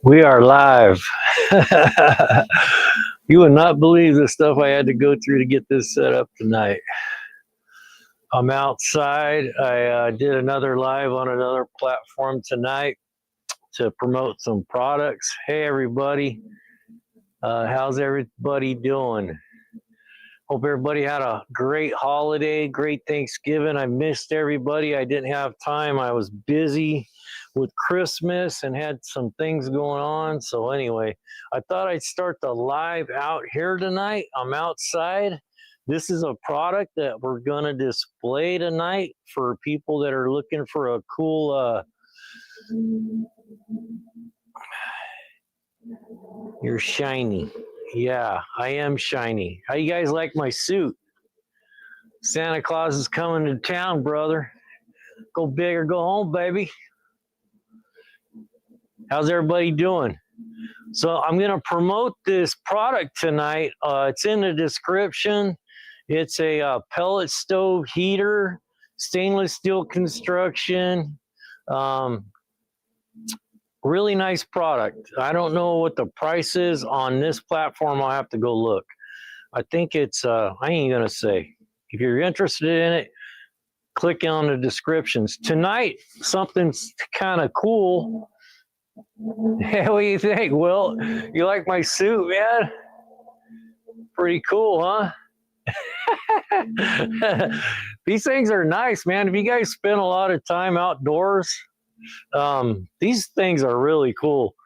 We are live. You would not believe the stuff I had to go through to get this set up tonight. I'm outside. I did another live on another platform tonight to promote some products. Hey, everybody. How's everybody doing? Hope everybody had a great holiday, great Thanksgiving. I missed everybody. I didn't have time. I was busy with Christmas and had some things going on. So anyway, I thought I'd start the live out here tonight. I'm outside. This is a product that we're going to display tonight for people that are looking for a cool, you're shiny. Yeah, I am shiny. How you guys like my suit? Santa Claus is coming to town, brother. Go big or go home, baby. How's everybody doing? So I'm going to promote this product tonight. It's in the description. It's a pellet stove heater, stainless steel construction. Really nice product. I don't know what the price is on this platform. I'll have to go look. I think it's, I ain't going to say. If you're interested in it, click on the descriptions. Tonight, something's kind of cool. Hey, what do you think, Will? You like my suit, man? Pretty cool, huh? These things are nice, man. If you guys spend a lot of time outdoors, these things are really cool.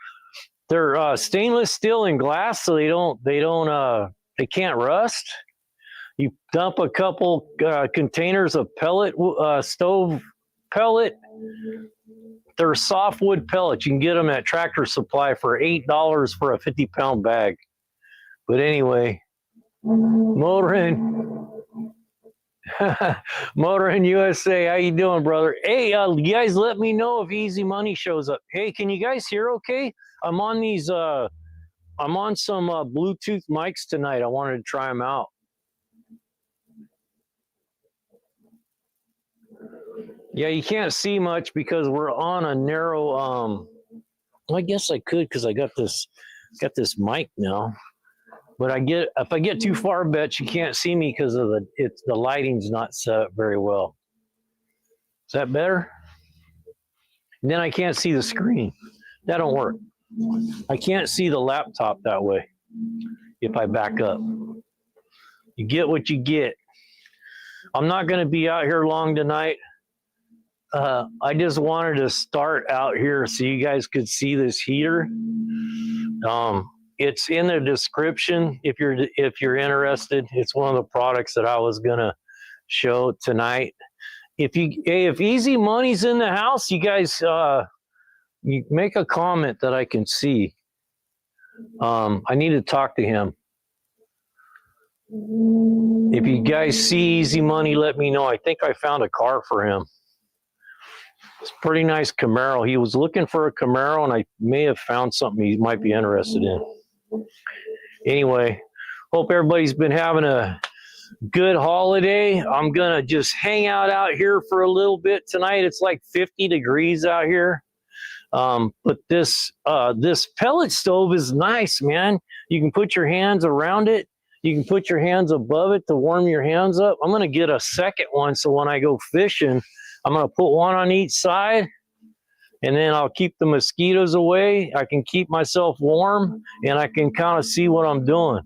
They're stainless steel and glass, so they can't rust. You dump a couple containers of pellet stove pellet. They're softwood pellets. You can get them at Tractor Supply for $8 for a 50-pound bag. But anyway, Motorin USA, how you doing, brother? Hey, you guys, let me know if Easy Money shows up. Hey, can you guys hear okay? I'm on these. I'm on some Bluetooth mics tonight. I wanted to try them out. Yeah, you can't see much because we're on a narrow. Well, I guess I could because I got this mic now. But if I get too far, bet you can't see me because of the lighting's not set up very well. Is that better? And then I can't see the screen. That don't work. I can't see the laptop that way if I back up. You get what you get. I'm not going to be out here long tonight. I just wanted to start out here so you guys could see this heater. It's in the description if you're interested. It's one of the products that I was gonna show tonight. If Easy Money's in the house, you guys you make a comment that I can see. I need to talk to him. If you guys see Easy Money, let me know. I think I found a car for him. It's a pretty nice Camaro. He was looking for a Camaro, and I may have found something he might be interested in. Anyway, hope everybody's been having a good holiday. I'm going to just hang out here for a little bit tonight. It's like 50 degrees out here. But this pellet stove is nice, man. You can put your hands around it. You can put your hands above it to warm your hands up. I'm going to get a second one so when I go fishing, I'm going to put one on each side. And then I'll keep the mosquitoes away. I can keep myself warm, and I can kind of see what I'm doing.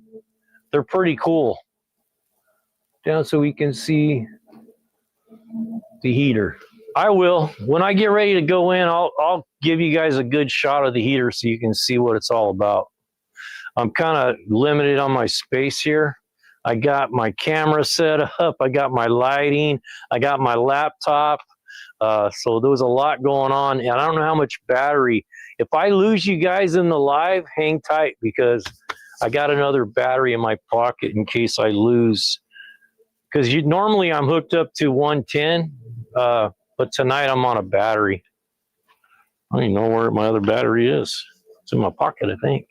They're pretty cool. Down so we can see the heater. I will. When I get ready to go in, I'll give you guys a good shot of the heater so you can see what it's all about. I'm kind of limited on my space here. I got my camera set up. I got my lighting. I got my laptop. So there was a lot going on, and I don't know how much battery. If I lose you guys in the live, hang tight because I got another battery in my pocket in case I lose. Because normally I'm hooked up to 110, but tonight I'm on a battery. I don't even know where my other battery is. It's in my pocket, I think.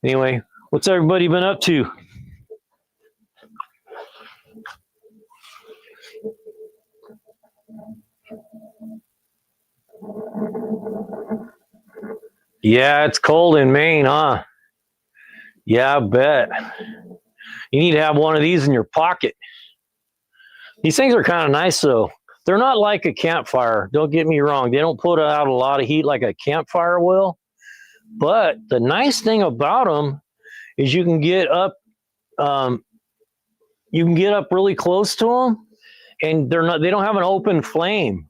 Anyway, what's everybody been up to? Yeah, it's cold in Maine, huh? Yeah, I bet. You need to have one of these in your pocket. These things are kind of nice, though. They're not like a campfire. Don't get me wrong. They don't put out a lot of heat like a campfire will. But the nice thing about them is you can get up. You can get up really close to them, and they're not. They don't have an open flame.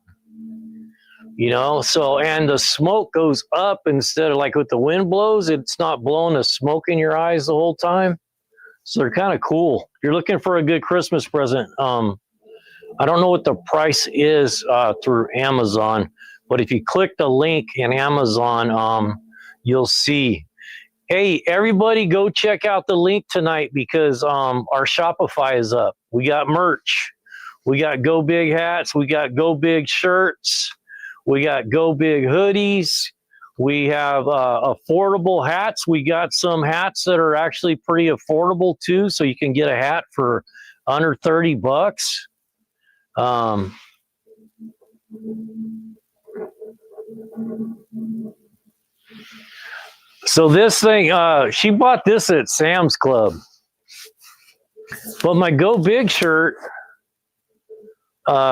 You know, so and the smoke goes up instead of like with the wind blows. It's not blowing the smoke in your eyes the whole time. So they're kind of cool. If you're looking for a good Christmas present. I don't know what the price is through Amazon, but if you click the link in Amazon, you'll see. Hey, everybody, go check out the link tonight because our Shopify is up. We got merch. We got Go Big hats. We got Go Big shirts. We got Go Big hoodies. We have affordable hats. We got some hats that are actually pretty affordable too, so you can get a hat for under $30. So this thing, she bought this at Sam's Club. But my Go Big shirt,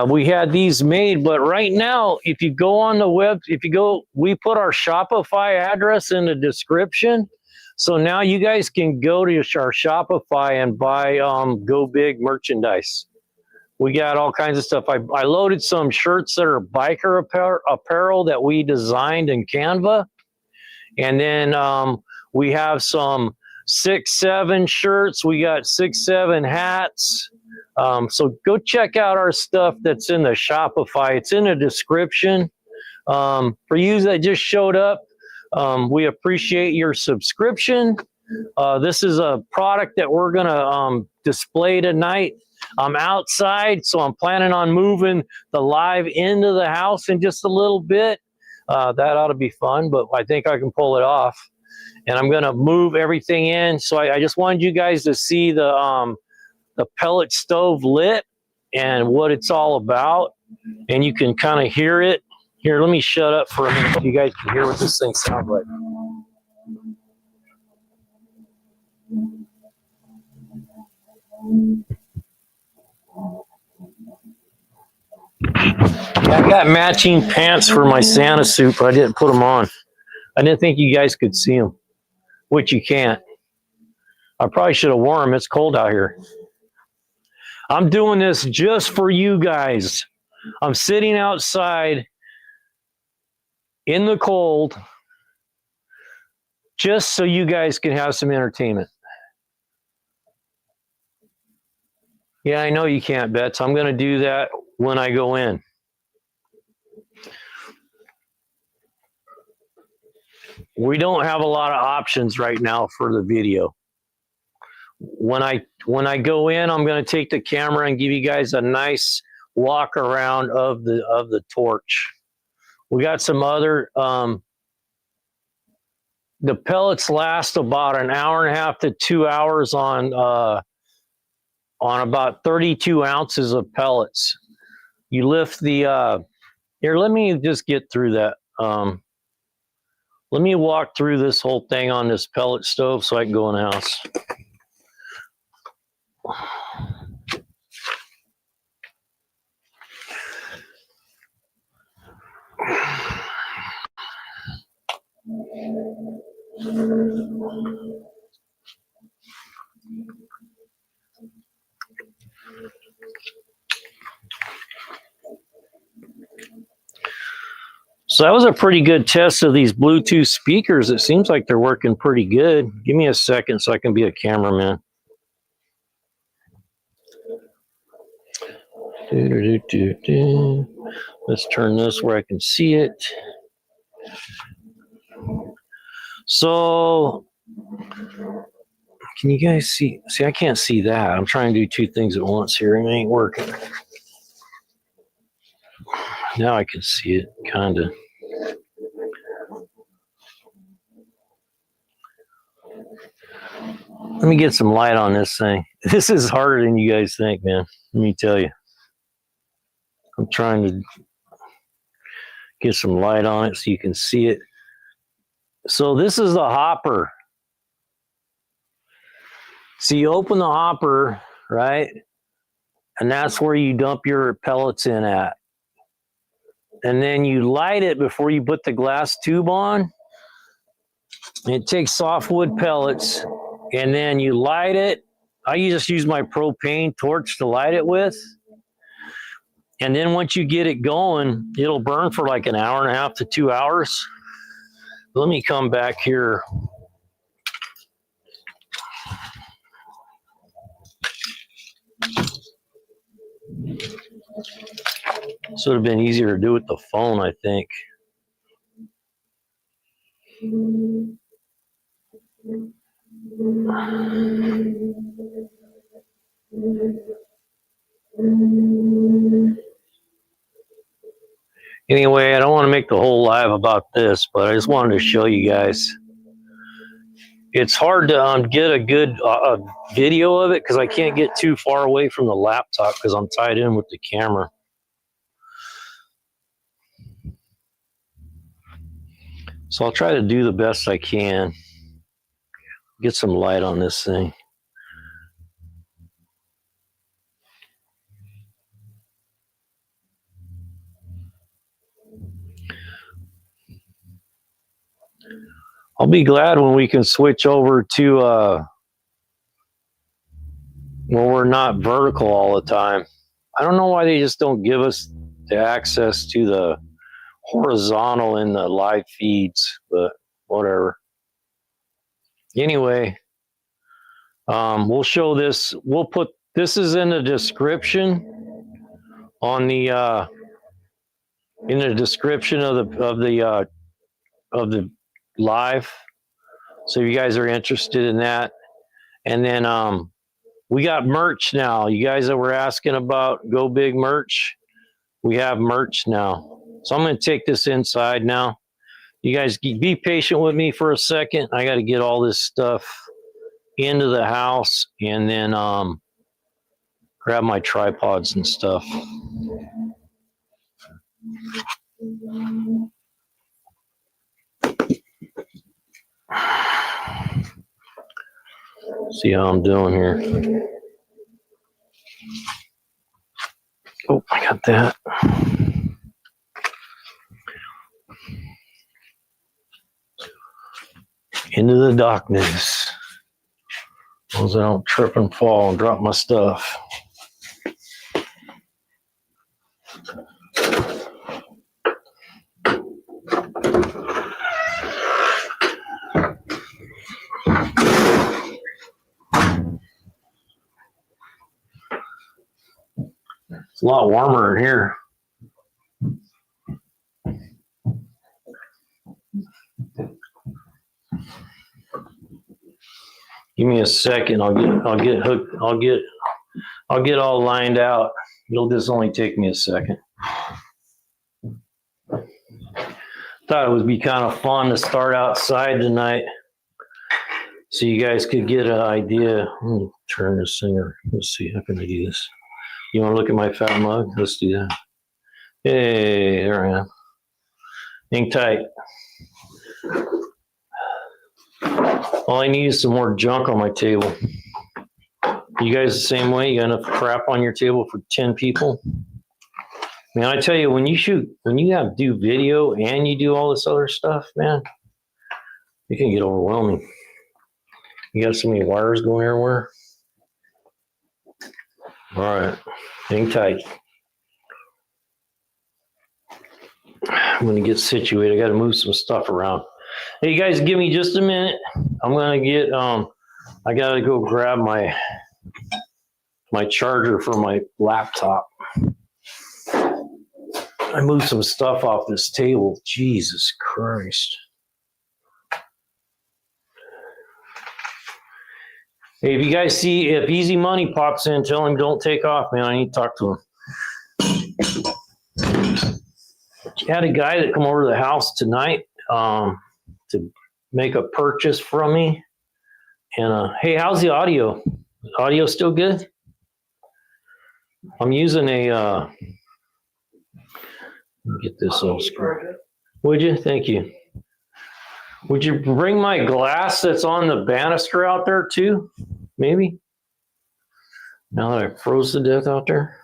we had these made. But right now, if you go on the web, we put our Shopify address in the description. So now you guys can go to our Shopify and buy Go Big merchandise. We got all kinds of stuff. I loaded some shirts that are biker apparel that we designed in Canva. And then we have some 6-7 shirts. We got 6-7 hats. So go check out our stuff that's in the Shopify. It's in the description. For you that just showed up, we appreciate your subscription. This is a product that we're going to display tonight. I'm outside, so I'm planning on moving the live into the house in just a little bit. That ought to be fun, but I think I can pull it off. And I'm going to move everything in. So I just wanted you guys to see the pellet stove lit and what it's all about. And you can kind of hear it. Here, let me shut up for a minute so you guys can hear what this thing sounds like. I got matching pants for my Santa suit, but I didn't put them on. I didn't think you guys could see them, which you can't. I probably should have worn them. It's cold out here. I'm doing this just for you guys. I'm sitting outside in the cold just so you guys can have some entertainment. Yeah, I know you can't, Bets. I'm going to do that when I go in. We don't have a lot of options right now for the video. When I go in, I'm going to take the camera and give you guys a nice walk around of the torch. We got some other the pellets last about an hour and a half to 2 hours on about 32 ounces of pellets. You lift the here, let me just get through that. Let me walk through this whole thing on this pellet stove so I can go in the house. So that was a pretty good test of these Bluetooth speakers. It seems like they're working pretty good. Give me a second so I can be a cameraman. Let's turn this where I can see it. So, can you guys see? See, I can't see that. I'm trying to do two things at once here and it ain't working. Now I can see it, kind of. Let me get some light on this thing. This is harder than you guys think, man. Let me tell you. I'm trying to get some light on it so you can see it. So this is the hopper. So you open the hopper, right? And that's where you dump your pellets in at. And then you light it before you put the glass tube on. It takes softwood pellets, and then you light it. I just use my propane torch to light it with. And then once you get it going, it'll burn for like an hour and a half to 2 hours. Let me come back here. This would have been easier to do with the phone, I think. Anyway, I don't want to make the whole live about this, but I just wanted to show you guys. It's hard to get a good video of it because I can't get too far away from the laptop because I'm tied in with the camera. So I'll try to do the best I can. Get some light on this thing. I'll be glad when we can switch over to when we're not vertical all the time. I don't know why they just don't give us the access to the horizontal in the live feeds, but whatever. Anyway, we'll show this. We'll put this is in the description on the in the description of the live. So if you guys are interested in that, and then we got merch now. You guys that were asking about Go Big merch, we have merch now. So I'm going to take this inside now. You guys be patient with me for a second. I got to get all this stuff into the house and then grab my tripods and stuff. See how I'm doing here. Oh, I got that. Into the darkness. As long as I don't trip and fall and drop my stuff. It's a lot warmer in here. Give me a second. I'll get hooked. I'll get all lined out. It'll just only take me a second. Thought it would be kind of fun to start outside tonight, so you guys could get an idea. Let me turn this thing. Let's see. How can I do this? You want to look at my fat mug? Let's do that. Hey, there I am. Hang tight. All I need is some more junk on my table. You guys the same way? You got enough crap on your table for 10 people? Man, I tell you, when you have to do video and you do all this other stuff, man, it can get overwhelming. You got so many wires going everywhere. All right, hang tight. I'm gonna get situated. I got to move some stuff around. Hey, you guys, give me just a minute. I'm gonna get. I gotta go grab my charger for my laptop. I moved some stuff off this table. Jesus Christ. Hey, if you guys see, if Easy Money pops in, tell him don't take off, man. I need to talk to him. I had a guy that come over to the house tonight to make a purchase from me. And hey, how's the audio? Audio still good? I'm using a get this all screwed. Would you? Thank you. Would you bring my glass that's on the banister out there too? Maybe. Now that I froze to death out there.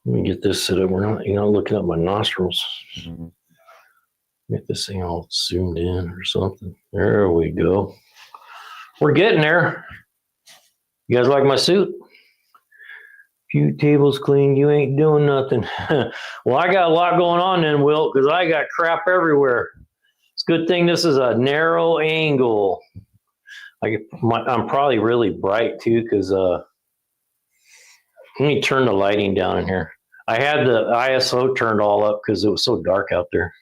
Let me get this set up. We're not, looking up my nostrils. Get this thing all zoomed in or something. There we go. We're getting there. You guys like my suit? Few tables clean, you ain't doing nothing. Well, I got a lot going on then, Wilt, because I got crap everywhere. It's a good thing this is a narrow angle. I'm probably really bright too, because let me turn the lighting down in here. I had the ISO turned all up because it was so dark out there.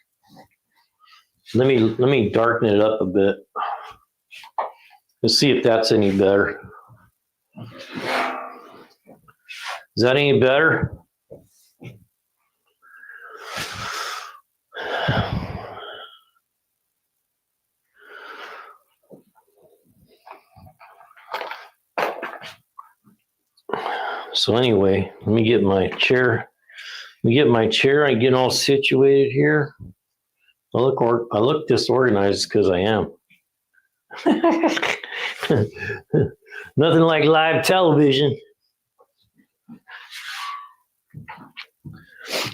Let me darken it up a bit. Let's see if that's any better. Is that any better? So anyway, let me get my chair. I get all situated here. I look disorganized because I am. Nothing like live television.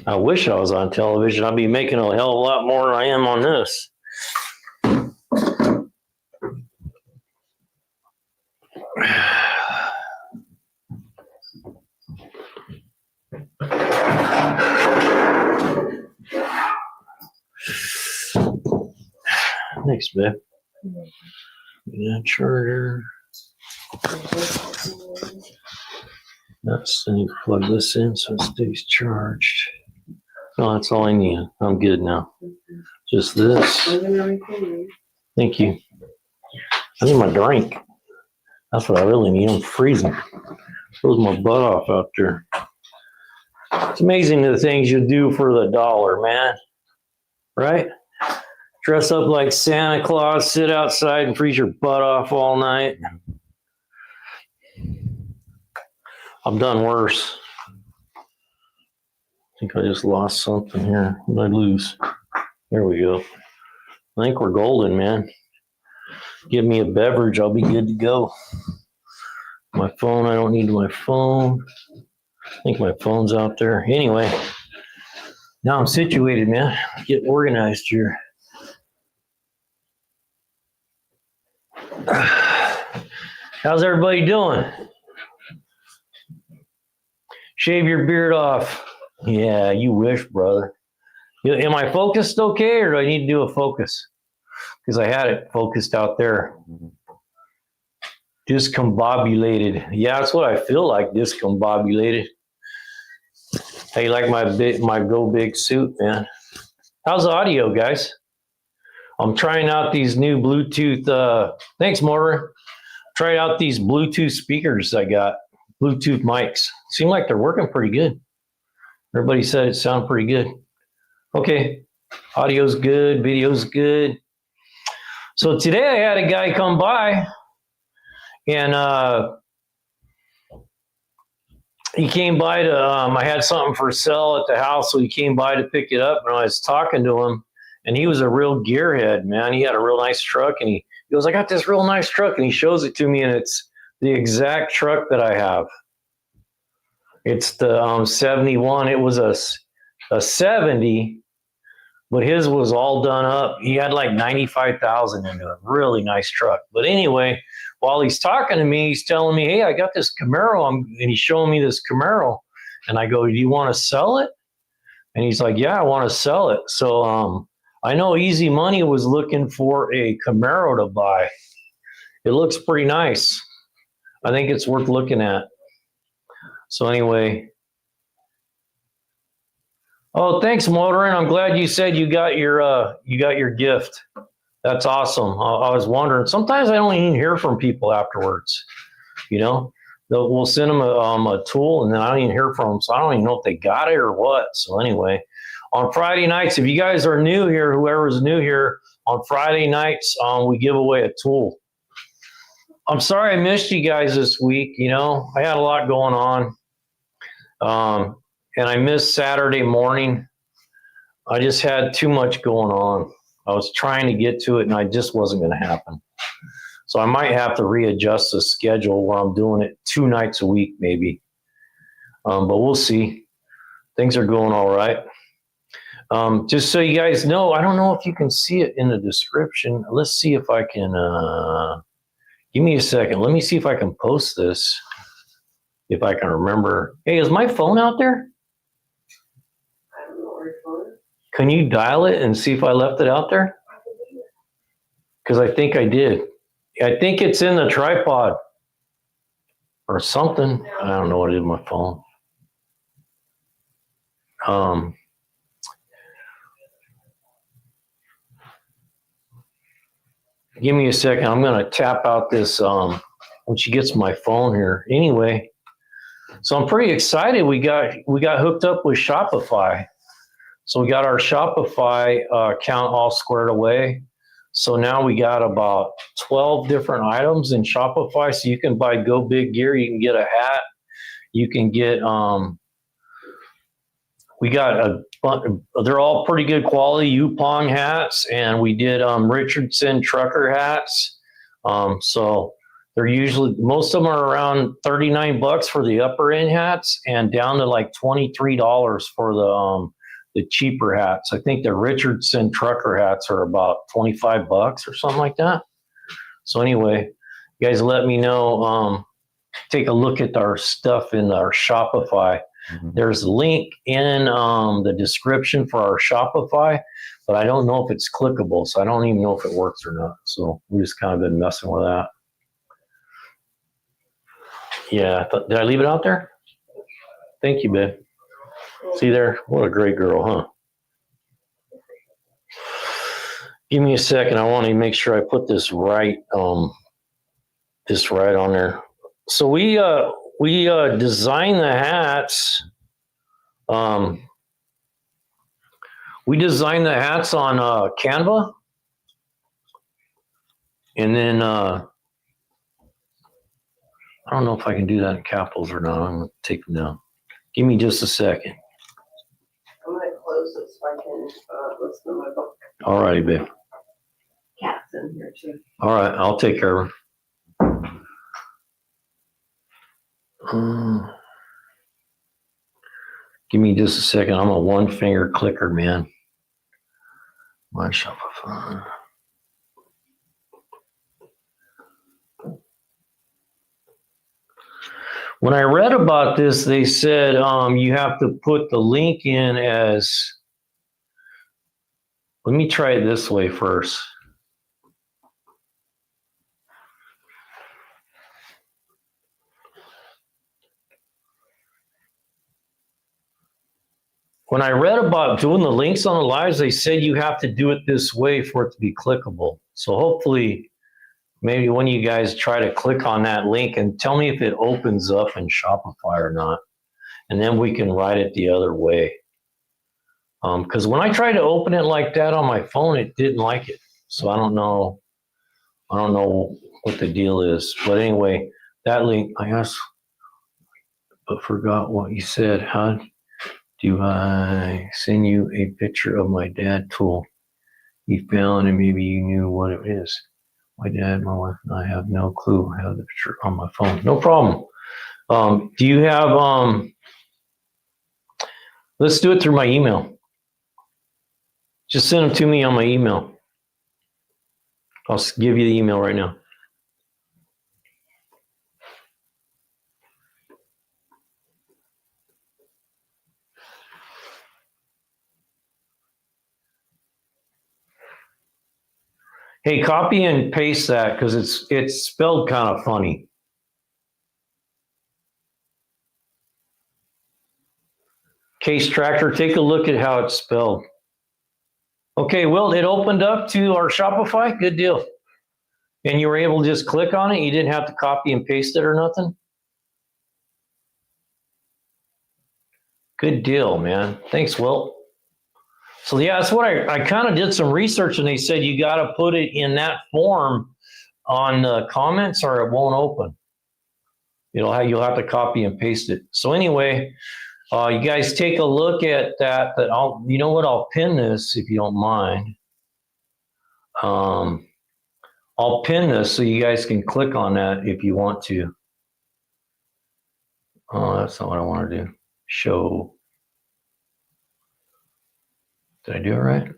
I wish I was on television. I'd be making a hell of a lot more than I am on this. Thanks, babe. Yeah, charger. That's, then you plug this in so it stays charged. No, that's all I need. I'm good now. Just this. Thank you. I need my drink. That's what I really need. I'm freezing. Froze my butt off out there. It's amazing the things you do for the dollar, man. Right? Dress up like Santa Claus, sit outside and freeze your butt off all night. I've done worse. I think I just lost something here. What did I lose? There we go. I think we're golden, man. Give me a beverage, I'll be good to go. My phone, I don't need my phone. I think my phone's out there. Anyway, now I'm situated, man. Get organized here. How's everybody doing? Shave your beard off. Yeah, you wish, brother. Am I focused okay, or do I need to do a focus? Because I had it focused out there. Discombobulated. Yeah, that's what I feel like, discombobulated. How you like my Go Big suit, man? How's the audio, guys? I'm trying out these new Bluetooth. Thanks, Mortar. Tried out these Bluetooth speakers I got. Bluetooth mics. Seem like they're working pretty good. Everybody said it sounded pretty good. Okay, audio's good, video's good. So today I had a guy come by, and he came by to, I had something for sale at the house, so he came by to pick it up, and I was talking to him, and he was a real gearhead, man. He had a real nice truck, and he goes, I got this real nice truck, and he shows it to me, and it's the exact truck that I have. It's the 71. It was a 70, but his was all done up. He had like 95,000 into it. Really nice truck. But anyway, while he's talking to me, he's telling me, hey, I got this Camaro, and he's showing me this Camaro. And I go, do you want to sell it? And he's like, yeah, I want to sell it. So I know Easy Money was looking for a Camaro to buy. It looks pretty nice. I think it's worth looking at. So anyway. Oh, thanks, Motorin. I'm glad you said you got your gift. That's awesome. I was wondering. Sometimes I don't even hear from people afterwards. You know, we'll send them a tool, and then I don't even hear from them. So I don't even know if they got it or what. So anyway, on Friday nights, if you guys are new here, whoever's new here, on Friday nights, we give away a tool. I'm sorry I missed you guys this week. You know, I had a lot going on. And I missed Saturday morning. I just had too much going on. I was trying to get to it and I just wasn't going to happen. So I might have to readjust the schedule where I'm doing it 2 nights a week, maybe. But we'll see. Things are going all right. Just so you guys know, I don't know if you can see it in the description. Let's see if I can, give me a second. Let me see if I can post this, if I can remember. Hey, is my phone out there? I don't know where your phone is. Can you dial it and see if I left it out there? Because I think I did. I think it's in the tripod or something. I don't know what it is, my phone. Give me a second. I'm going to tap out this when she gets my phone here. Anyway, so I'm pretty excited. We got hooked up with Shopify. So we got our Shopify account all squared away. So now we got about 12 different items in Shopify. So you can buy Go Big gear. You can get a hat. You can get we got they're all pretty good quality Yupon hats, and we did Richardson trucker hats. So they're usually, most of them are around $39 for the upper end hats and down to like $23 for the cheaper hats. I think the Richardson trucker hats are about $25 or something like that. So anyway, you guys let me know, take a look at our stuff in our Shopify. There's a link in the description for our Shopify, but I don't know if it's clickable, so I don't even know if it works or not. So we just kind of been messing with that. Yeah, did I leave it out there? Thank you, babe. See there? What a great girl, huh? Give me a second. I want to make sure I put this right on there. So we designed the hats. We designed the hats on Canva, and then I don't know if I can do that in capitals or not. I'm gonna take them down. Give me just a second. I'm going to close it so I can listen to my book. All righty, babe. Cat's in here too. All right, I'll take care of her. Give me just a second. I'm a one-finger clicker, man. My Shopify. When I read about this, they said you have to put the link in as, let me try it this way first. When I read about doing the links on the lives, they said you have to do it this way for it to be clickable. So hopefully, maybe one of you guys try to click on that link and tell me if it opens up in Shopify or not. And then we can write it the other way. Because when I tried to open it like that on my phone, it didn't like it. So I don't know what the deal is. But anyway, that link, I asked, but forgot what you said. How do I send you a picture of my dad tool you found and maybe you knew what it is? My dad, my wife, and I have no clue. I have the picture on my phone. No problem. Do you have, let's do it through my email. Just send them to me on my email. I'll give you the email right now. Hey, copy and paste that because it's spelled kind of funny. Case Tractor, take a look at how it's spelled. Okay, well, it opened up to our Shopify. Good deal. And you were able to just click on it. You didn't have to copy and paste it or nothing. Good deal, man. Thanks, Wilt. So yeah, that's what I kind of did some research, and they said you got to put it in that form on the comments or it won't open. You'll have to copy and paste it. So anyway, you guys take a look at that. You know what? I'll pin this if you don't mind. I'll pin this so you guys can click on that if you want to. Oh, that's not what I want to do. Show. Did I do it right?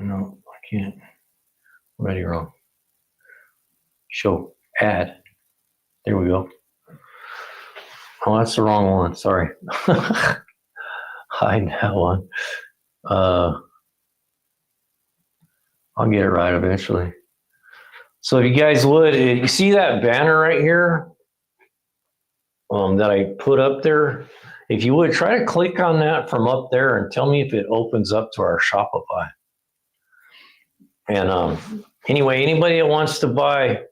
No, I can't. Already wrong. Show ad. There we go. Oh, that's the wrong one. Sorry. Hide that one. I'll get it right eventually. So if you guys would, you see that banner right here that I put up there? If you would, try to click on that from up there and tell me if it opens up to our Shopify. And anyway, anybody that wants to buy,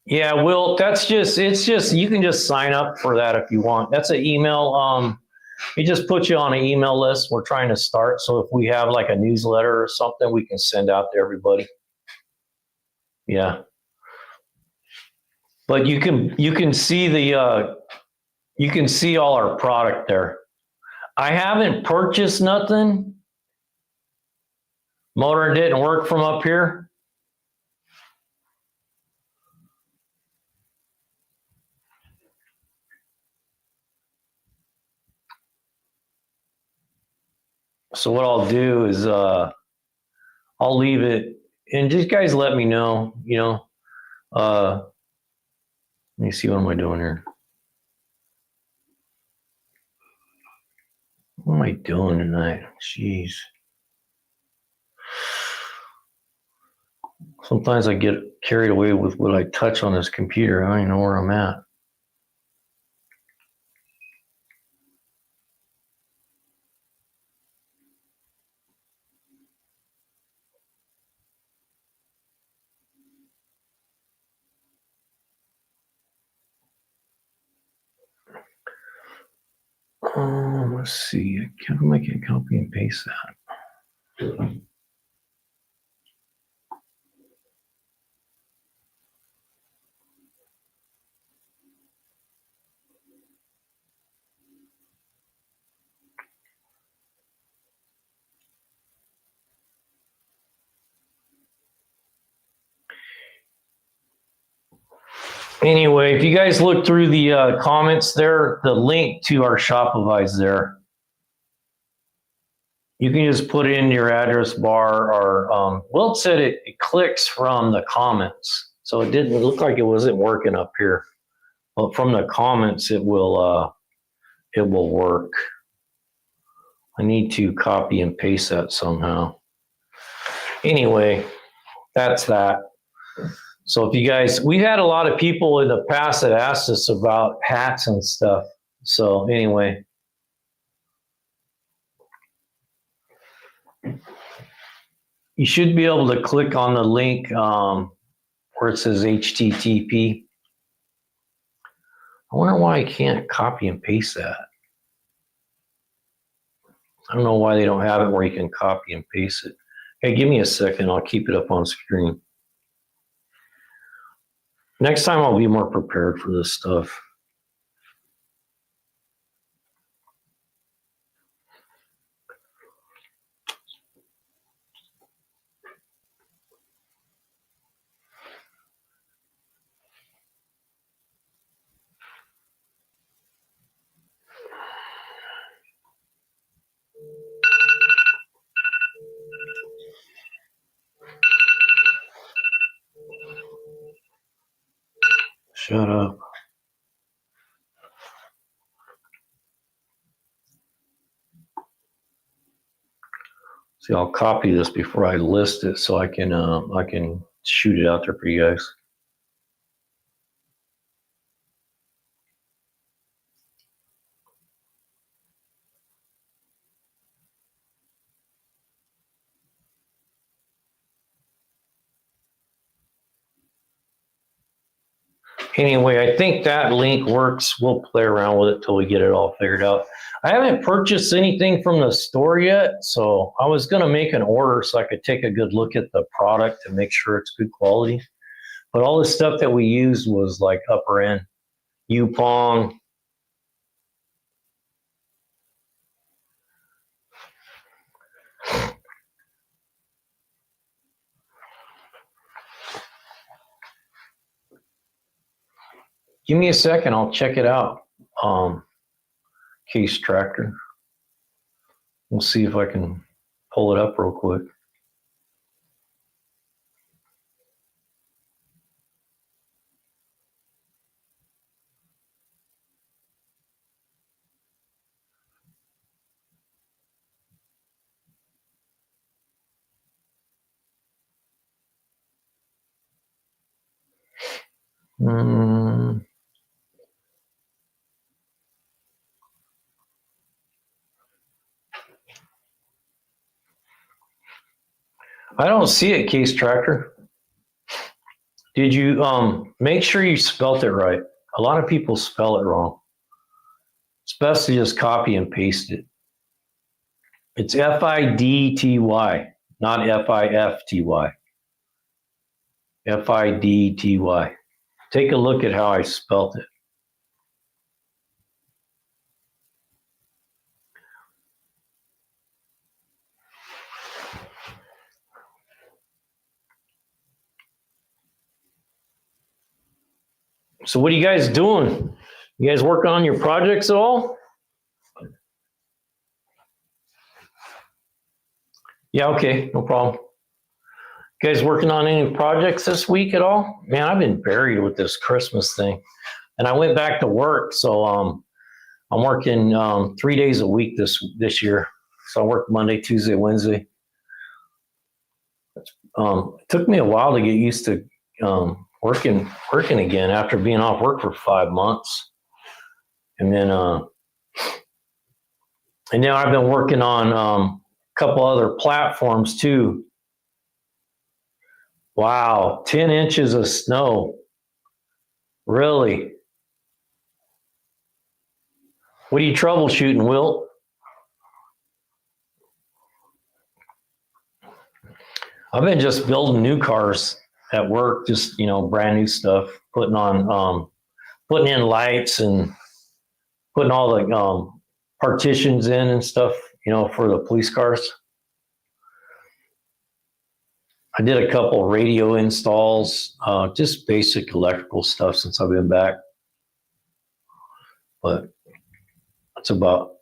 yeah, Will, it's just, you can just sign up for that if you want. That's an email. It just puts you on an email list. We're trying to start. So if we have like a newsletter or something, we can send out to everybody. Yeah. But you can see you can see all our product there. I haven't purchased nothing. Motor didn't work from up here. So what I'll do is I'll leave it, and just guys let me know, let me see, what am I doing here? What am I doing tonight? Jeez. Sometimes I get carried away with what I touch on this computer. I don't even know where I'm at. Let's see. How come I can't copy and paste that? Anyway, if you guys look through the comments there, the link to our Shopify is there. You can just put in your address bar, or Wilt said it clicks from the comments. So it didn't look like it wasn't working up here. But from the comments, it will work. I need to copy and paste that somehow. Anyway, that's that. So if you guys, we've had a lot of people in the past that asked us about hats and stuff. So anyway. You should be able to click on the link where it says HTTP. I wonder why I can't copy and paste that. I don't know why they don't have it where you can copy and paste it. Hey, give me a second. I'll keep it up on screen. Next time I'll be more prepared for this stuff. Shut up. See, I'll copy this before I list it so I can shoot it out there for you guys. Anyway, I think that link works. We'll play around with it till we get it all figured out. I haven't purchased anything from the store yet, so I was going to make an order so I could take a good look at the product to make sure it's good quality. But all the stuff that we used was like upper end, Yupong. Give me a second. I'll check it out. Case Tractor. We'll see if I can pull it up real quick. I don't see it, Case Tractor. Did you make sure you spelt it right? A lot of people spell it wrong. It's best to just copy and paste it. It's Fidty, not Fifty. Fidty. Take a look at how I spelt it. So what are you guys doing? You guys working on your projects at all? Yeah, okay, no problem. You guys working on any projects this week at all? Man, I've been buried with this Christmas thing. And I went back to work, so I'm working 3 days a week this year. So I work Monday, Tuesday, Wednesday. It took me a while to get used to working again after being off work for 5 months. And then I've been working on a couple other platforms too. Wow, 10 inches of snow. Really? What are you troubleshooting, Wilt? I've been just building new cars at work, just, brand new stuff, putting in lights and putting all the partitions in and stuff, for the police cars. I did a couple radio installs, just basic electrical stuff since I've been back. But that's about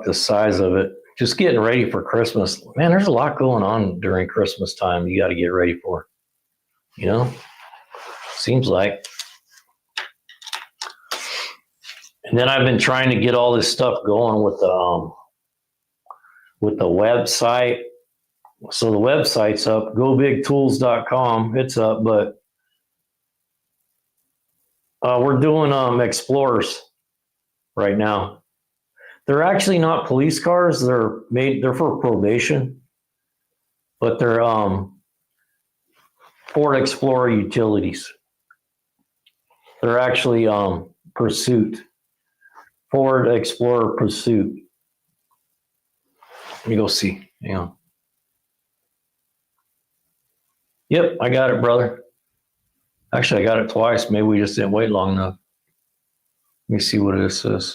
the size of it. Just getting ready for Christmas. Man, there's a lot going on during Christmas time you got to get ready for. Seems like. And then I've been trying to get all this stuff going with the website. So the website's up, gobigtools.com. It's up, but we're doing Explorers right now. They're actually not police cars. They're for probation, but they're Ford Explorer utilities. They're actually Pursuit. Ford Explorer Pursuit. Let me go see. Hang on. Yep, I got it, brother. Actually, I got it twice. Maybe we just didn't wait long enough. Let me see what it says.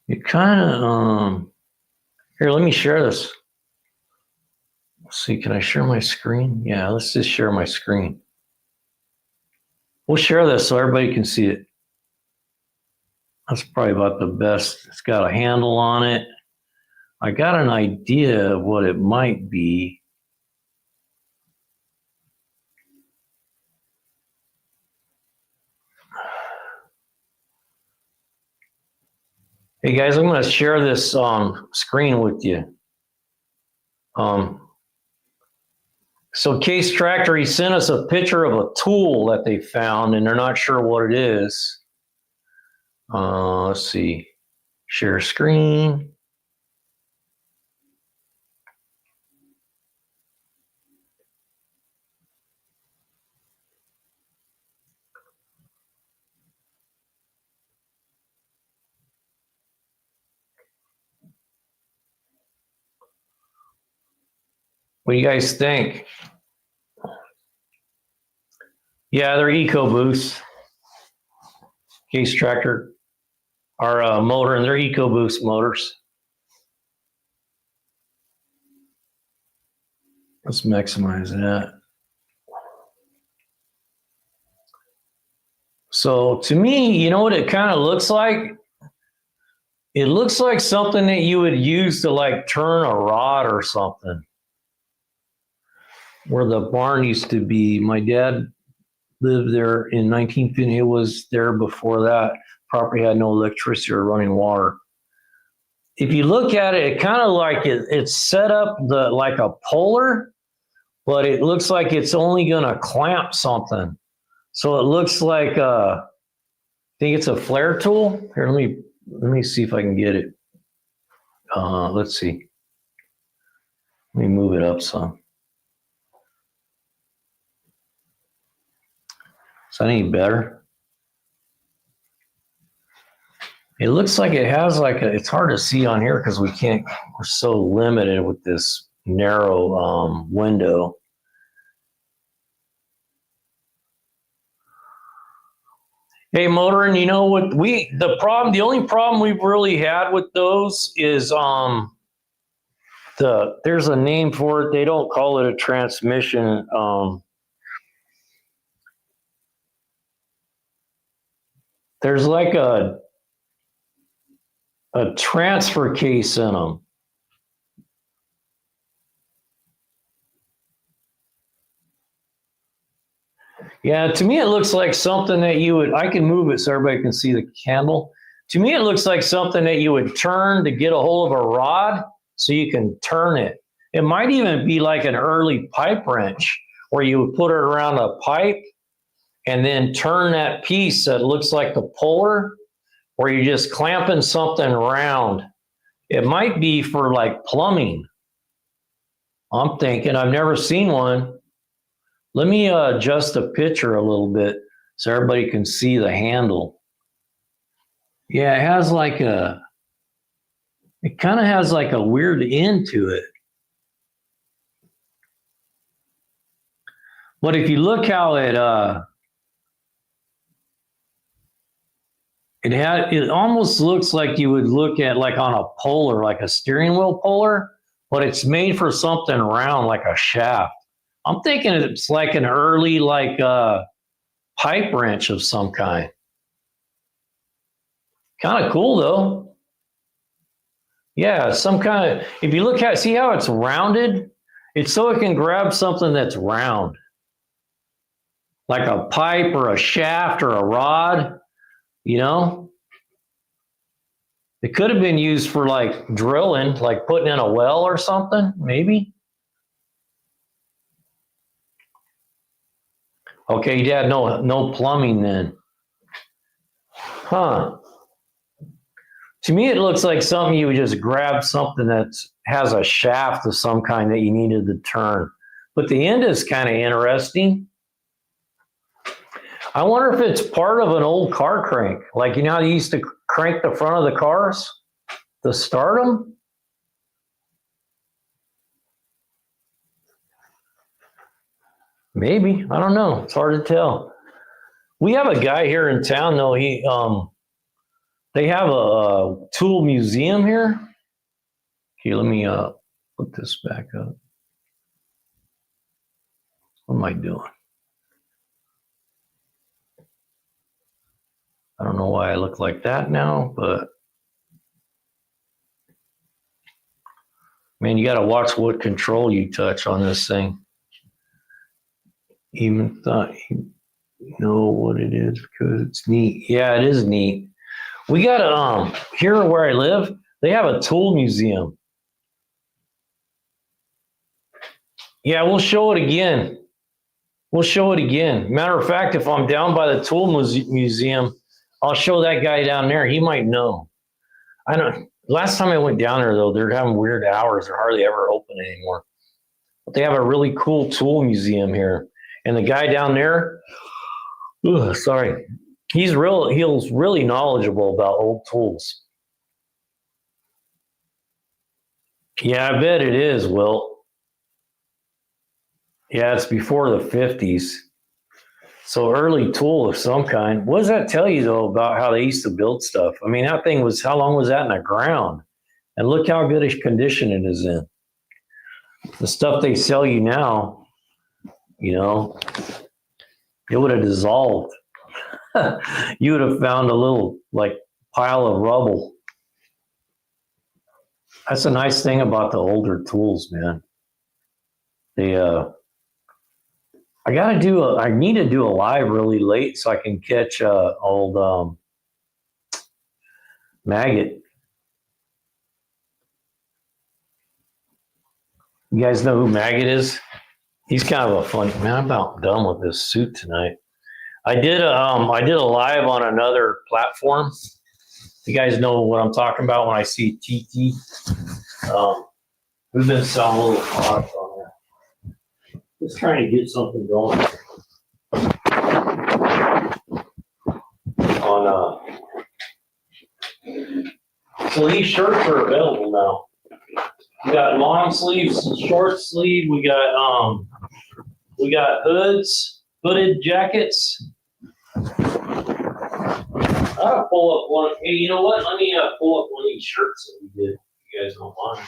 You kind of, here, let me share this. Let's see, can I share my screen? Yeah, let's just share my screen. We'll share this so everybody can see it. That's probably about the best. It's got a handle on it. I got an idea of what it might be. Hey guys, I'm going to share this screen with you. So Case Tractor, he sent us a picture of a tool that they found, and they're not sure what it is. Let's see. Share screen. What do you guys think? Yeah, they're EcoBoost. Case Tractor. our motor, and they're EcoBoost motors. Let's maximize that. So to me, you know what it kind of looks like? It looks like something that you would use to like turn a rod or something. Where the barn used to be. My dad lived there in 1950. It was there before that. Property had no electricity or running water. If you look at it, it kind of like it's set up like a puller, but it looks like it's only going to clamp something. So it looks like I think it's a flare tool. Here, let me see if I can get it. Let's see. Let me move it up some. Is that any better? It looks like it has like it's hard to see on here because we're so limited with this narrow window. Hey, Motorin, you know what the only problem we've really had with those is there's a name for it. They don't call it a transmission. There's like a transfer case in them. Yeah, to me it looks like something that I can move it so everybody can see the candle. To me it looks like something that you would turn to get a hold of a rod so you can turn it. It might even be like an early pipe wrench where you would put it around a pipe and then turn that piece that looks like the puller where you're just clamping something round. It might be for like plumbing. I'm thinking, I've never seen one. Let me adjust the picture a little bit so everybody can see the handle. Yeah, it kind of has like a weird end to it. But if you look how it almost looks like you would look at like on a puller, like a steering wheel puller, but it's made for something round like a shaft. I'm thinking it's like an early like pipe wrench of some kind. Kind of cool though. Yeah, some kind of, if you look at, see how it's rounded? It's so it can grab something that's round. Like a pipe or a shaft or a rod, you know? It could have been used for like drilling, like putting in a well or something, maybe. Okay, you had no plumbing then. Huh. To me, it looks like something you would just grab something that has a shaft of some kind that you needed to turn. But the end is kind of interesting. I wonder if it's part of an old car crank. Like, you know how they used to crank the front of the cars to start them? Maybe. I don't know. It's hard to tell. We have a guy here in town, though. They have a tool museum here. Okay, let me put this back up. What am I doing? I don't know why I look like that now, but man, you got to watch what control you touch on this thing. Even thought you know what it is because it's neat. Yeah, it is neat. We got here where I live, they have a tool museum. Yeah, we'll show it again. We'll show it again. Matter of fact, if I'm down by the tool museum, I'll show that guy down there. He might know. I don't. Last time I went down there, though, they're having weird hours. They're hardly ever open anymore. But they have a really cool tool museum here. And the guy down there, sorry, he's really knowledgeable about old tools. Yeah, I bet it is, Will. Yeah, it's before the 50s. So early tool of some kind. What does that tell you though about how they used to build stuff? I mean, that thing was, how long was that in the ground? And look how good a condition it is in. The stuff they sell you now, you know, it would have dissolved. You would have found a little like pile of rubble. That's a nice thing about the older tools, man. They I need to do a live really late so I can catch old Maggot. You guys know who Maggot is? He's kind of a funny man. I'm about done with this suit tonight. I did a live on another platform. You guys know what I'm talking about when I see TT. We've been selling a little product on there. Just trying to get something going on. So these shirts are available now. We got long sleeves, short sleeve. We got hoods, hooded jackets. I'll pull up one. Hey, you know what? Let me pull up one of these shirts that we did. If you guys don't mind.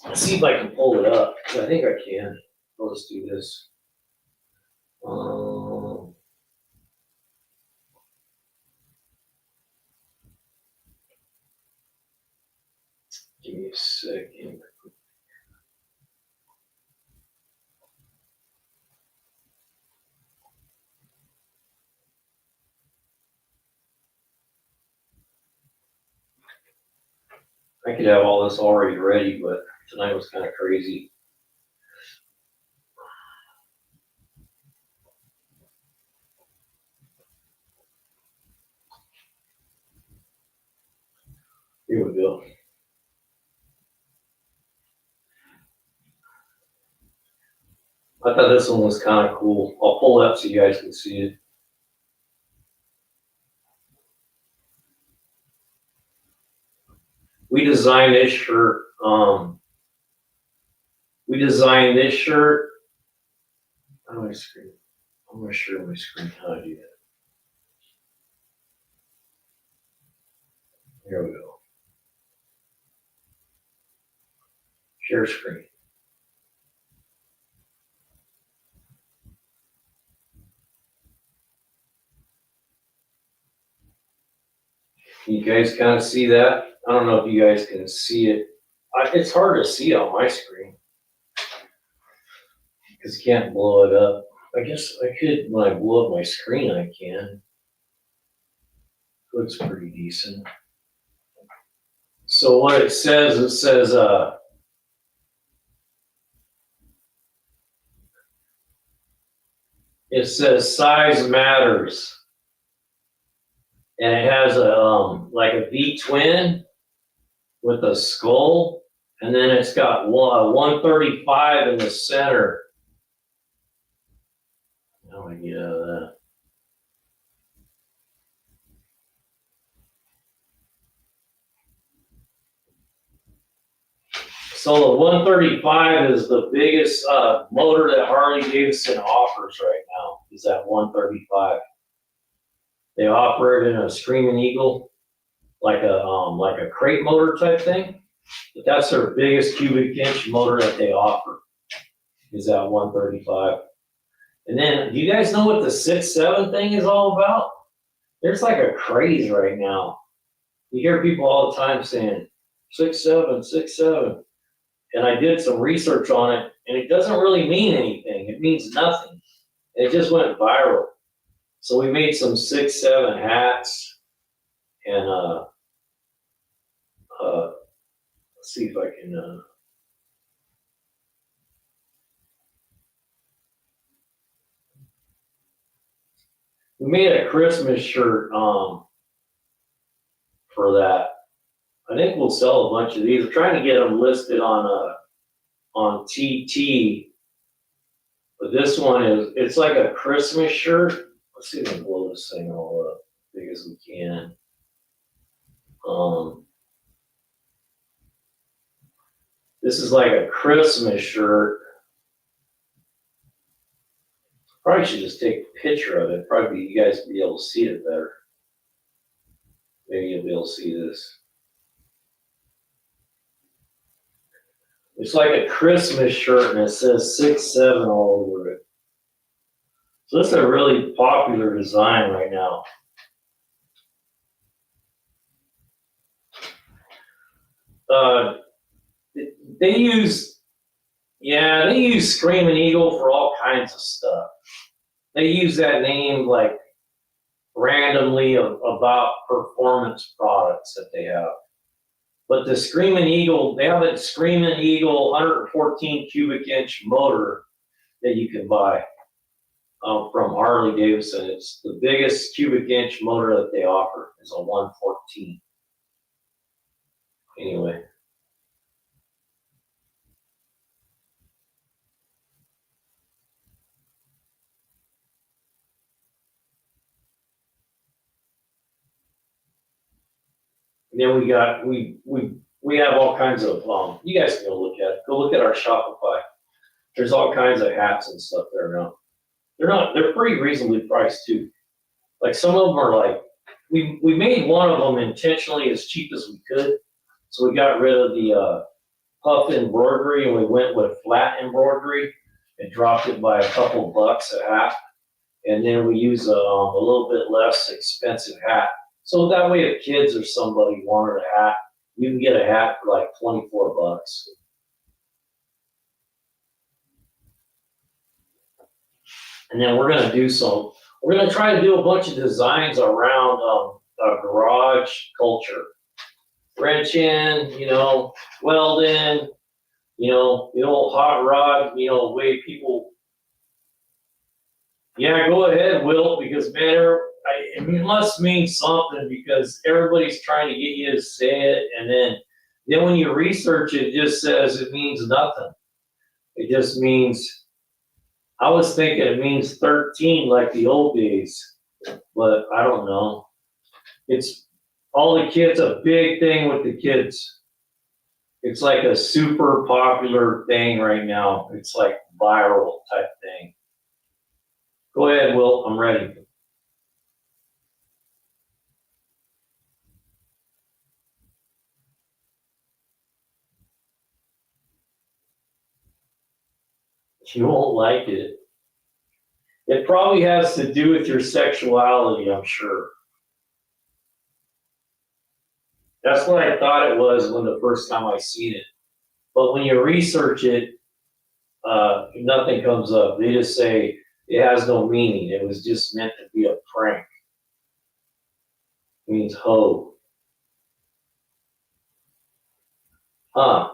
Let's see if I can pull it up. I think I can. Let's do this. Give me a second. I could have all this already ready, but tonight was kind of crazy. Here we go. I thought this one was kind of cool. I'll pull it up so you guys can see it. We designed this shirt. How do I screen? I'm going to share my screen. How to do that? Here we go. Share screen. You guys kind of see that? I don't know if you guys can see it. It's hard to see on my screen because you can't blow it up. I guess I could, when I blow up my screen, I can. Looks pretty decent. So what it says size matters. And it has a like a V twin with a skull, and then it's got 135 in the center. How do I get out of that? So the 135 is the biggest motor that Harley Davidson offers right now. Is that 135? They offer it in a Screaming Eagle, like a crate motor type thing. But that's their biggest cubic inch motor that they offer. Is that 135? And then, do you guys know what the 6.7 thing is all about? There's like a craze right now. You hear people all the time saying 6.7, 6.7. And I did some research on it, and it doesn't really mean anything. It means nothing. It just went viral. So we made some 6.7 hats, and let's see if I can. We made a Christmas shirt for that. I think we'll sell a bunch of these. We're trying to get them listed on TT. But this one it's like a Christmas shirt. Let's see if I can blow this thing all up as big as we can. This is like a Christmas shirt. Probably should just take a picture of it. Probably you guys would be able to see it better. Maybe you'll be able to see this. It's like a Christmas shirt and it says 6-7 all over it. So this is a really popular design right now. They use Screaming Eagle for all kinds of stuff. They use that name like randomly about performance products that they have. But the Screaming Eagle, they have a Screaming Eagle 114 cubic inch motor that you can buy from Harley Davidson. It's the biggest cubic inch motor that they offer is a 114. Anyway. And then we have all kinds of you guys can go look at our Shopify. There's all kinds of hats and stuff there now. They're pretty reasonably priced too. Like some of them are like we made one of them intentionally as cheap as we could. So we got rid of the puff embroidery and we went with flat embroidery and dropped it by a couple bucks a hat. And then we use a little bit less expensive hat. So that way if kids or somebody wanted a hat, you can get a hat for like 24 bucks. And then we're gonna try to do a bunch of designs around garage culture. Wrenching, welding, the old hot rod, way people. Yeah, go ahead, Will, because man, it must mean something because everybody's trying to get you to say it, and then when you research it, it just says it means nothing. It just means, I was thinking it means 13 like the old days, but I don't know. It's all the kids, a big thing with the kids. It's like a super popular thing right now. It's like viral type thing. Go ahead, Will, I'm ready. You won't like it. It probably has to do with your sexuality, I'm sure. That's what I thought it was when the first time I seen it. But when you research it, nothing comes up. They just say it has no meaning. It was just meant to be a prank. It means hoe. Huh.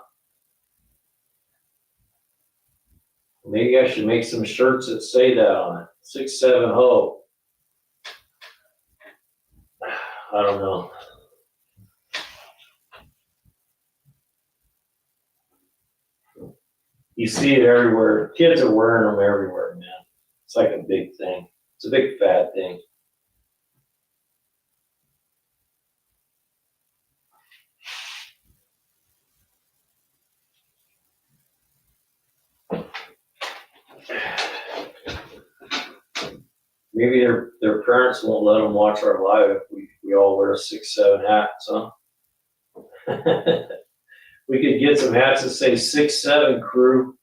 Maybe I should make some shirts that say that on it. 6-7 hoe. I don't know. You see it everywhere. Kids are wearing them everywhere, man. It's like a big thing. It's a big fad thing. Maybe their parents won't let them watch our live if we all wear 6-7 hats, huh? We could get some hats that say 6-7 crew.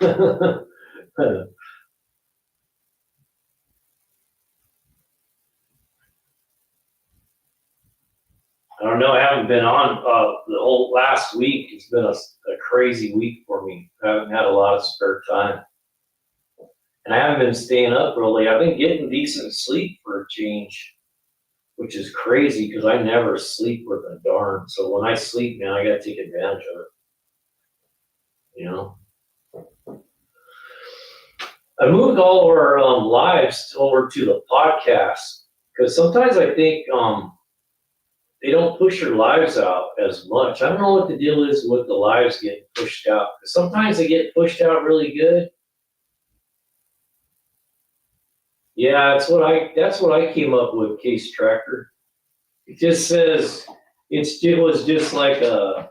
I don't know. I haven't been on the whole last week. It's been a crazy week for me. I haven't had a lot of spare time. And I haven't been staying up really. I've been getting decent sleep for a change, which is crazy because I never sleep with a darn. So when I sleep, man, I got to take advantage of it. I moved all of our lives over to the podcast because sometimes I think they don't push your lives out as much. I don't know what the deal is with the lives getting pushed out. Sometimes they get pushed out really good. Yeah, that's what I came up with, Case Tracker. It just says it was just like a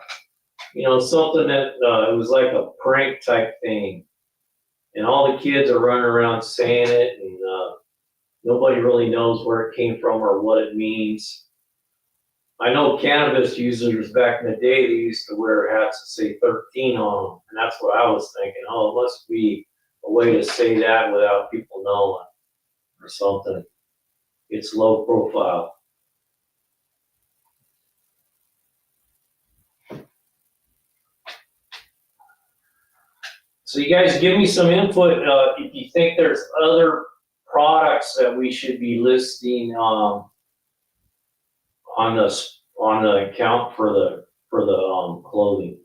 something that it was like a prank type thing. and all the kids are running around saying it, and nobody really knows where it came from or what it means. I know cannabis users back in the day, they used to wear hats that say 13 on them, and that's what I was thinking. Oh, it must be a way to say that without people knowing or something. It's low profile. So you guys give me some input if you think there's other products that we should be listing on the account for the clothing.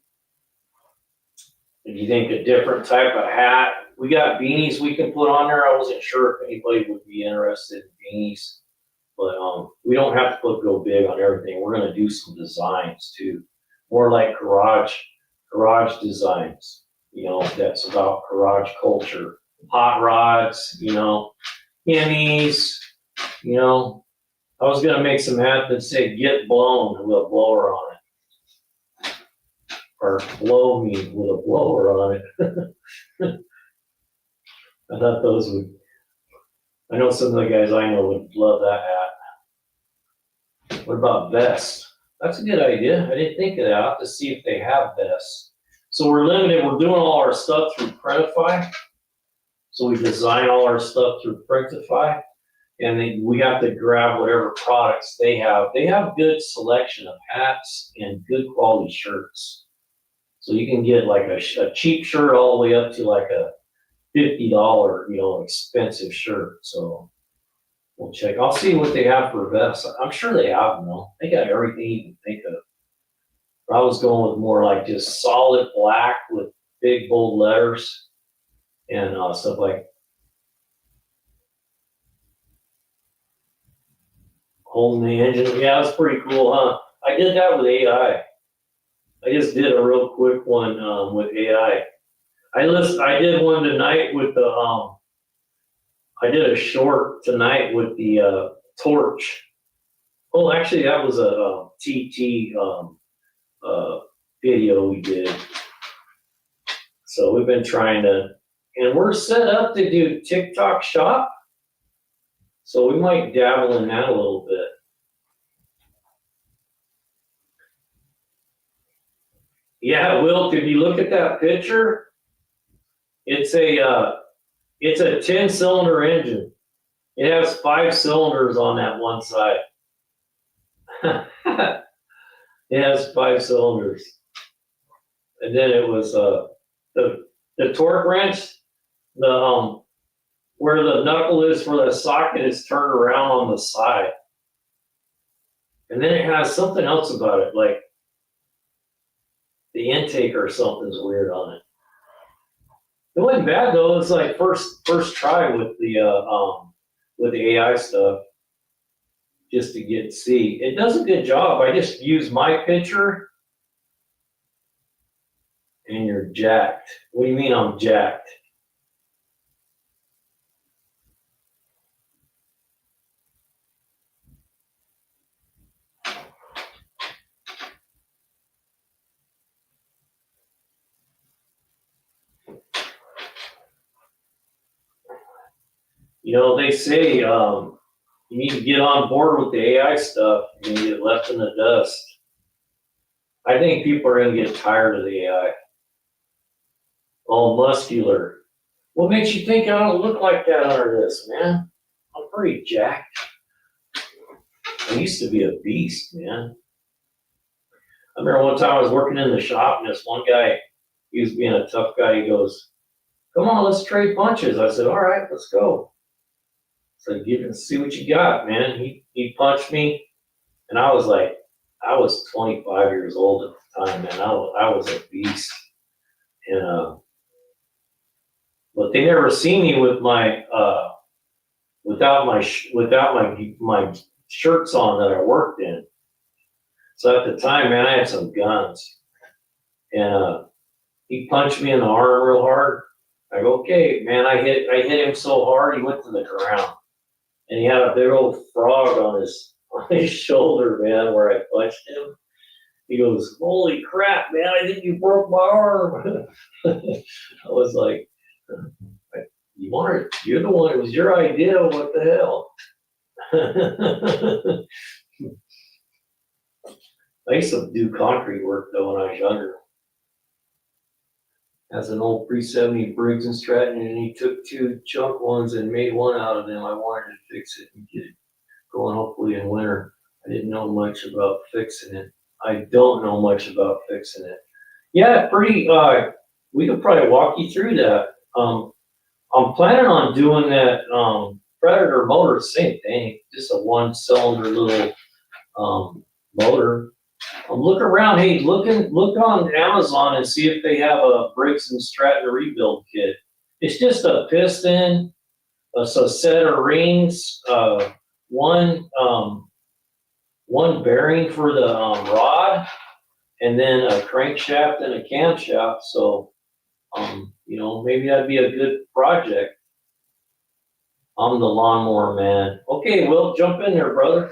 If you think a different type of hat, we got beanies we can put on there. I wasn't sure if anybody would be interested in beanies, but we don't have to go big on everything. We're gonna do some designs too, more like garage designs. You know, that's about garage culture, hot rods. You know, Hemis. You know, I was gonna make some hats that say "Get blown" with a blower on it, or "Blow me" with a blower on it. I thought those would. I know some of the guys I know would love that hat. What about vests? That's a good idea. I didn't think of that. I'll have to see if they have vests. So we're limited. We're doing all our stuff through Printify. So we design all our stuff through Printify, and then we have to grab whatever products they have. They have good selection of hats and good quality shirts. So you can get like a cheap shirt all the way up to like a $50, you know, expensive shirt. So we'll check. I'll see what they have for vests. I'm sure they have them though. They got everything you can think of. I was going with more like just solid black with big bold letters and stuff like holding the engine. Yeah, that's pretty cool, huh? I did that with AI. I just did a real quick one with AI. I did one tonight with the I did a short tonight with the torch. Oh, actually, that was a TT video we did. So we've been trying to, and we're set up to do TikTok shop. So we might dabble in that a little bit. Yeah, Wilt, if you look at that picture, it's a 10-cylinder engine. It has 5 cylinders on that one side. It has 5 cylinders. And then it was the torque wrench, the where the knuckle is for the socket is turned around on the side. And then it has something else about it, like the intake or something's weird on it. It wasn't bad though. It's like first try with the AI stuff, just to see. It does a good job. I just use my picture, and you're jacked. What do you mean I'm jacked? You know, they say you need to get on board with the AI stuff and you get left in the dust. I think people are going to get tired of the AI. All muscular. What makes you think I don't look like that under this, man? I'm pretty jacked. I used to be a beast, man. I remember one time I was working in the shop and this one guy, he was being a tough guy. He goes, "Come on, let's trade punches." I said, "All right, let's go." So see what you got, man. He punched me, and I was 25 years old at the time, man. I was a beast, and but they never see me with my without my shirts on that I worked in. So at the time, man, I had some guns, and he punched me in the arm real hard. I go, "Okay, man." I hit him so hard he went to the ground. And he had a big old frog on his shoulder, man, where I punched him. He goes, "Holy crap, man, I think you broke my arm." I was like, You're the one, it was your idea, what the hell? I used to do concrete work though when I was younger. As an old pre-70 Briggs and Stratton, and he took two junk ones and made one out of them. I wanted to fix it and get it going hopefully in winter. I didn't know much about fixing it. I don't know much about fixing it. Yeah, we could probably walk you through that. I'm planning on doing that, Predator motor, same thing, just a one cylinder little, motor. Look around, hey, look on Amazon and see if they have a Briggs and Stratton rebuild kit. It's just a piston, a set of rings, one bearing for the rod, and then a crankshaft and a camshaft. So, maybe that'd be a good project. I'm the lawnmower man. Okay, Will, jump in there, brother.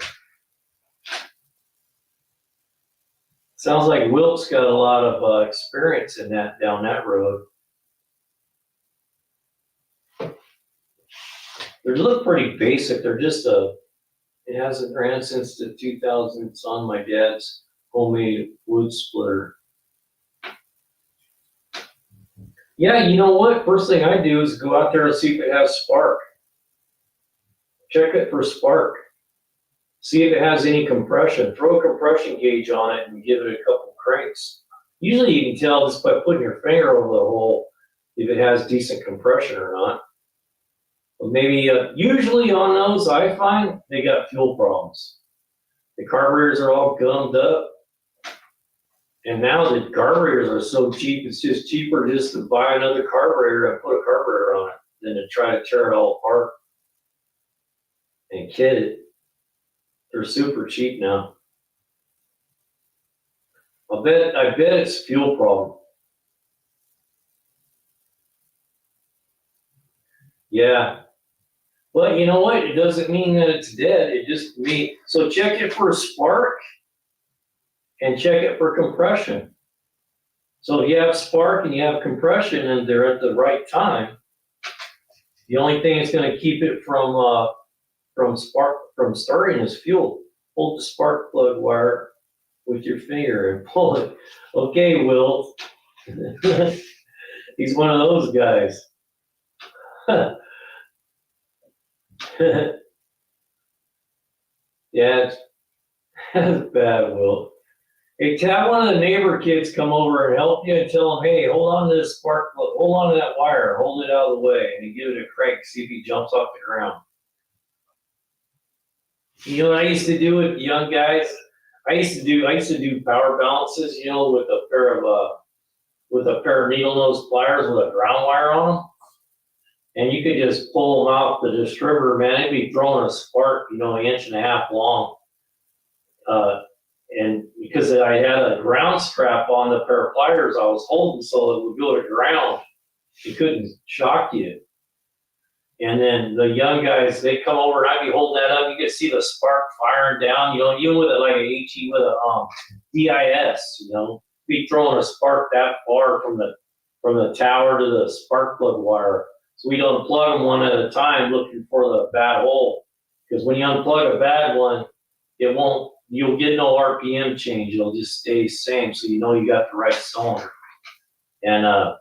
Sounds like Wilt's got a lot of experience in that down that road. They look pretty basic. They're just it hasn't ran since the 2000. It's on my dad's homemade wood splitter. Yeah, you know what? First thing I do is go out there and see if it has spark. Check it for spark. See if it has any compression. Throw a compression gauge on it and give it a couple cranks. Usually you can tell just by putting your finger over the hole if it has decent compression or not. But maybe, usually on those, I find they got fuel problems. The carburetors are all gummed up. And now the carburetors are so cheap, it's just cheaper just to buy another carburetor and put a carburetor on it than to try to tear it all apart and kit it. They're super cheap now. I bet it's fuel problem. Yeah. But you know what? It doesn't mean that it's dead. It just means, so check it for spark and check it for compression. So if you have spark and you have compression and they're at the right time, the only thing that's going to keep it from starting is fuel. Hold the spark plug wire with your finger and pull it. Okay, Will. He's one of those guys. Yeah, that's bad, Will. Hey, have one of the neighbor kids come over and help you and tell him, hey, hold on to this spark plug, hold on to that wire, hold it out of the way, and you give it a crank, see if he jumps off the ground. You know what I used to do with young guys? I used to do power balances, with a pair of needle nose pliers with a ground wire on them. And you could just pull them out the distributor, man. It'd be throwing a spark, an inch and a half long. And because I had a ground strap on the pair of pliers I was holding so it would go to ground, it couldn't shock you. And then the young guys, they come over and I'd be holding that up. You could see the spark firing down, even with it like a HE with a DIS, be throwing a spark that far from the tower to the spark plug wire. So we'd unplug them one at a time looking for the bad hole. Because when you unplug a bad one, you'll get no RPM change. It'll just stay the same. So you got the right cylinder. And I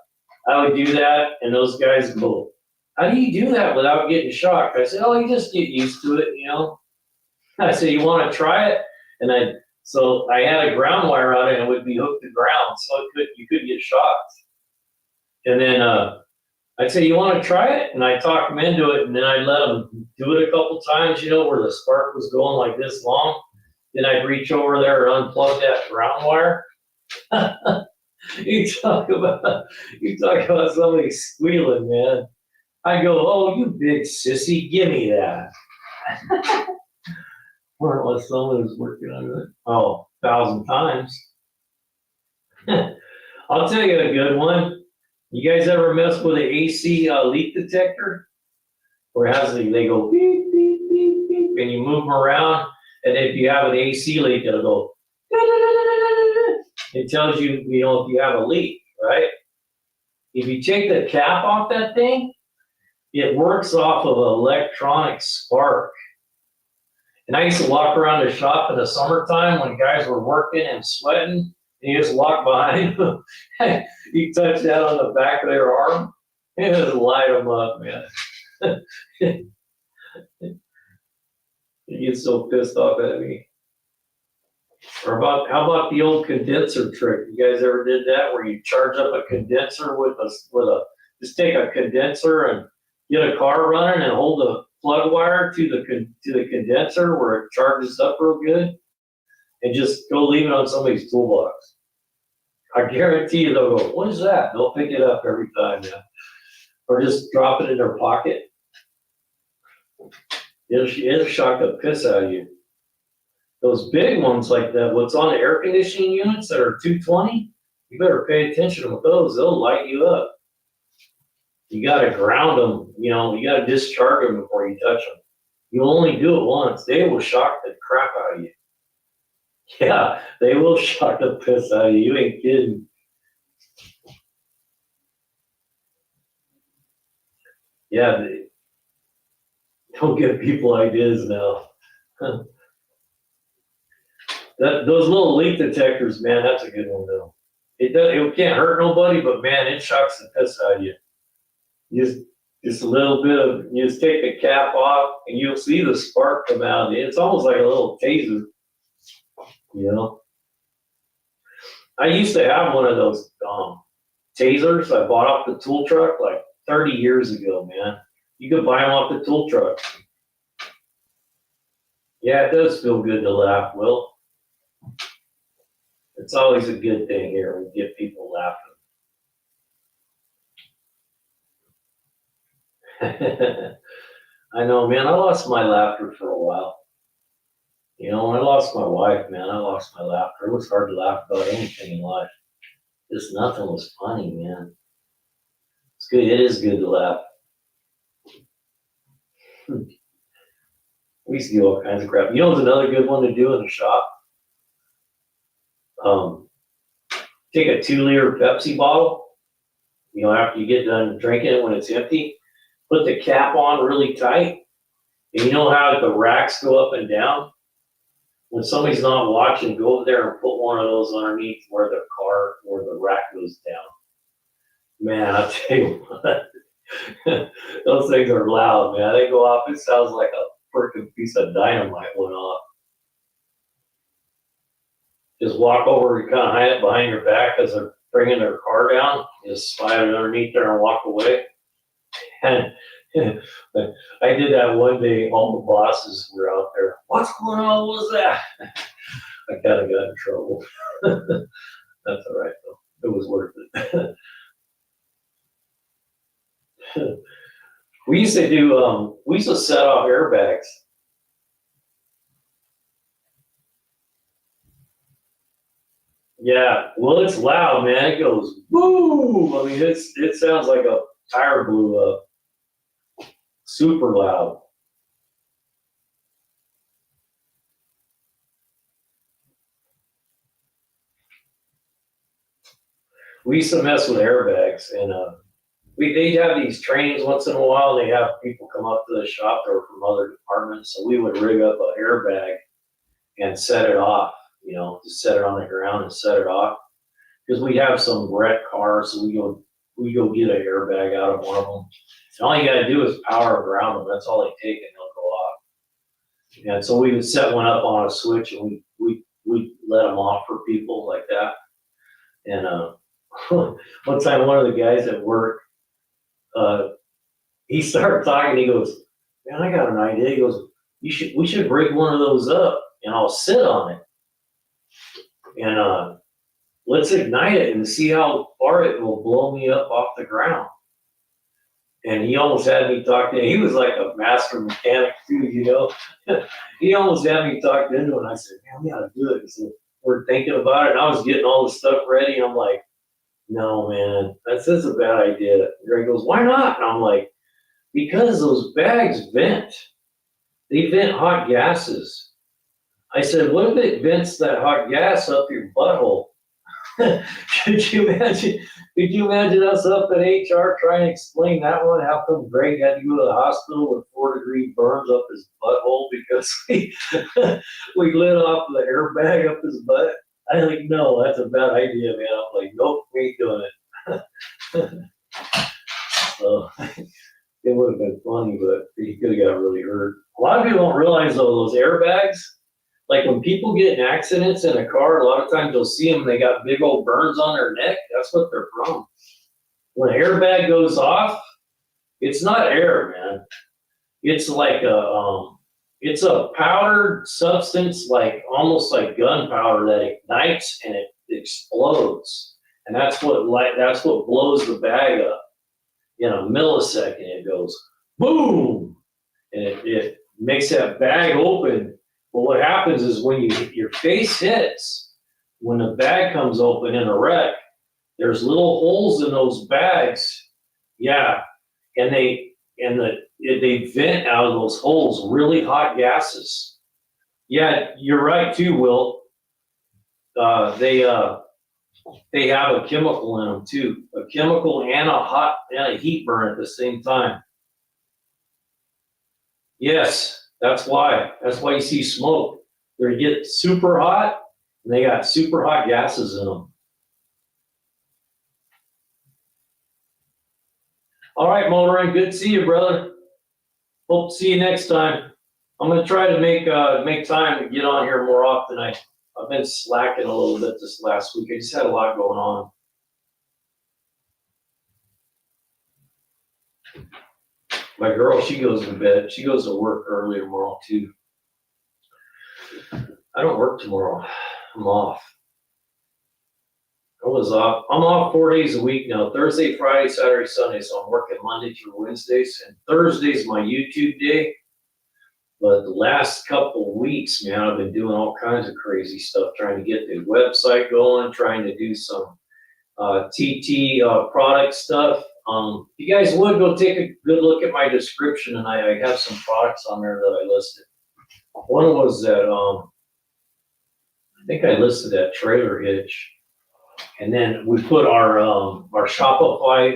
would do that and those guys go, how do you do that without getting shocked? I said, oh, you just get used to it, I said, you want to try it? And so I had a ground wire on it and it would be hooked to ground. So you couldn't get shocked. And then, I'd say, you want to try it? And I talked them into it, and then I'd let them do it a couple times, where the spark was going like this long. Then I'd reach over there and unplug that ground wire. You talk about somebody squealing, man. I go, oh, you big sissy, give me that. Or unless someone was working on it. Oh, 1,000 times. I'll tell you a good one. You guys ever mess with an AC leak detector? Where they go beep, beep, beep, beep, and you move them around, and if you have an AC leak, it'll go, it tells you, if you have a leak, right? If you take the cap off that thing, it works off of an electronic spark. And I used to walk around the shop in the summertime when guys were working and sweating, and you just walk behind them. You touch that on the back of their arm, and just light them up, man. You get so pissed off at me. Or how about the old condenser trick? You guys ever did that where you charge up a condenser with a just take a condenser and get a car running and hold the plug wire to the condenser where it charges up real good, and just go leave it on somebody's toolbox. I guarantee you they'll go, "What is that?" They'll pick it up every time, man. Or just drop it in their pocket. It'll shock the piss out of you. Those big ones like that, what's on the air conditioning units that are 220, you better pay attention with those. They'll light you up. You gotta ground them, you gotta discharge them before you touch them. You only do it once. They will shock the crap out of you. Yeah, they will shock the piss out of you. You ain't kidding. Yeah, don't give people ideas now. Those little leak detectors, man, that's a good one though. It can't hurt nobody, but man, it shocks the piss out of you. Just a little bit of, you just take the cap off and you'll see the spark come out. It's almost like a little taser, I used to have one of those tasers I bought off the tool truck like 30 years ago, man. You could buy them off the tool truck. Yeah, it does feel good to laugh, Will. It's always a good thing here when we get people laughing. I know, man, I lost my laughter for a while. When I lost my wife, man, I lost my laughter. It was hard to laugh about anything in life. Just nothing was funny, man. It's good. It is good to laugh. We used to do all kinds of crap. It's another good one to do in the shop? Take a 2-liter Pepsi bottle, after you get done drinking it when it's empty, put the cap on really tight. And you know how the racks go up and down? When somebody's not watching, go over there and put one of those underneath where the rack goes down. Man, I'll tell you what, those things are loud, man. They go off, it sounds like a freaking piece of dynamite went off. Just walk over and kind of hide it behind your back as they're bringing their car down. Just slide it underneath there and walk away. And I did that one day. All the bosses were out there. What's going on? What was that? I kind of got in trouble. That's all right though. It was worth it. We used to set off airbags. Yeah, well, it's loud, man. It goes boom. I mean, it sounds like a tire blew up. Super loud. We used to mess with airbags, and they'd have these trainings once in a while. They have people come up to the shop that were from other departments, so we would rig up an airbag and set it off. Just set it on the ground and set it off. Because we have some wrecked cars, so we go get an airbag out of one of them. And all you gotta do is power around them. That's all they take, and they'll go off. And so we would set one up on a switch, and we let them off for people like that. And one time, one of the guys at work, he started talking. He goes, "Man, I got an idea." He goes, "We should rig one of those up, and I'll sit on it. And let's ignite it and see how far it will blow me up off the ground." And he almost had me talked in. He was like a master mechanic too, He almost had me talked into it. And I said, "Man, we gotta do it." So we're thinking about it, and I was getting all the stuff ready, and I'm like, "No, man, that's a bad idea." And Greg goes, "Why not?" And I'm like, "Because those bags vent. They vent hot gases." I said, "What if it vents that hot gas up your butthole?" Could you imagine? Could you imagine us up at HR trying to explain that one? How come Greg had to go to the hospital with 4-degree burns up his butthole because we lit off the airbag up his butt? I like, no, that's a bad idea, man. I'm like, nope, we ain't doing it. So it would have been funny, but he could have got really hurt. A lot of people don't realize though, those airbags, like when people get in accidents in a car, a lot of times you'll see them, they got big old burns on their neck. That's what they're from. When an airbag goes off, it's not air, man. It's like it's a powdered substance, like almost like gunpowder that ignites and it explodes. And that's what blows the bag up. In a millisecond, it goes boom, and it makes that bag open. But what happens is when your face hits, when the bag comes open in a wreck, there's little holes in those bags. Yeah, and they vent out of those holes really hot gases. Yeah, you're right too, Will. They have a chemical in them too, a chemical and a heat burn at the same time. Yes, that's why you see smoke. They get super hot and they got super hot gases in them. All right, Motorin, good to see you, brother. Hope to see you next time. I'm gonna try to make time to get on here more often. I've been slacking a little bit this last week. I just had a lot going on. My girl, she goes to bed. She goes to work early tomorrow too. I don't work tomorrow. I'm off. I was off. I'm off 4 days a week now. Thursday, Friday, Saturday, Sunday. So I'm working Monday through Wednesdays. And Thursday's my YouTube day. But the last couple of weeks, man, I've been doing all kinds of crazy stuff, trying to get the website going, trying to do some TT product stuff. If you guys would go take a good look at my description, and I have some products on there that I listed. One was that I think I listed that trailer hitch, and then we put our Shopify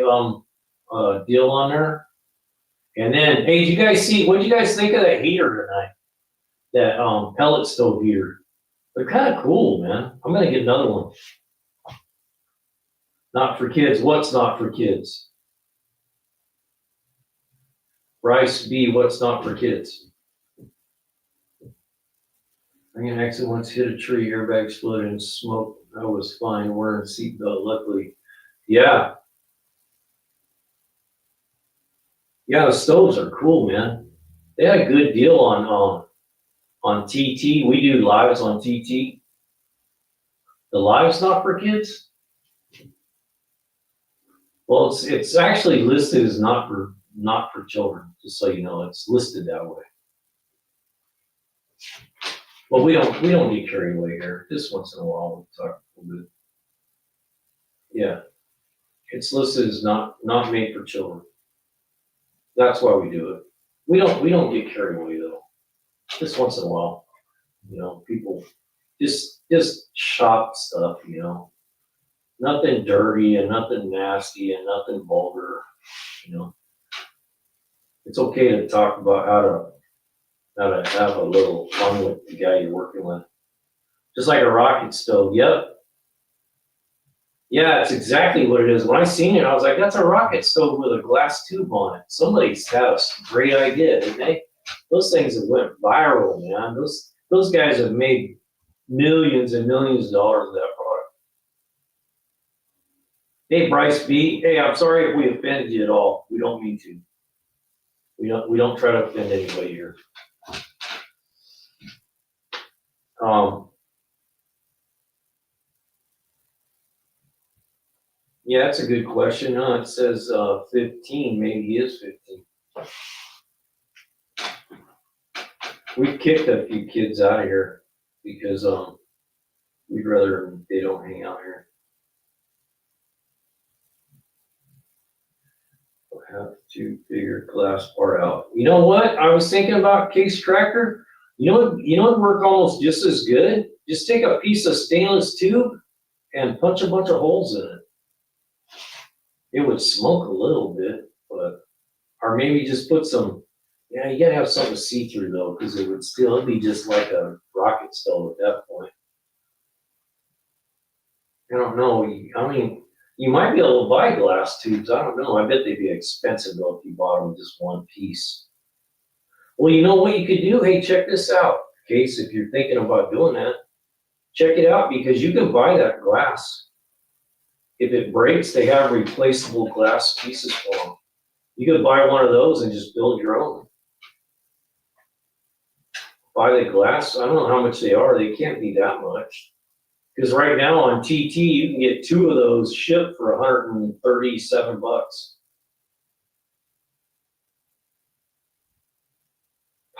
deal on there. And then, hey, did you guys see? What did you guys think of that heater tonight? That pellet stove heater. They're kind of cool, man. I'm gonna get another one. Not for kids. What's not for kids? Bryce B, what's not for kids? I mean, accident once hit a tree, airbag exploded and smoke. I was fine wearing a seatbelt, luckily. Yeah. Yeah, the stoves are cool, man. They had a good deal on TT. We do lives on TT. The live's not for kids? Well, it's actually listed as not for children, just so you know, it's listed that way. Well, we don't get carried away here. Just once in a while we talk a little bit. Yeah. It's listed as not made for children. That's why we do it. We don't get carried away though. Just once in a while. You know, people just shop stuff, you know. Nothing dirty and nothing nasty and nothing vulgar, you know. It's okay to talk about how to have a little fun with the guy you're working with. Just like a rocket stove. Yep. Yeah, it's exactly what it is. When I seen it, I was like, that's a rocket stove with a glass tube on it. Somebody's had a great idea, didn't they? Those things have went viral, man. Those guys have made millions and millions of dollars of that product. Hey, Bryce B. Hey, I'm sorry if we offended you at all. We don't mean to. We don't try to offend anybody here. Yeah, that's a good question. It says 15. Maybe he is 15. We've kicked a few kids out of here because we'd rather they don't hang out here. We'll have to figure class part out. You know what? I was thinking about Case Tracker. You know what work almost just as good? Just take a piece of stainless tube and punch a bunch of holes in it. it would smoke a little bit, but, or maybe just put some, yeah, you gotta have something see-through though, because it'd be just like a rocket stove at that point. I don't know, I mean, you might be able to buy glass tubes, I don't know, I bet they'd be expensive though if you bought them just one piece. Well, you know what you could do? Hey, check this out, Case, if you're thinking about doing that. Check it out because you can buy that glass. If it breaks, they have replaceable glass pieces for them. You could buy one of those and just build your own. Buy the glass, I don't know how much they are, they can't be that much. Because right now on TT, you can get 2 of those shipped for $137.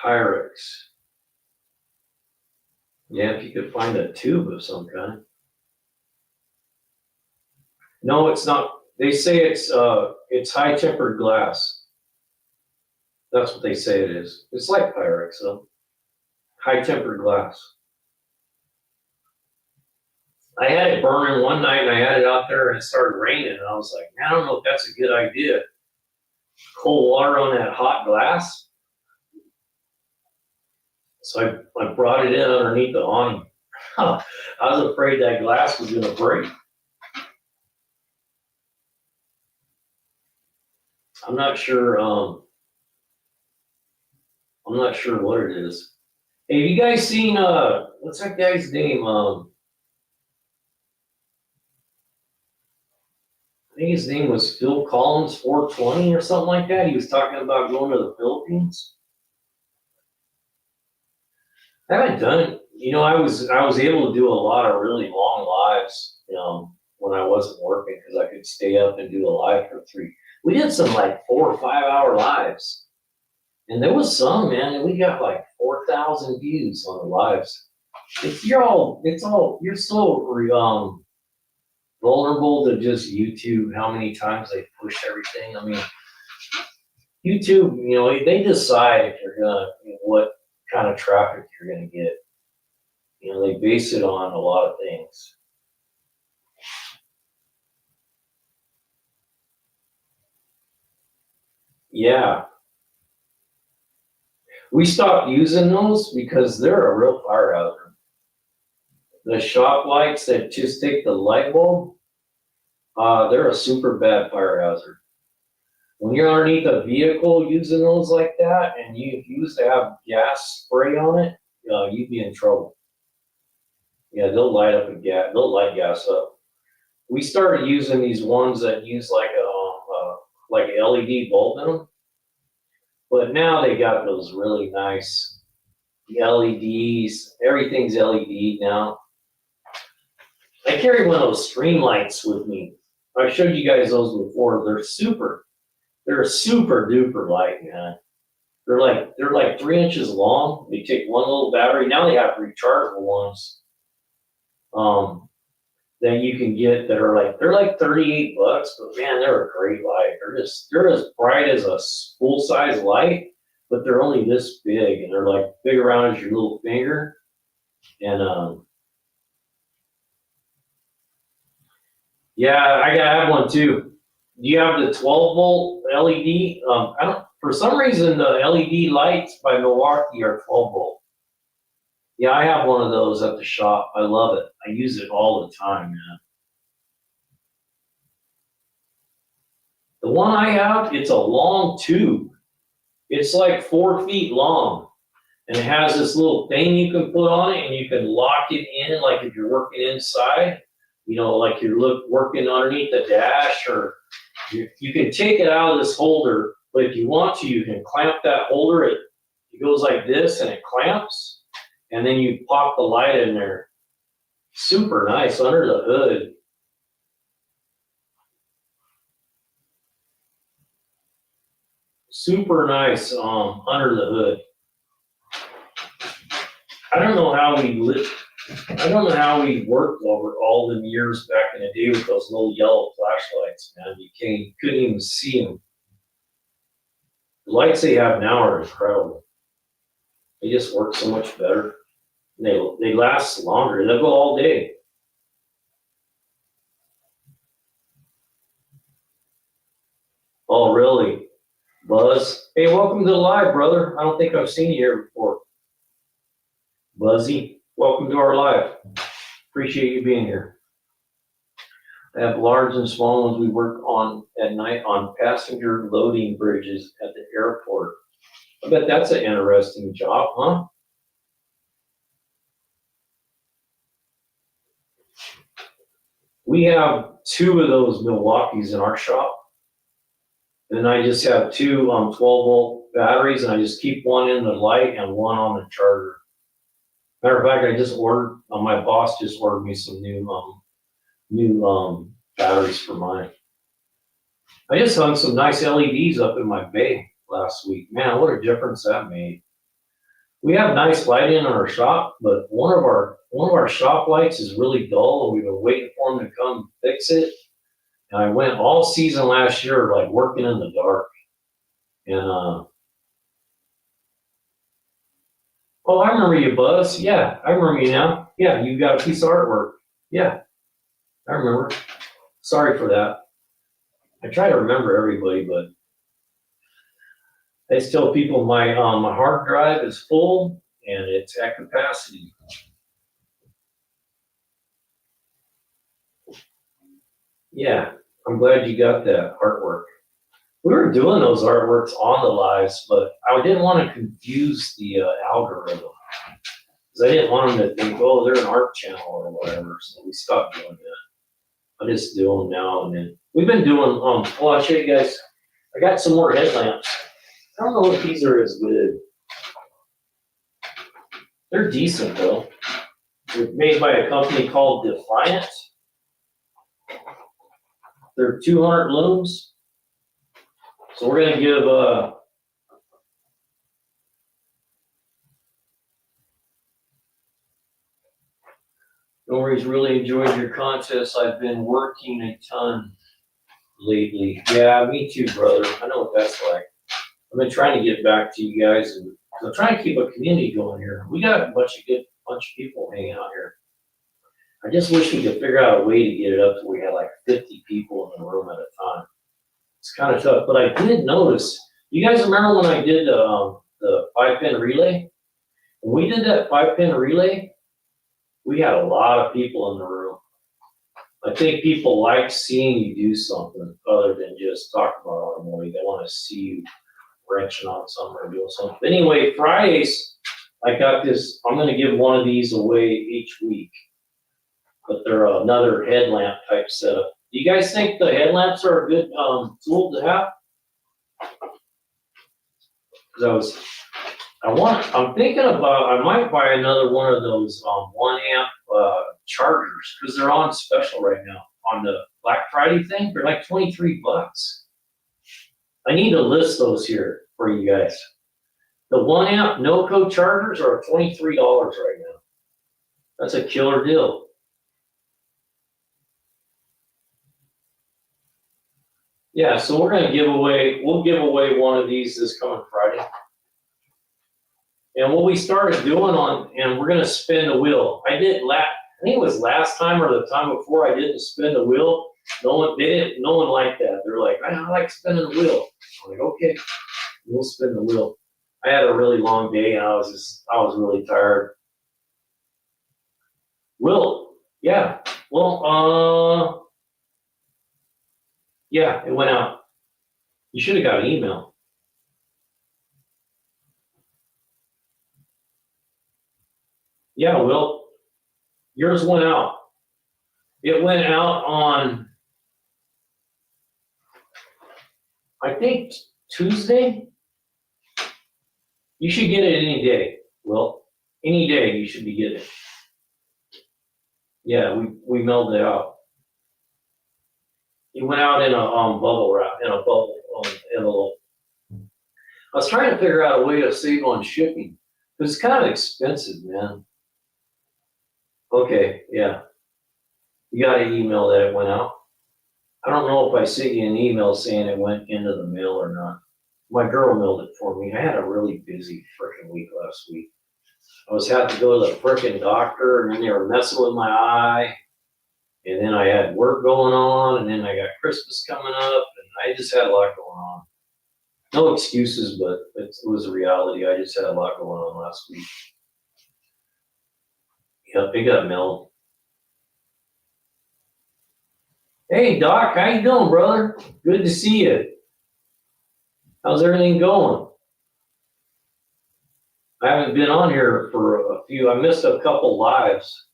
Pyrex. Yeah, if you could find a tube of some kind. No, it's not. They say it's high tempered glass. That's what they say it is. It's like Pyrex though. High tempered glass. I had it burning one night and I had it out there and it started raining and I was like, I don't know if that's a good idea. Cold water on that hot glass. So I brought it in underneath the awning. I was afraid that glass was gonna break. I'm not sure what it is. Hey, have you guys seen what's that guy's name? I think his name was Phil Collins 420 or something like that. He was talking about going to the Philippines. I haven't done it. You know, I was able to do a lot of really long lives, when I wasn't working because I could stay up and do a live for 3. We did some like 4 or 5 hour lives. And there was some, man, and we got like 4,000 views on the lives. You're so vulnerable to just YouTube, how many times they push everything. I mean, YouTube, they decide if you're what kind of traffic you're gonna get. They base it on a lot of things. Yeah. We stopped using those because they're a real fire hazard. The shop lights that just take the light bulb, they're a super bad fire hazard. When you're underneath a vehicle using those like that, and you used to have gas spray on it, you'd be in trouble. Yeah, they'll light gas up. We started using these ones that use like an LED bulb in them, but now they got those really nice LEDs. Everything's LED now. I carry one of those stream lights with me. I showed you guys those before. They're a super duper light, man. They're like 3 inches long. They take one little battery. Now they have rechargeable ones that you can get that are they're like $38, but man, they're a great light. They're as bright as a full size light, but they're only this big and they're like big around as your little finger. And yeah, I have one too. Do you have the 12 volt LED? For some reason the LED lights by Milwaukee are 12 volt. Yeah, I have one of those at the shop. I love it. I use it all the time, man. The one I have, it's a long tube. It's like 4 feet long. And it has this little thing you can put on it and you can lock it in like if you're working inside, like you're working underneath the dash, or you can take it out of this holder, but if you want to, you can clamp that holder. It goes like this and it clamps. And then you pop the light in there. Super nice under the hood. Super nice under the hood. I don't know how we worked over all them years back in the day with those little yellow flashlights, man. You couldn't even see them. The lights they have now are incredible. They just work so much better. They last longer. They'll go all day. Oh, really? Buzz? Hey, welcome to the live, brother. I don't think I've seen you here before. Buzzy, welcome to our live. Appreciate you being here. I have large and small ones we work on at night on passenger loading bridges at the airport. I bet that's an interesting job, huh? We have 2 of those Milwaukees in our shop. And I just have 2 12-volt batteries, and I just keep one in the light and one on the charger. Matter of fact, I just ordered, my boss just ordered me some new batteries for mine. I just hung some nice LEDs up in my bay last week. Man, what a difference that made. We have nice lighting in our shop, but one of our shop lights is really dull, and we've been waiting for them to come fix it. And I went all season last year, like working in the dark. And oh, I remember you, Buzz. Yeah, I remember you now. Yeah, you got a piece of artwork. Yeah, I remember. Sorry for that. I try to remember everybody, but I just tell people my hard drive is full and it's at capacity. Yeah, I'm glad you got that artwork. We were doing those artworks on the lives, but I didn't want to confuse the algorithm. Because I didn't want them to think, oh, they're an art channel or whatever, so we stopped doing that. I just do them now and then. We've been doing, well, I'll show you guys. I got some more headlamps. I don't know if these are as good. They're decent though. They're made by a company called Defiant. They're 200 looms. So we're gonna give Nobody's really enjoyed your contests. I've been working a ton lately. Yeah, me too, brother. I know what that's like. I've been trying to get back to you guys, and I'm trying to keep a community going here. We got a bunch of people hanging out here. I just wish we could figure out a way to get it up so we had like 50 people in the room at a time. It's kind of tough, but I did notice. You guys remember when I did the 5-pin relay? When we did that 5-pin relay, we had a lot of people in the room. I think people like seeing you do something other than just talk about automotive. They want to see you wrenching on something or doing something. Anyway, Fridays, I got this. I'm going to give one of these away each week, but they're another headlamp type setup. Do you guys think the headlamps are a good tool to have? Because I'm thinking about, I might buy another one of those 1 amp chargers, because they're on special right now on the Black Friday thing. They're like $23. I need to list those here for you guys. The 1 amp no-code chargers are $23 right now. That's a killer deal. Yeah, so we'll give away one of these this coming Friday. And what we started doing and we're gonna spin the wheel. I think it was last time or the time before I didn't spin the wheel. No one liked that. They're like, I like spinning the wheel. I'm like, okay, we'll spin the wheel. I had a really long day and I was really tired. Yeah, well, yeah, it went out. You should have got an email. Yeah, Will, yours went out. It went out on, I think, Tuesday. You should get it any day, Will. Any day you should be getting it. Yeah, we mailed it out. It went out in a bubble wrap, in a bubble envelope. I was trying to figure out a way to save on shipping, but it's kind of expensive, man. Okay, yeah. You got an email that it went out. I don't know if I sent you an email saying it went into the mail or not. My girl mailed it for me. I had a really busy freaking week last week. I had to go to the freaking doctor, and then they were messing with my eye. And then I had work going on, and then I got Christmas coming up, and I just had a lot going on. No excuses, but it was a reality. I just had a lot going on last week. Yep, it got mailed. Hey, Doc, how you doing, brother? Good to see you. How's everything going? I haven't been on here for a few. I missed a couple lives.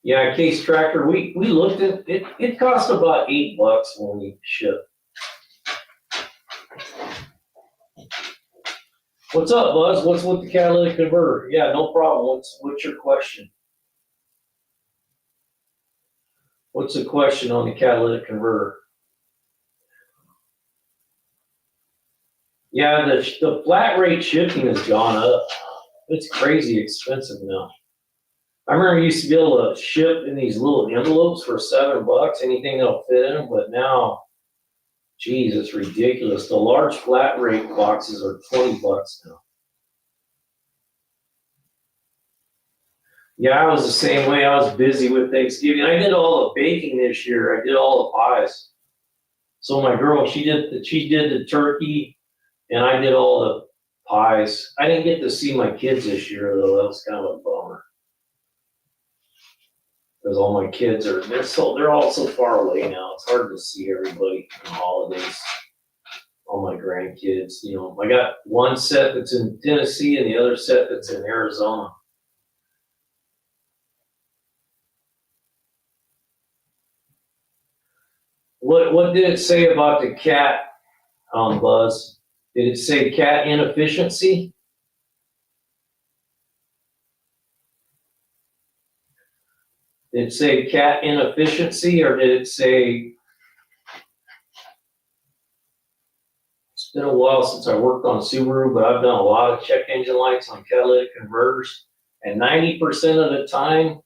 Yeah, Case Tractor, we looked at it. It cost about $8 when we shipped. What's up, Buzz? What's with the catalytic converter? Yeah, no problem. What's your question? What's the question on the catalytic converter? Yeah, the flat rate shipping has gone up. It's crazy expensive now. I remember I used to be able to ship in these little envelopes for $7, anything that'll fit in them, but now, geez, it's ridiculous. The large flat rate boxes are $20 now. Yeah, I was the same way. I was busy with Thanksgiving. I did all the baking this year. I did all the pies. So my girl, she did the turkey, and I did all the pies. I didn't get to see my kids this year though. That was kind of a bummer. Because all my kids they're all so far away now. It's hard to see everybody on the holidays. All my grandkids, you know. I got one set that's in Tennessee and the other set that's in Arizona. What did it say about the cat, Buzz? Did it say cat inefficiency? Did it say cat inefficiency, or did it say, it's been a while since I worked on Subaru, but I've done a lot of check engine lights on catalytic converters, and 90% of the time,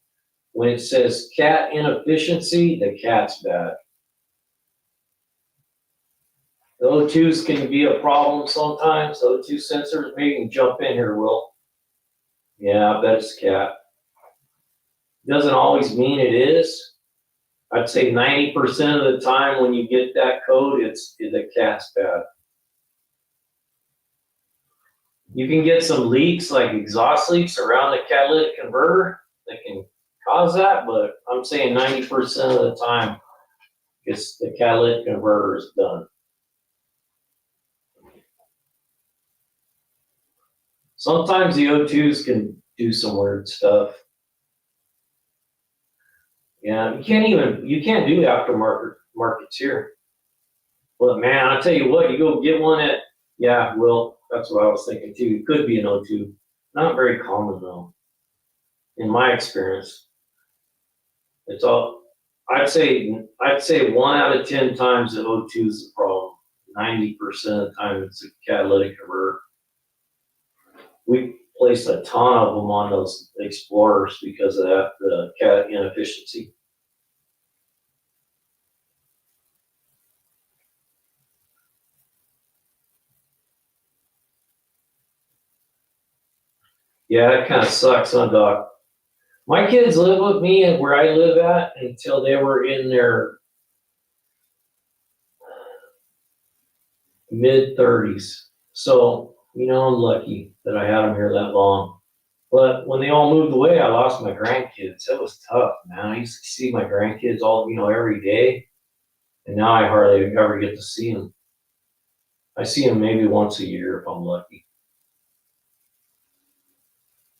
when it says cat inefficiency, the cat's bad. The O2s can be a problem sometimes. The O2 sensors, maybe you can jump in here, Will. Yeah, I bet it's cat. Doesn't always mean it is. I'd say 90% of the time when you get that code, it's the cat's bad. You can get some leaks, like exhaust leaks around the catalytic converter that can cause that, but I'm saying 90% of the time, it's the catalytic converter is done. Sometimes the O2s can do some weird stuff. Yeah, you can't do aftermarkets here. But man, I tell you what, you go get one yeah, well, that's what I was thinking too. It could be an O2. Not very common though, in my experience. It's all, I'd say 1 out of 10 times the O2 is the problem. 90% of the time it's a catalytic converter. We placed a ton of them on those Explorers because of that, the cat inefficiency. Yeah, that kind of sucks, huh, Doc? My kids live with me and where I live at until they were in their mid-30s. So, you know, I'm lucky that I had them here that long. But when they all moved away, I lost my grandkids. It was tough, man. I used to see my grandkids all, every day. And now I hardly ever get to see them. I see them maybe once a year if I'm lucky.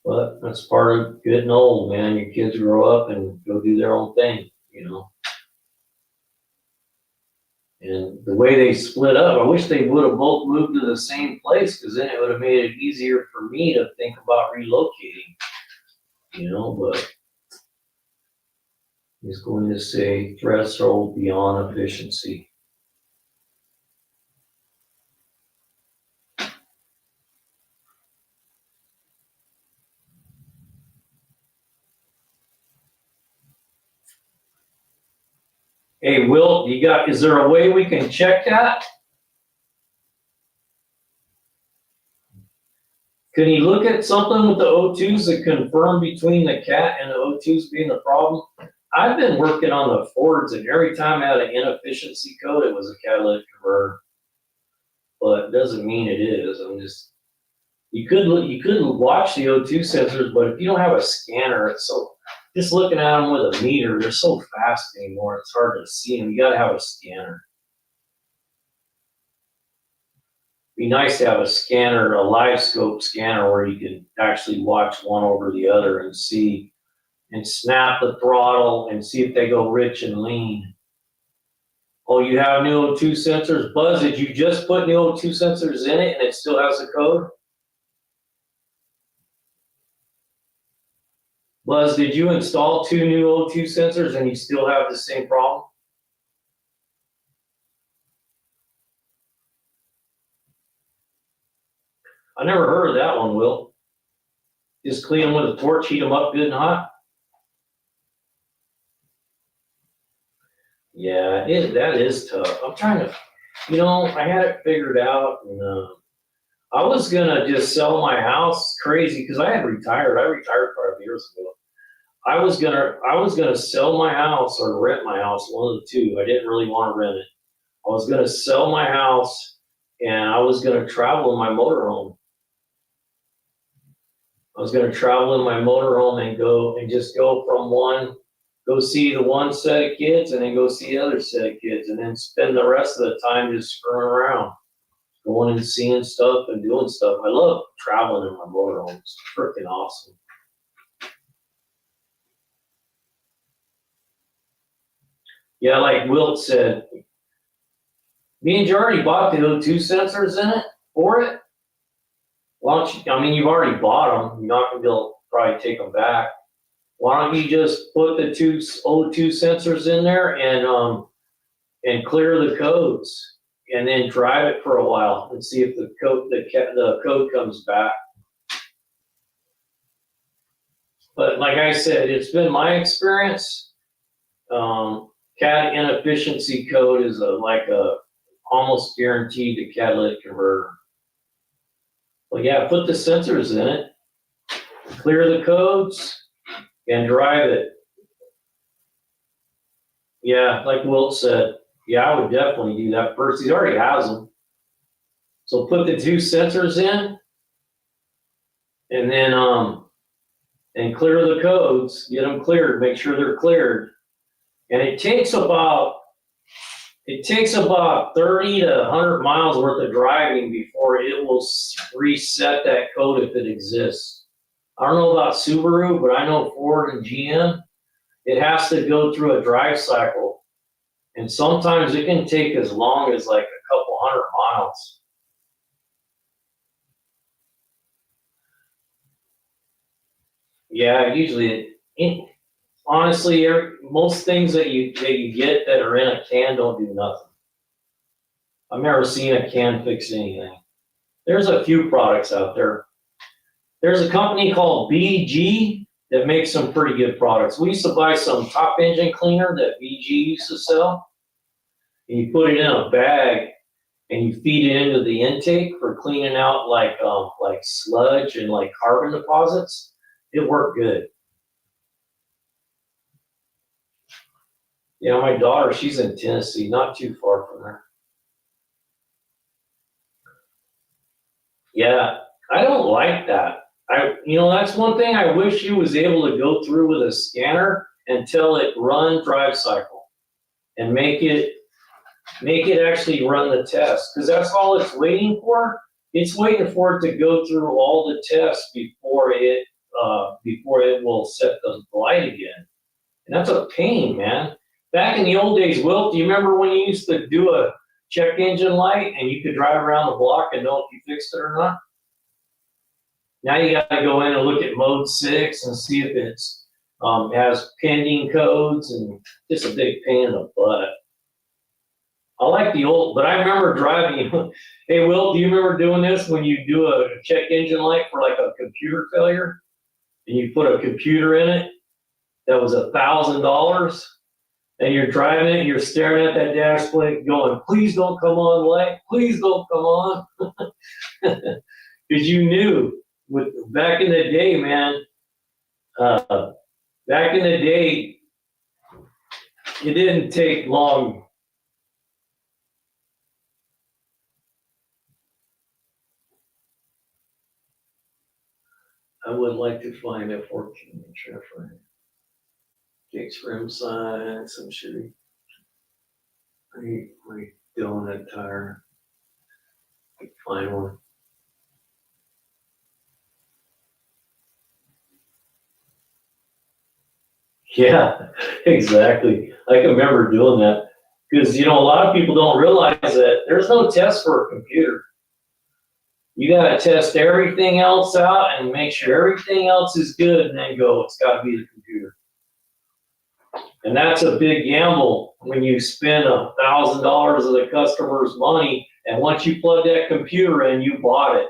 But that's part of getting old, man. Your kids grow up and go do their own thing, And the way they split up, I wish they would have both moved to the same place, because then it would have made it easier for me to think about relocating, but he's going to say threshold beyond efficiency. Hey, Will, is there a way we can check that? Can you look at something with the O2s that confirm between the cat and the O2s being the problem? I've been working on the Fords, and every time I had an inefficiency code, it was a catalytic converter. But it doesn't mean it is. I'm just, you could watch the O2 sensors, but if you don't have a scanner, it's so, just looking at them with a meter, they're so fast anymore, it's hard to see them. You gotta have a scanner. Be nice to have a scanner, a live scope scanner, where you can actually watch one over the other and see, and snap the throttle and see if they go rich and lean. Oh, you have new O2 sensors? Buzz, did you just put new O2 sensors in it and it still has the code? Buzz, did you install 2 new O2 sensors and you still have the same problem? I never heard of that one, Will. Just clean them with a torch, heat them up good and hot? Yeah, that is tough. I'm trying to, I had it figured out, and I was gonna just sell my house, crazy, because I had retired. I retired 5 years ago. I was gonna sell my house or rent my house, one of the two. I didn't really want to rent it. I was gonna sell my house, and I was gonna travel in my motorhome. I was gonna travel in my motorhome and just go from go see the one set of kids and then go see the other set of kids and then spend the rest of the time just screwing around, going and seeing stuff and doing stuff. I love traveling in my motorhome. It's freaking awesome. Yeah, like Wilt said, me and you already bought the O2 sensors in it for it. Why don't you, you've already bought them. You're not gonna be able to probably take them back. Why don't you just put the 2 O2 sensors in there and clear the codes, and then drive it for a while and see if the code comes back. But like I said, it's been my experience. CAT inefficiency code is almost guaranteed a catalytic converter. Well, yeah, put the sensors in it, clear the codes, and drive it. Yeah, like Wilt said, yeah, I would definitely do that first. He already has them. So put the 2 sensors in, and then and clear the codes, get them cleared, make sure they're cleared. And it takes about 30 to 100 miles worth of driving before it will reset that code if it exists. I don't know about Subaru, but I know Ford and GM, it has to go through a drive cycle. And sometimes it can take as long as like a couple 100 miles. Yeah, usually, honestly, most things that you get that are in a can don't do nothing. I've never seen a can fix anything. There's a few products out there. There's a company called BG that makes some pretty good products. We used to buy some top engine cleaner that BG used to sell. And you put it in a bag and you feed it into the intake for cleaning out like sludge and like carbon deposits. It worked good. My daughter, she's in Tennessee, not too far from her. Yeah, I don't like that. That's one thing I wish you was able to go through with a scanner and tell it run drive cycle and make it actually run the test, because that's all it's waiting for. It's waiting for it to go through all the tests before it will set the light again. And that's a pain, man. Back in the old days, Wilt, do you remember when you used to do a check engine light and you could drive around the block and know if you fixed it or not? Now you got to go in and look at mode 6 and see if it's has pending codes, and just a big pain in the butt. I like the old, but I remember driving. Hey, Will, do you remember doing this when you do a check engine light for like a computer failure, and you put a computer in it that was $1,000, and you're driving it, and you're staring at that dash plate, going, "Please don't come on, light. Please don't come on," because you knew. Back in the day, man. Back in the day, it didn't take long. I would like to find a 14-inch reference. Jake's rim size, some shitty. My donut tire. Find one. Yeah, exactly. I can remember doing that because, you know, a lot of people don't realize that there's no test for a computer. You got to test everything else out and make sure everything else is good and then go, it's got to be the computer. And that's a big gamble when you spend $1,000 of the customer's money, and once you plug that computer in, you bought it.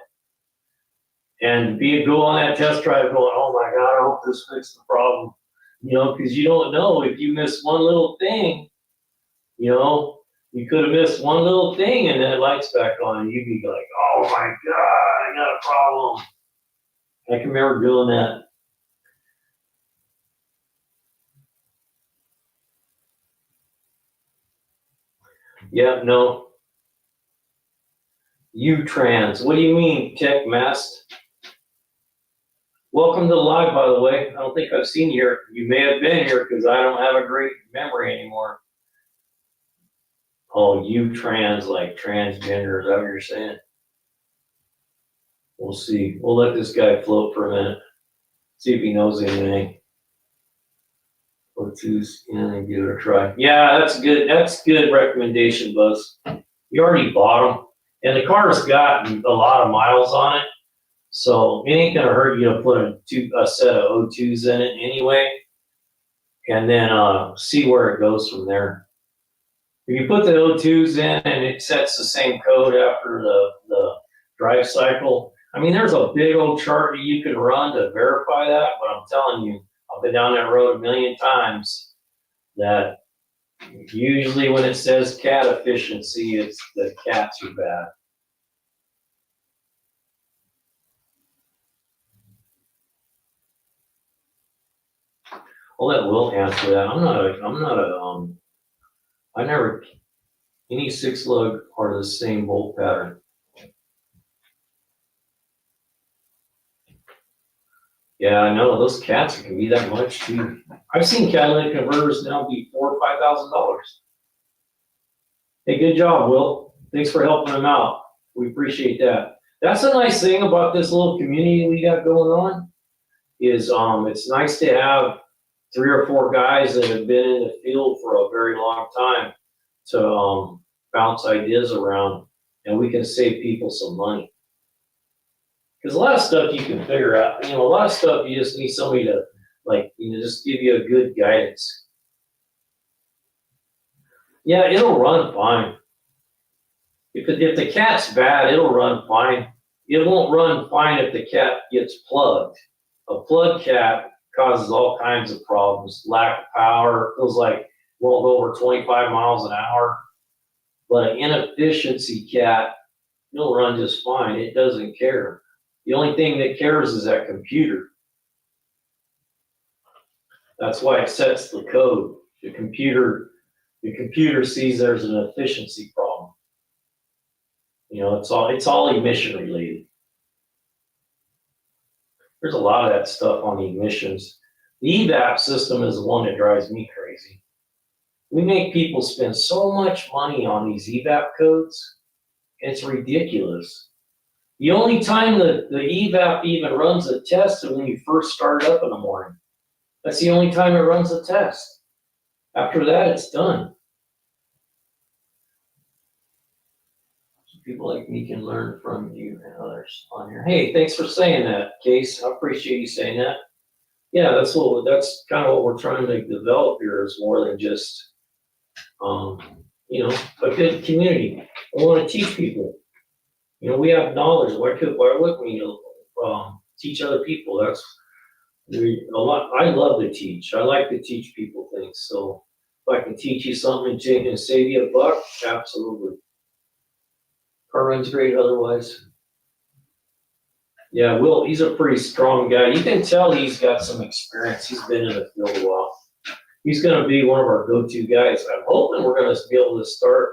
And go on that test drive going, oh my God, I hope this fixes the problem. You know, because you don't know if you miss one little thing, you know, you could have missed one little thing and then it lights back on and you'd be like, oh my God, I got a problem. I can remember doing that. Yeah, no. U-Trans. What do you mean, Tech Mast? Welcome to the live, by the way. I don't think I've seen you here. You may have been here because I don't have a great memory anymore. Oh, U-Trans, like transgender, is that what you're saying? We'll see. We'll let this guy float for a minute. See if he knows anything. Let's use, and give it a try. Yeah, that's good. That's good recommendation, Buzz. You already bought them. And the car's got a lot of miles on it. So it ain't gonna hurt you to put a set of O2s in it anyway. And then see where it goes from there. If you put the O2s in and it sets the same code after the drive cycle, I mean, there's a big old chart that you can run to verify that, but I'm telling you, I've been down that road a million times that usually when it says cat efficiency, it's the cats are bad. I'll let Will answer that. Any 6-lug are the same bolt pattern. Yeah, I know, those cats can be that much too. I've seen catalytic converters now be $4,000 or $5,000. Hey, good job, Will. Thanks for helping them out. We appreciate that. That's a nice thing about this little community we got going on is it's nice to have 3 or 4 guys that have been in the field for a very long time to bounce ideas around, and we can save people some money. Because a lot of stuff you can figure out, you know, a lot of stuff you just need somebody to, like, you know, just give you a good guidance. Yeah, it'll run fine. If the cat's bad, it'll run fine. It won't run fine if the cat gets plugged. A plugged cat causes all kinds of problems. Lack of power, feels like won't go over 25 miles an hour. But an inefficiency cat, it'll run just fine. It doesn't care. The only thing that cares is that computer. That's why it sets the code. The computer sees there's an efficiency problem. You know, it's all emission related. There's a lot of that stuff on the emissions. The EVAP system is the one that drives me crazy. We make people spend so much money on these EVAP codes. It's ridiculous. The only time the EVAP even runs a test is when you first start up in the morning. That's the only time it runs a test. After that, it's done. People like me can learn from you and others on here. Hey, thanks for saying that, Case. I appreciate you saying that. Yeah, that's kind of what we're trying to develop here is more than just, you know, a good community. I want to teach people. You know, we have knowledge. Why wouldn't we teach other people? That's a lot. I love to teach. I like to teach people things. So if I can teach you something and save you $1, absolutely. Car runs great otherwise. Yeah, Will, he's a pretty strong guy. You can tell he's got some experience. He's been in the field a while. He's going to be one of our go-to guys. I'm hoping we're going to be able to start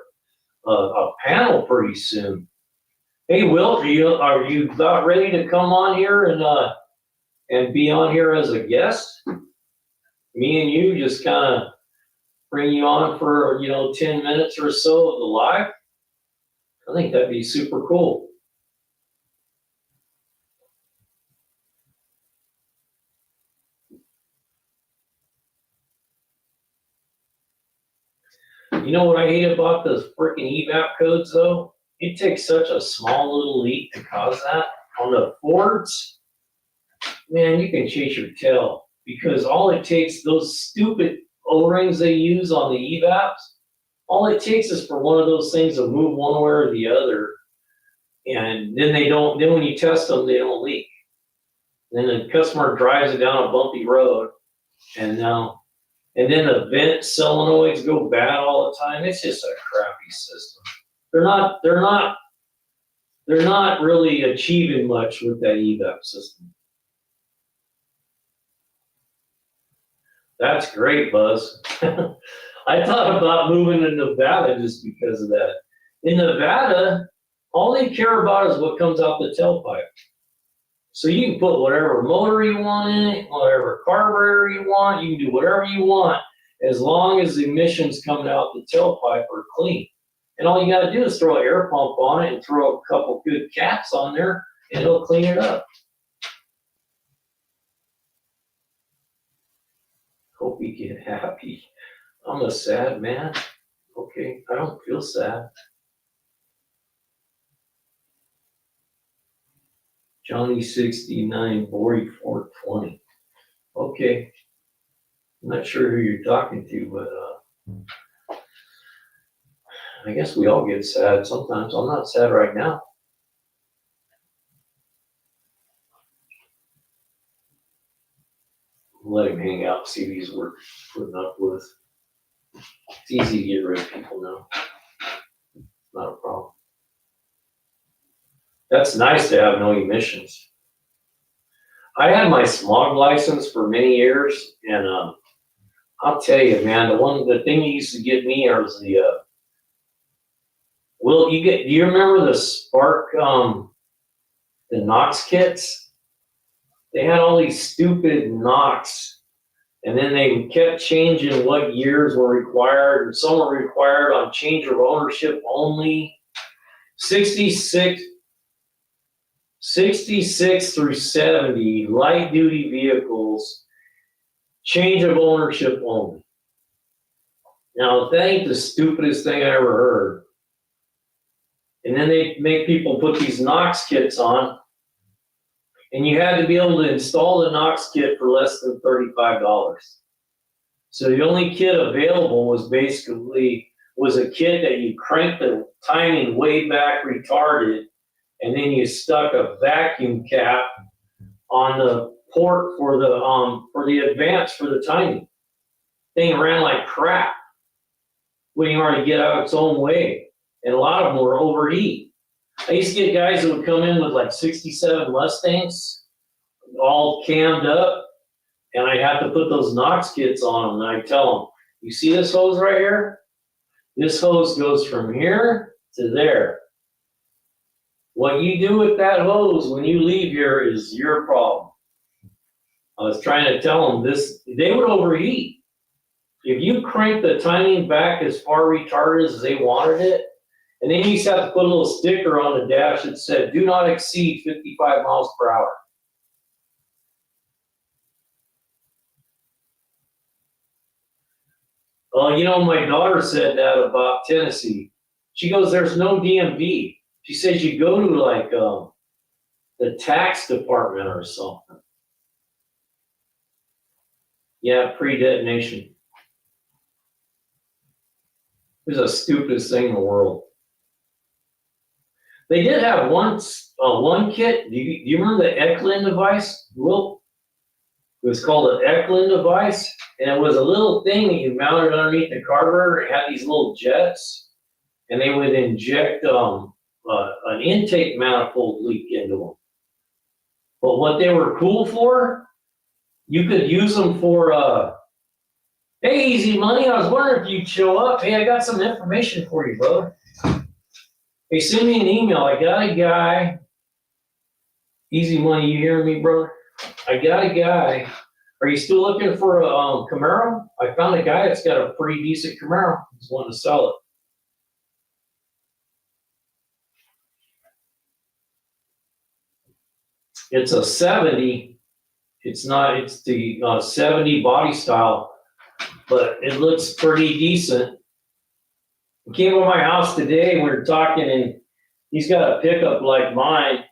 a panel pretty soon. Hey, Will, are you about ready to come on here and be on here as a guest? Me and you just kind of bring you on for 10 minutes or so of the live. I think that'd be super cool. You know what I hate about those freaking evap codes though? It takes such a small little leak to cause that. On the Fords, man, you can chase your tail because all it takes, those stupid O-rings they use on the evaps, all it takes is for one of those things to move one way or the other. And then then when you test them, they don't leak. Then the customer drives it down a bumpy road and then the vent solenoids go bad all the time. It's just a crappy system. They're not really achieving much with that evap system. That's great, Buzz. I thought about moving to Nevada just because of that. In Nevada, all they care about is what comes out the tailpipe. So you can put whatever motor you want in it, whatever carburetor you want, you can do whatever you want, as long as the emissions coming out the tailpipe are clean. And all you gotta do is throw an air pump on it and throw a couple good caps on there, and it'll clean it up. Hope you get happy. I'm a sad man. Okay, I don't feel sad. Johnny 69, Bori 420. Okay. I'm not sure who you're talking to, but I guess we all get sad sometimes. I'm not sad right now. Let him hang out, see if he's worth putting up with. It's easy to get rid of people now. Not a problem. That's nice to have no emissions. I had my smog license for many years, and I'll tell you, man, the thing that used to get me was the do you remember the Spark the NOx kits? They had all these stupid NOx, and then they kept changing what years were required, and some were required on change of ownership only. 66 through 70 light duty vehicles, change of ownership only. Now that ain't the stupidest thing I ever heard. And then they make people put these NOx kits on, and you had to be able to install the NOx kit for less than $35. So the only kit available was a kit that you cranked the timing way back retarded, and then you stuck a vacuum cap on the port for the advance for the timing. Thing ran like crap. Wouldn't already get out its own way. And a lot of them were overheat. I used to get guys that would come in with like 67 Mustangs, all cammed up, and I'd have to put those NOx kits on them, and I'd tell them, you see this hose right here? This hose goes from here to there. What you do with that hose when you leave here is your problem. I was trying to tell them this, they would overheat. If you crank the timing back as far retarded as they wanted it, and then you used to have to put a little sticker on the dash that said, do not exceed 55 miles per hour. Well, my daughter said that about Tennessee. She goes, there's no DMV. She says you go to like the tax department or something. Yeah, pre-detonation. It was the stupidest thing in the world. They did have one kit. Do you remember the Eklund device, Will? It was called an Eklund device, and it was a little thing that you mounted underneath the carburetor. It had these little jets, and they would inject an intake manifold leak into them. But what they were cool for, you could use them for Hey, Easy Money, I was wondering if you'd show up. Hey, I got some information for you, brother. Hey, send me an email. I got a guy. Easy Money, you hearing me, brother? I got a guy. Are you still looking for a Camaro? I found a guy that's got a pretty decent Camaro. He's wanting to sell it. It's a 70. It's the 70 body style, but it looks pretty decent. He came to my house today, we were talking, and he's got a pickup like mine,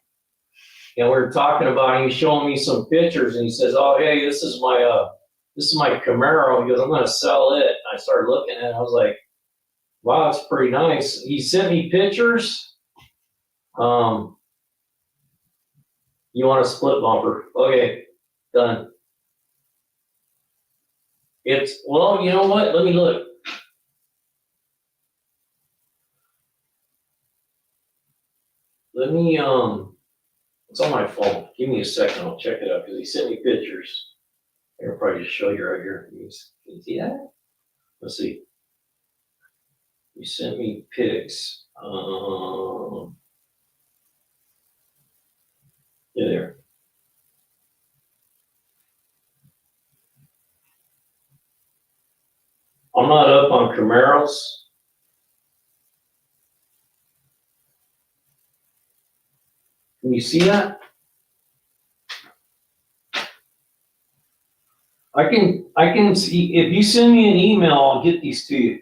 and we were talking about it. He's showing me some pictures, and he says, "Oh, hey, this is my Camaro." He goes, "I'm going to sell it." I started looking at it. I was like, "Wow, it's pretty nice." He sent me pictures. You want a split bumper? Okay, done. Well, you know what? Let me look. It's on my phone. Give me a second. I'll check it out because he sent me pictures. I'll probably just show you right here. Can you see that? Let's see. He sent me pics. Yeah, there. I'm not up on Camaros. Can you see that? I can see, if you send me an email, I'll get these to you.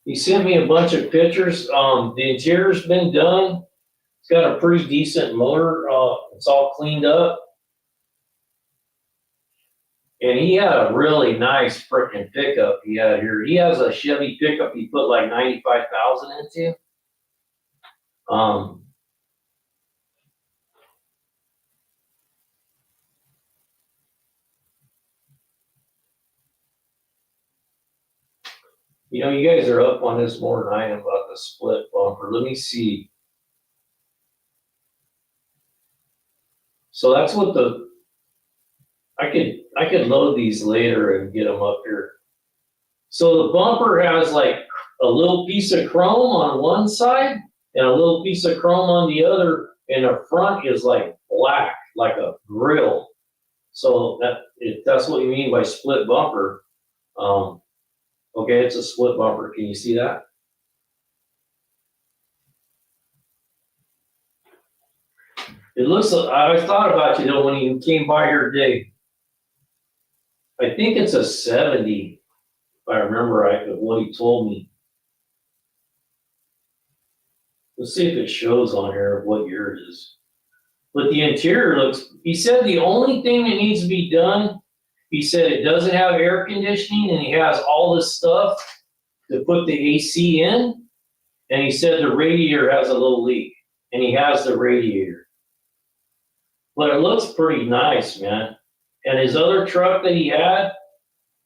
He sent me a bunch of pictures. The interior's been done. It's got a pretty decent motor. It's all cleaned up. And he had a really nice freaking pickup he had here. He has a Chevy pickup he put like 95,000 into. You know, you guys are up on this more than I am about the split bumper. Let me see. So that's what I could load these later and get them up here. So the bumper has like a little piece of chrome on one side and a little piece of chrome on the other, and the front is like black, like a grill. So that's what you mean by split bumper. Okay, it's a split bumper. Can you see that? It looks like, I thought about you though when you came by here today. I think it's a 70, if I remember right, of what he told me. Let's see if it shows on here what year it is. But the interior looks, he said the only thing that needs to be done, he said it doesn't have air conditioning and he has all this stuff to put the AC in. And he said the radiator has a little leak and he has the radiator. But it looks pretty nice, man. And his other truck that he had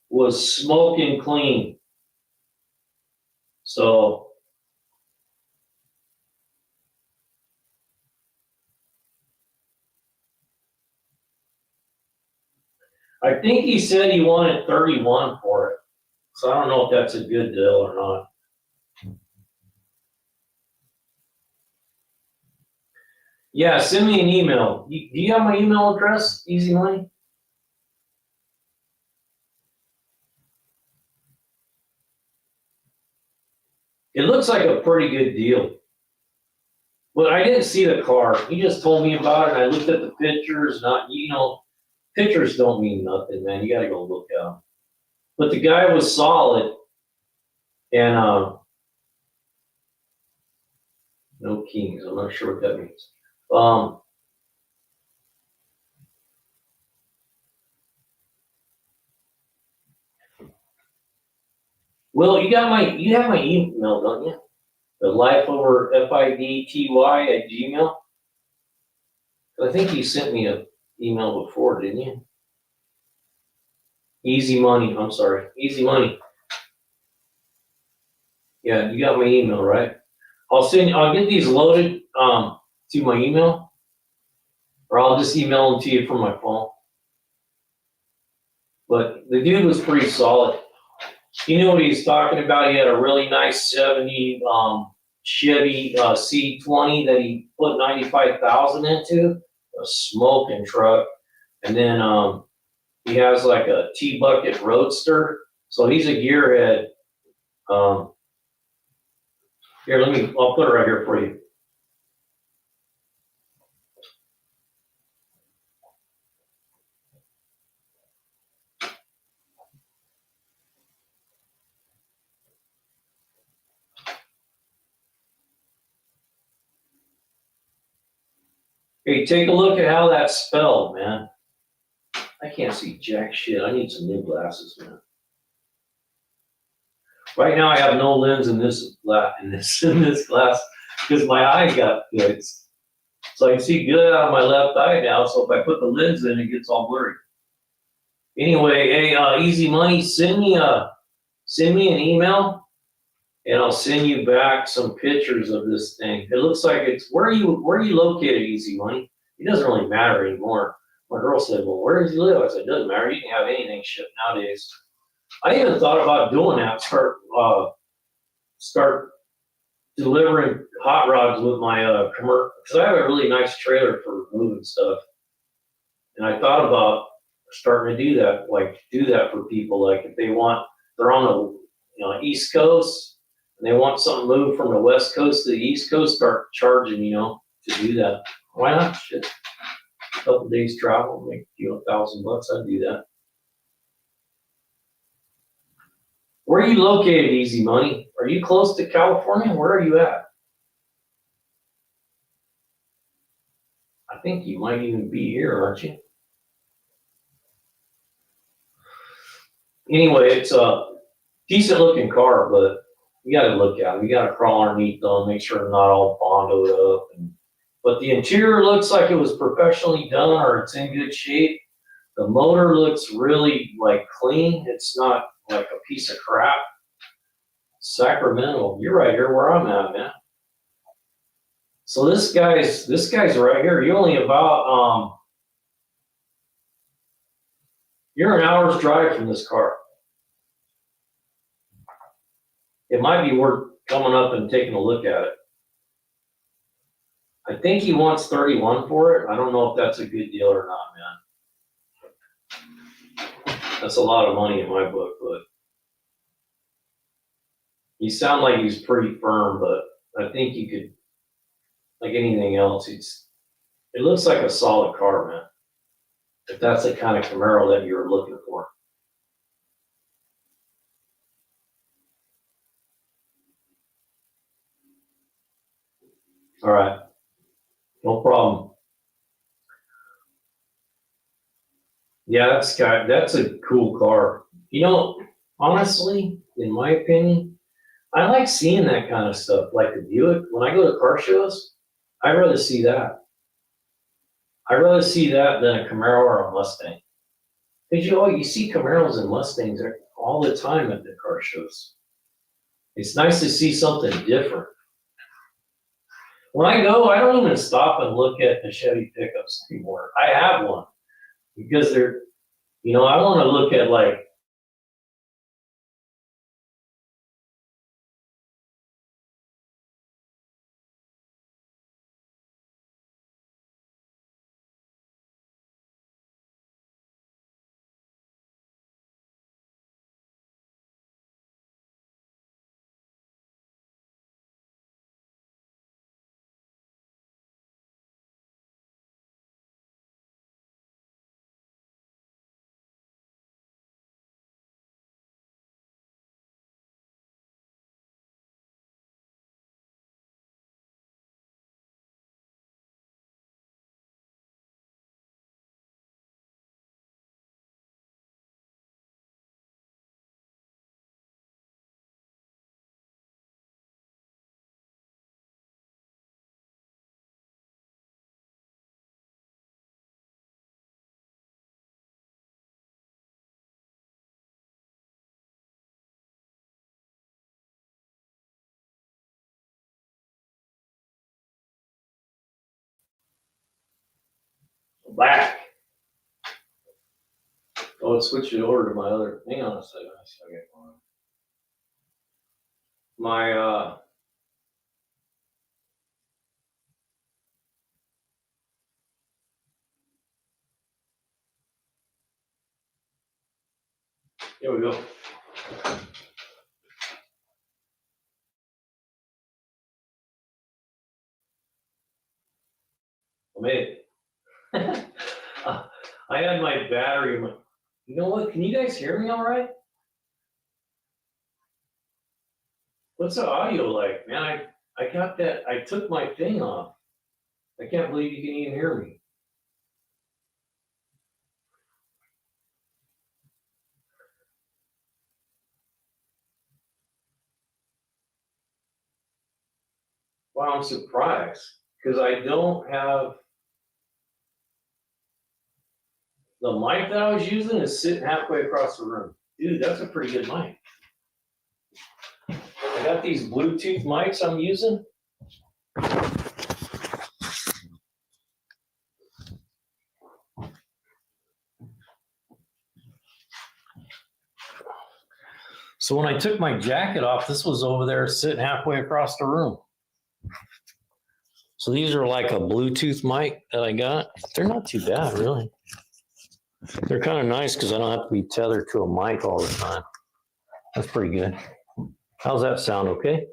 was smoking clean. So I think he said he wanted 31 for it. So I don't know if that's a good deal or not. Yeah, send me an email. Do you have my email address, Easy Money? It looks like a pretty good deal. But I didn't see the car. He just told me about it and I looked at the pictures. Pictures don't mean nothing, man. You gotta go look at them. But the guy was solid. And no kings. I'm not sure what that means. Well, you have my email, don't you? The lifeoverfidty@gmail. I think you sent me an email before, didn't you? Easy Money. I'm sorry, Easy Money. Yeah, you got my email, right? I'll get these loaded to my email, or I'll just email them to you from my phone. But the dude was pretty solid. He knew what he was talking about. He had a really nice 70 Chevy C20 that he put 95,000 into, a smoking truck. And then he has like a T-Bucket Roadster. So he's a gearhead. Here, I'll put it right here for you. Hey, take a look at how that's spelled, man. I can't see jack shit. I need some new glasses, man. Right now, I have no lens in this glass because my eye got fixed. So I can see good out of my left eye now. So if I put the lens in, it gets all blurry. Anyway, hey, Easy Money, send me an email, and I'll send you back some pictures of this thing. It looks like it's where are you located, Easy Money? It doesn't really matter anymore. My girl said, "Well, where does he live?" I said, "It doesn't matter. You can have anything shipped nowadays." I even thought about doing that. Start delivering hot rods with my commercial, because I have a really nice trailer for moving stuff. And I thought about starting to do that, for people, like if they're on the East Coast and they want something moved from the West Coast to the East Coast, start charging, to do that. Why not? Shit. A couple days travel, make $1,000. I'd do that. Where are you located, Easy Money? Are you close to California? Where are you at? I think you might even be here, aren't you? Anyway, it's a decent looking car, but you gotta look at it. You gotta crawl underneath them, make sure they're not all bondoed up. But the interior looks like it was professionally done, or it's in good shape. The motor looks really clean. It's not like a piece of crap. Sacramento, you're right here where I'm at, man. So this guy's right here. You're only about you're an hour's drive from this car. It might be worth coming up and taking a look at it. I think he wants 31 for it. I don't know if that's a good deal or not, man. That's a lot of money in my book, but you sound like he's pretty firm, but I think you could, like anything else, it looks like a solid car, man. If that's the kind of Camaro that you're looking for. All right. No problem. Yeah, that's a cool car. Honestly, in my opinion, I like seeing that kind of stuff, like the Buick. When I go to car shows, I'd rather see that. I'd rather see that than a Camaro or a Mustang. Because you see Camaros and Mustangs all the time at the car shows. It's nice to see something different. When I go, I don't even stop and look at the Chevy pickups anymore. I have one because I want to look at back. Oh, let's switch it over to my other, hang on a second. I see I got one. My, here we go. I made it. I had my battery, you know what, can you guys hear me all right? What's the audio like, man? I got that, I took my thing off. I can't believe you can even hear me. Wow, I'm surprised, because I don't have, the mic that I was using is sitting halfway across the room. Dude, that's a pretty good mic. I got these Bluetooth mics I'm using. So when I took my jacket off, this was over there sitting halfway across the room. So these are like a Bluetooth mic that I got. They're not too bad, really. They're kind of nice because I don't have to be tethered to a mic all the time. That's pretty good. How's that sound? Okay?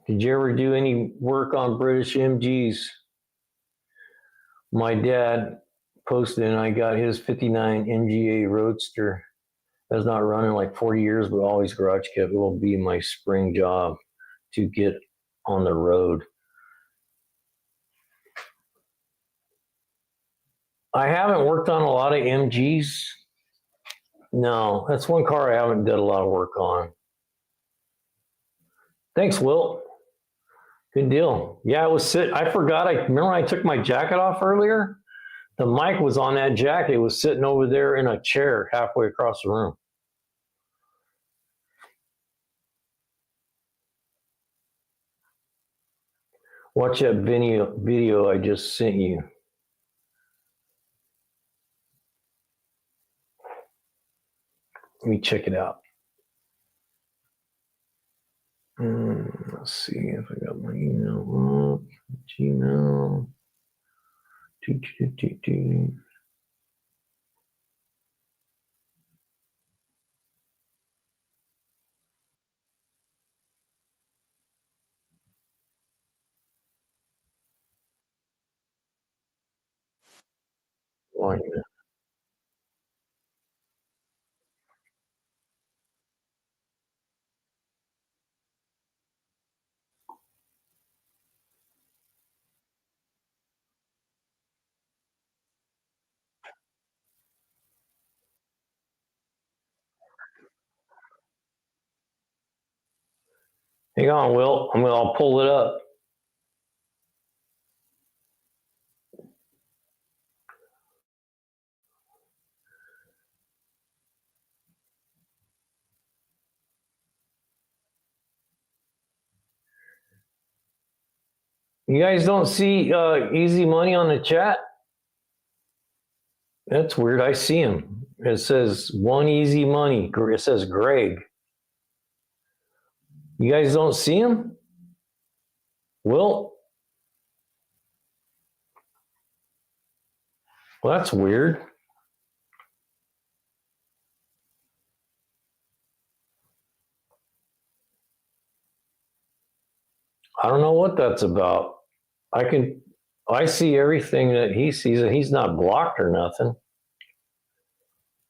Did you ever do any work on British MGs? My dad posted and I got his 59 MGA Roadster. That's not running like 40 years, but always garage kept. It will be my spring job to get on the road. I haven't worked on a lot of MGs. No, that's one car I haven't done a lot of work on. Thanks, Wilt. Good deal. Yeah, I forgot. I remember when I took my jacket off earlier. The mic was on that jacket. It was sitting over there in a chair halfway across the room. Watch that video I just sent you. Let me check it out. Let's see if I got my email up. Gmail. Why? Hang on, Will. I'll pull it up. You guys don't see Easy Money on the chat? That's weird. I see him. It says One Easy Money. It says Greg. You guys don't see him? Well, that's weird. I don't know what that's about. I see everything that he sees, and he's not blocked or nothing.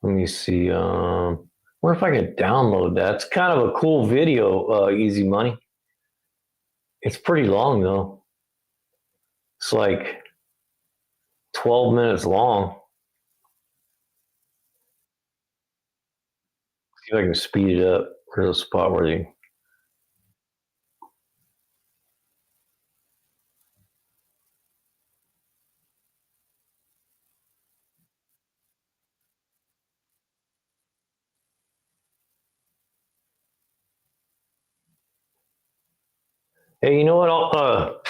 Let me see. Wonder if I can download that. It's kind of a cool video, Easy Money. It's pretty long though. It's like 12 minutes long. See if I can speed it up. There's a spot where they. Hey, you know what?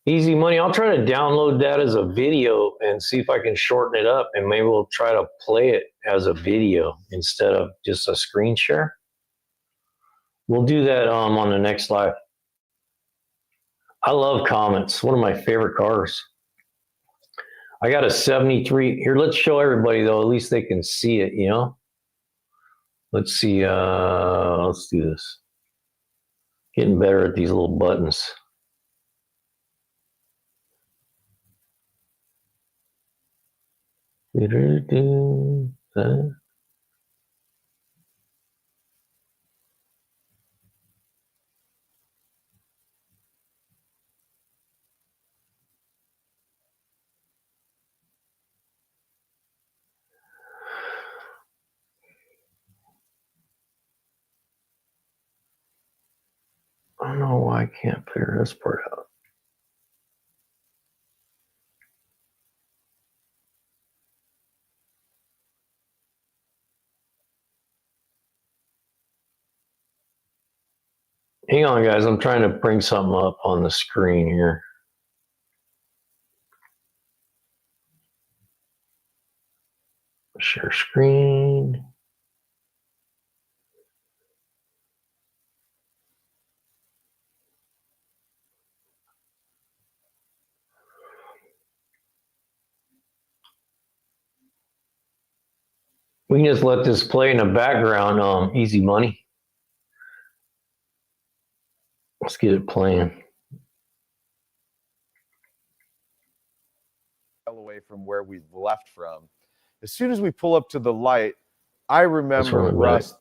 Easy Money. I'll try to download that as a video and see if I can shorten it up, and maybe we'll try to play it as a video instead of just a screen share. We'll do that on the next live. I love Comets. One of my favorite cars. I got a 73. Here, let's show everybody, though. At least they can see it, you know? Let's see. Let's do this. Getting better at these little buttons. I don't know why I can't figure this part out. Hang on, guys. I'm trying to bring something up on the screen here. Share screen. We can just let this play in the background, Easy Money. Let's get it playing. Away from where we left from. As soon as we pull up to the light, I remember Russ.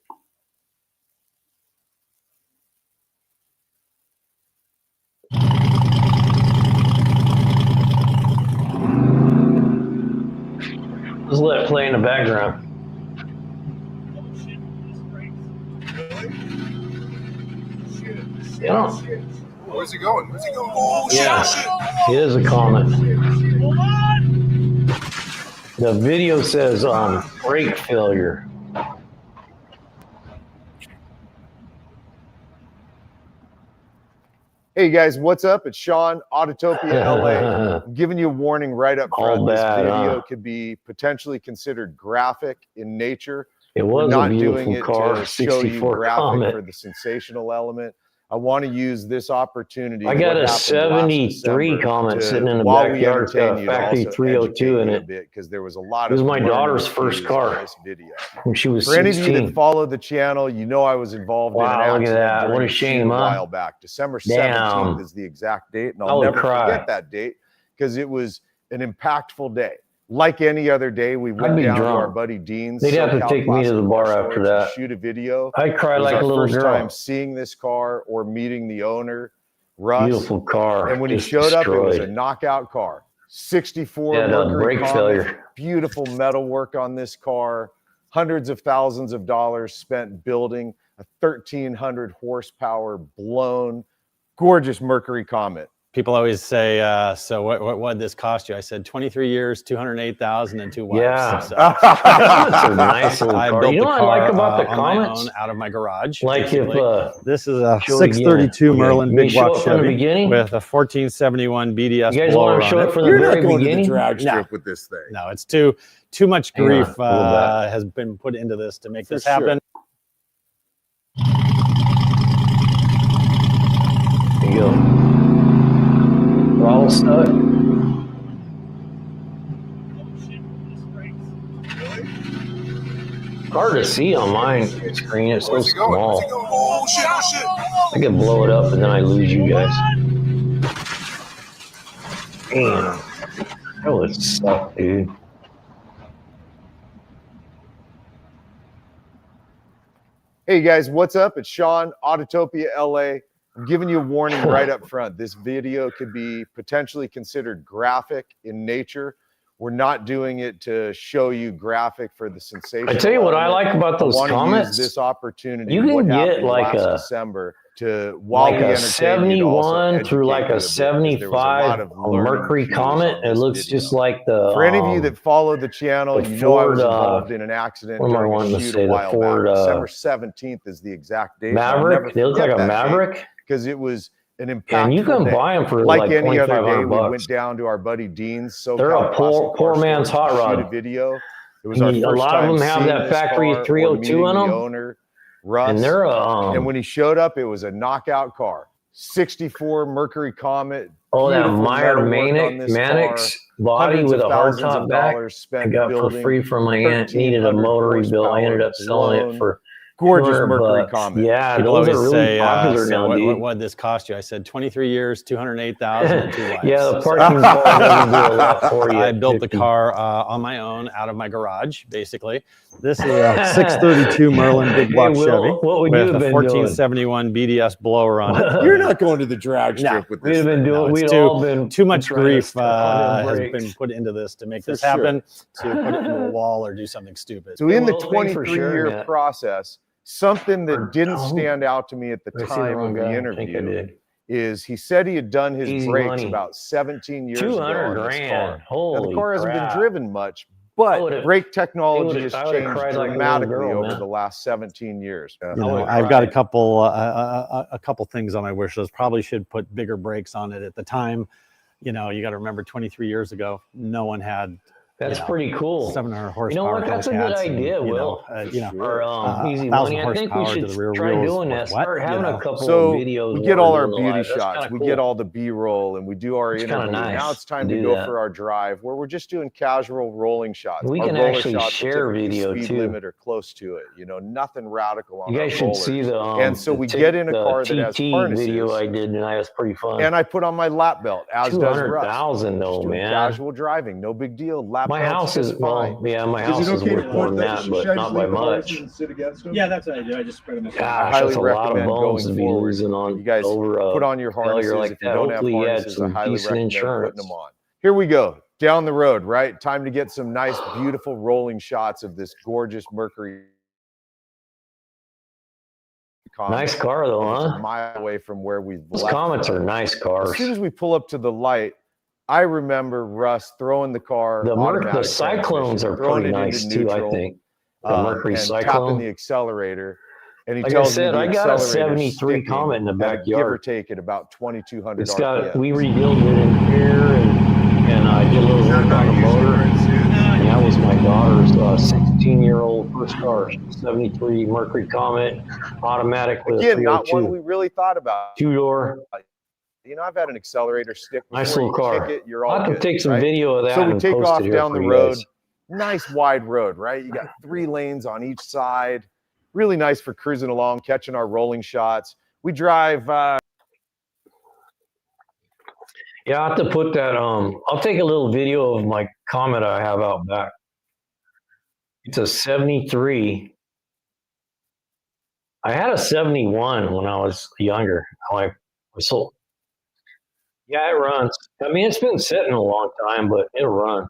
Let's let it play in the background. Yeah. Where's he going? Where's he going? Oh, shit, Yeah, shit. it is a Comet. The video says brake failure. Hey guys, what's up? It's Sean, Autotopia LA. I'm giving you a warning right up front. All This bad, video huh? could be potentially considered graphic in nature. It We're was a not doing beautiful it car, to show you 64 graphic Comet. for the sensational element. I want to use this opportunity. I got what a happened last 73 December Comet to, sitting in the while we backyard. It's got entertain a you, to factory also 302 in educate you a it. bit, because there was a lot It was of my learning daughter's cues first car. on this video. When she was For any of you 16. that follow the channel, you know I was involved in an Wow, look at accident that. during What a the shoot shame, a huh? while back. December Damn. 17th is the exact date, and I I'll would never cry. forget that date because it was an impactful day. Like any other day, we went be down to our drunk. buddy Dean's. They'd have to SoCal take me to the Classic bar Car after Storage to that. shoot a video. I'd cry It was like a our little first girl. time seeing this car or meeting the owner, Russ. Beautiful car. And when he just showed up, it was a destroyed. knockout car. 64 Had a Mercury brake Comet, failure. beautiful metal work on this car, hundreds of thousands of dollars spent building a 1,300 horsepower blown, gorgeous Mercury Comet. People always say, so what did this cost you? I said 23 years, 208,000 and 2 wives. Yeah. So, That's a nice little I car. built You know the what I like car, about the on my Comets? own out of my garage. Like if basically. This is a show it again. 632 Okay. Merlin You may big show block it from the Chevy beginning? with a 1471 BDS You guys blower want to show on it it. from the You're very not going to the beginning? drag strip No. with this thing. No, it's too much Hang on, grief a little bit. has been put into this to make For this sure. happen. There you go. Throttle stud. Hard to see on my screen. It's so Where's he going? small. Where's he going? Oh, shit, oh, shit. I can blow it up and then I lose you guys. Damn. That would suck, dude. Hey guys, what's up? It's Sean, Autotopia LA. I'm giving you a warning right up front. This video could be potentially considered graphic in nature. We're not doing it to show you graphic for the sensation. I tell you what I like about those Comets. Use this opportunity. You can what get happened like last a- December to while Like we a entertain you, to also 71 through like educate a you bit, 'cause there was a lot 75 of learning Mercury cues Comet. on It this looks video. just like the For any of you that follow the channel, the you know I was Ford, involved in an accident what am I during wanting a to shoot say? a The while Ford, back. December 17th is the exact date. Maverick. They look like a Maverick. Because it was an impactful And you can day. buy them for Like like any other day, $2,500 we bucks. went down to our buddy Dean's SoCal They're a Classic poor Car man's Storage to hot shoot a rod. video. It was And our a first lot of time them have seeing that this factory car or 302 meeting in the them. owner, Russ. And they're And when he showed up, it was a knockout car. 64 Mercury Comet. that Beautiful Meyer metalwork on this car. Mannix body Hundreds with of a hard thousands top of back. dollars I spent got for building. free from my aunt. Needed a 1,300 motor rebuilt. I ended up selling it blown. for Gorgeous 200 Mercury bucks. Comet. Yeah, People those are always really say, popular so now, dude. what did this cost you? I said 23 years, 208,000 and 2 wives. Yeah, the So- parking bar doesn't do a lot for you. I built the 50. car on my own out of my garage, basically. This is a 632 Merlin big Hey, block Will, Chevy what would you with have a been 1471 BDS blower on it. You're not going to the drag strip with We'd this. have been No, doing. it's We'd too- all been Too much trying to grief step on them has brakes. been put into this to make For this sure. happen, to put it into a wall or do something stupid. So in the Well, thanks for 23-year sharing that. process, something that didn't Oh. stand out to me at the Did I see time wrong of the guy? I think I interview did. is he said he had done his Easy brakes money. about 17 years ago 200 on this grand. car. Now, Holy the car hasn't crap. been driven much, but I would've- brake technology has I would've changed cried like a little dramatically girl, over man. the last 17 years. You I know, would've I've got a cried. couple things on my wish list. Probably should put bigger brakes on it at the time. You know, you got to remember 23 years ago, no one had That's know, pretty cool. 700 horsepower. You know what? That's a good Hellcats and, idea, you know, Will. you know, Or 1,000 easy money. I think we horsepower to should the rear try wheels doing with that. what, Start you having know? a couple So of videos. we while get all we're our doing the beauty live. That's shots, kinda we cool. get all the B-roll, and we do our It's kinda interview. nice Now it's time to to do go that. for our drive, where we're just doing casual rolling shots. We Our can roller actually shots are share typically video, speed too. limit or close to it. You know, nothing radical on You our guys should rollers. see the And so we get in a car that has TT harnesses. video I did tonight. It's pretty fun. And I put on my lap belt, as does Russ. 200,000 Just though, doing man. casual driving, no big deal. Lap My belt's house just is well, fine. yeah, my Is house it is okay to worth more put than that, but should I not just by leave the horse much. and sit against him? Yeah, that's what I do. I just spread them apart. Gosh, highly that's a lot of recommend bones going to be forward. losing on You guys over Put on your harnesses. failure like If you that. don't have Hopefully you had harnesses, I some highly decent recommend putting insurance. them on. Here we go, down the road, right? Time to get some nice, beautiful rolling shots of this gorgeous Mercury Comet. Nice car though, It's huh? a mile away from where we've Those left Comets from. are nice As cars. soon as we pull up to the light, I remember Russ throwing the car. The automatic Cyclones transmission, are throwing pretty it into nice too, I neutral, think. The Mercury and tapping Cyclone. the accelerator. And he Like I tells said, me I the got a accelerator's 73 sticking Comet in the at a give or backyard. take at about 2,200 It's got, RPM. we rebuilt it in here and I did a little work on the motor. And that was my daughter's 16-year-old first car, 73 Mercury Comet, automatic with a Again, not one 302. we really thought about. Two-door. You know, I've had an accelerator stick before. Nice You little car. kick it, you're I'll all have to good, take some right? video of that So we and take post off it here down for the you road. guys. Nice wide road, right? You got 3 lanes on each side. Really nice for cruising along, catching our rolling shots. We drive. Yeah, I have to put that. I'll take a little video of my Comet I have out back. It's a 73. I had a 71 when I was younger. So yeah, it runs. I mean, it's been sitting a long time, but it'll run.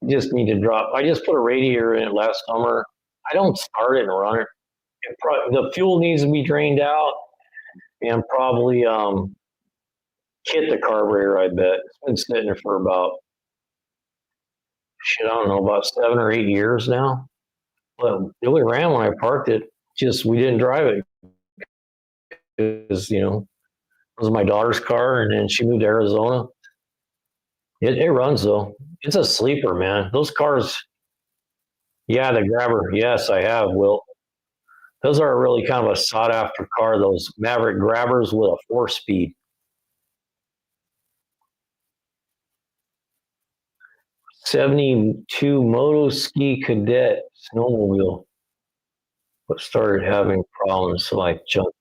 You just need to drop. I just put a radiator in it last summer. I don't start it and run it. The fuel needs to be drained out, and probably kit the carburetor. I bet it's been sitting there for about I don't know, about 7 or 8 years now. But it really ran when I parked it. Just we didn't drive it because it was my daughter's car, and then she moved to Arizona. It runs though. It's a sleeper, man. Those cars. Yeah, the Grabber. Yes, I have. Will. Those are really kind of a sought after car. Those Maverick Grabbers with a 4-speed. 72 Moto Ski Cadet snowmobile. But started having problems, so I jumped.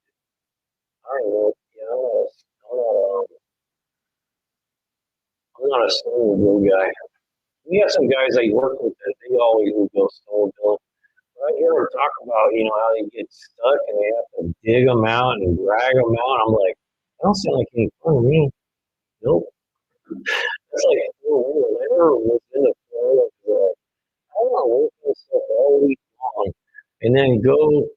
I don't know. I'm not a snowmobile guy. We have some guys I work with that they always would go snowmobiling. I hear them talk about, how they get stuck and they have to dig them out and drag them out. I'm like, that don't sound like any fun to me. Nope. It's like, I never was in the flow of I want to work this stuff all week long and then go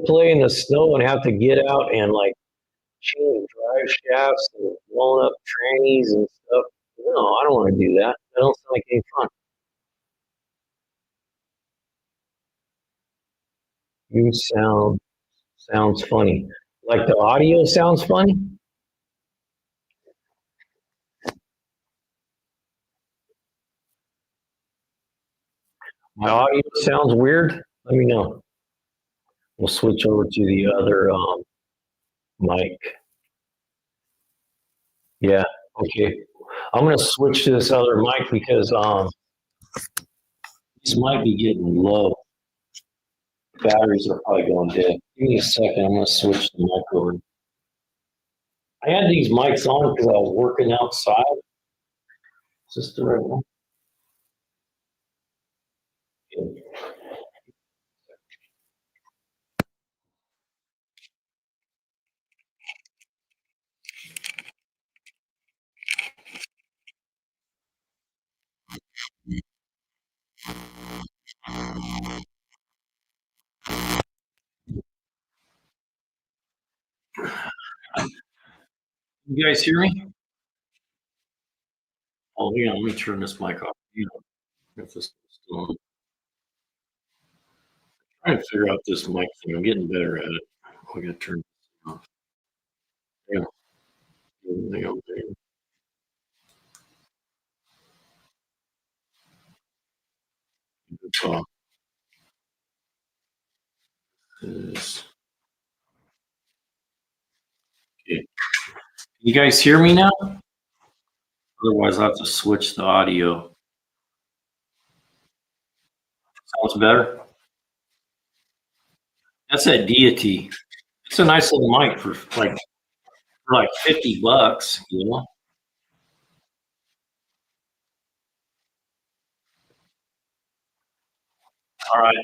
play in the snow and have to get out and like change drive shafts and blown up trannies and stuff. No, I don't want to do that. That don't sound like any fun. You sounds funny. Like the audio sounds funny? My audio sounds weird. Let me know. We'll switch over to the other mic. Yeah, okay. I'm gonna switch to this other mic because this might be getting low. Batteries are probably going dead. Give me a second. I'm gonna switch the mic over. I had these mics on because I was working outside. Is this the right one? You guys hear me? Oh, yeah. Let me turn this mic off. If this is still on. Trying to figure out this mic thing. I'm getting better at it. I gotta turn this off. Yeah. Everything over there. It's off. This. Okay. You guys hear me now? Otherwise, I'll have to switch the audio. Sounds better. That's that Deity. It's a nice little mic for like $50, you know. All right.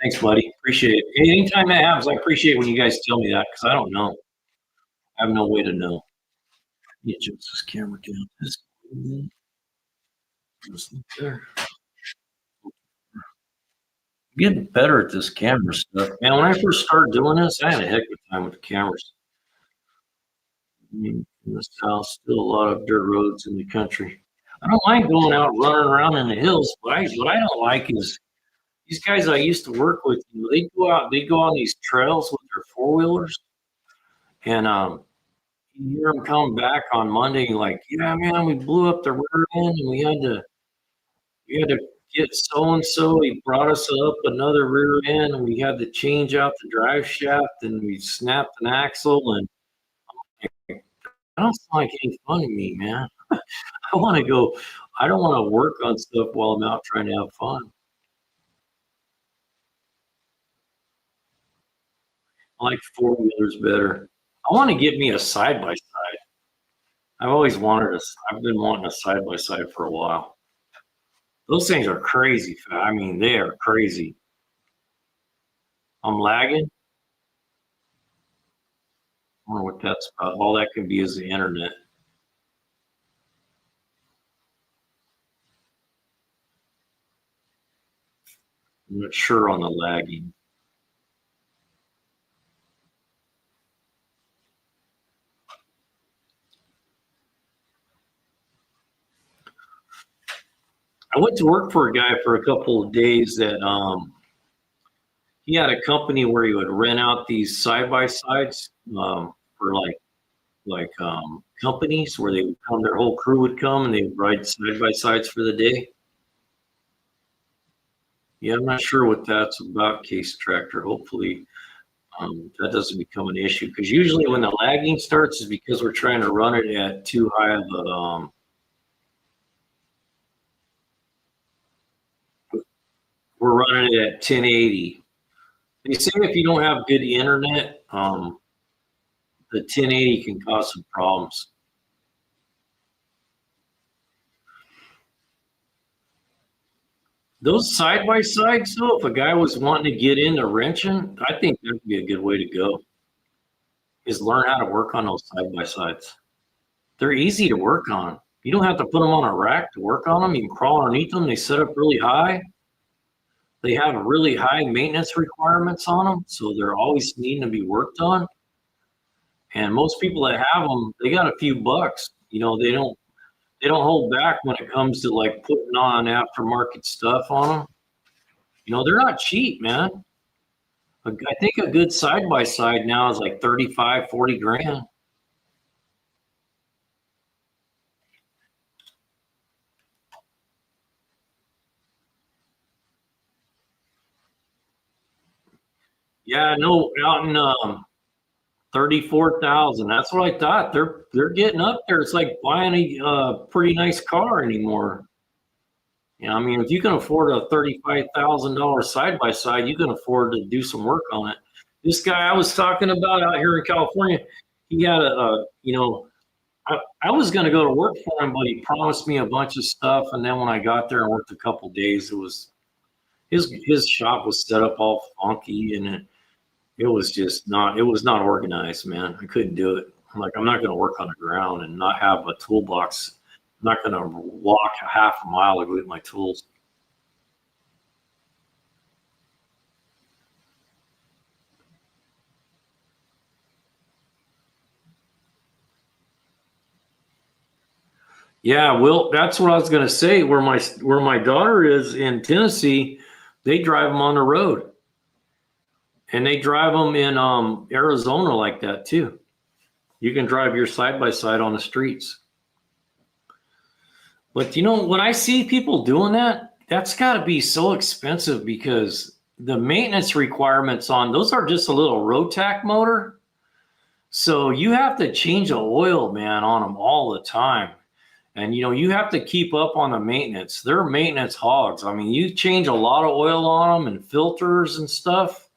Thanks, buddy. Appreciate it. Hey, anytime that happens, I appreciate when you guys tell me that because I don't know. I have no way to know. Get this camera down. Just there. I'm getting better at this camera stuff. Man, when I first started doing this, I had a heck of a time with the cameras. I mean, in this house, still a lot of dirt roads in the country. I don't mind going out running around in the hills, but what I don't like is these guys I used to work with, you know, they go on these trails with their four-wheelers, and you hear them come back on Monday like, yeah, man, we blew up the rear end, and we had to get so and so. He brought us up another rear end, and we had to change out the drive shaft, and we snapped an axle, and I don't sound like any fun to me, man. I want to go. I don't want to work on stuff while I'm out trying to have fun. I like four wheelers better. I want to get me a side by side. I've been wanting a side by side for a while. Those things are crazy. I mean, they are crazy. I'm lagging. I wonder what that's about. All that can be is the internet. I'm not sure on the lagging. I went to work for a guy for a couple of days that he had a company where he would rent out these side by sides for companies where they would come, their whole crew would come and they would ride side by sides for the day. Yeah, I'm not sure what that's about, Case Tractor. Hopefully that doesn't become an issue because usually when the lagging starts is because we're trying to run it at too high of a we're running it at 1080. They say if you don't have good internet, the 1080 can cause some problems. Those side by sides, though, if a guy was wanting to get into wrenching, I think that would be a good way to go. Is learn how to work on those side by sides. They're easy to work on. You don't have to put them on a rack to work on them. You can crawl underneath them. They set up really high. They have really high maintenance requirements on them, so they're always needing to be worked on. And most people that have them, they got a few bucks. You know, they don't hold back when it comes to like putting on aftermarket stuff on them. You know, they're not cheap, man. I think a good side by side now is like 35, 40 grand. Yeah, no, out in 34,000. That's what I thought. They're getting up there. It's like buying a pretty nice car anymore. You know, I mean, if you can afford a $35,000 side by side, you can afford to do some work on it. This guy I was talking about out here in California, he had I was going to go to work for him, but he promised me a bunch of stuff. And then when I got there and worked a couple days, it was his shop was set up all funky, and it was just not, it was not organized, man. I couldn't do it. I'm like, I'm not going to work on the ground and not have a toolbox. I'm not going to walk a half a mile to go get my tools. Yeah, well, that's what I was going to say. Where my daughter is in Tennessee, they drive them on the road, and they drive them in Arizona like that too. You can drive your side by side on the streets. But you know, when I see people doing that, that's got to be so expensive because the maintenance requirements on those are just a little Rotac motor. So you have to change the oil, man, on them all the time. And you know, you have to keep up on the maintenance. They're maintenance hogs. I mean, you change a lot of oil on them and filters and stuff,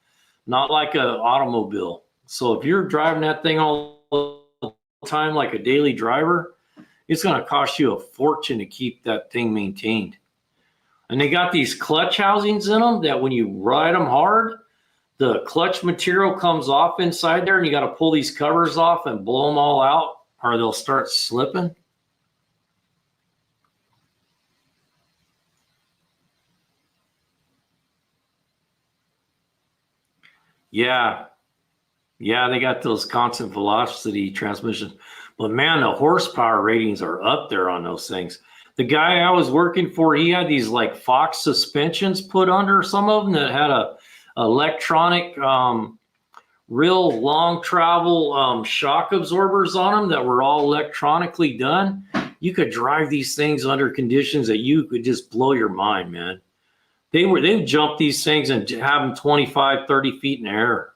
not like an automobile. So if you're driving that thing all the time like a daily driver, it's going to cost you a fortune to keep that thing maintained. And they got these clutch housings in them that when you ride them hard, the clutch material comes off inside there, and you got to pull these covers off and blow them all out, or they'll start slipping. Yeah. Yeah, they got those constant velocity transmissions. But man, the horsepower ratings are up there on those things. The guy I was working for, he had these like Fox suspensions put under some of them that had a electronic, real long travel shock absorbers on them that were all electronically done. You could drive these things under conditions that you could just blow your mind, man. They've jumped these things and have them 25, 30 feet in the air.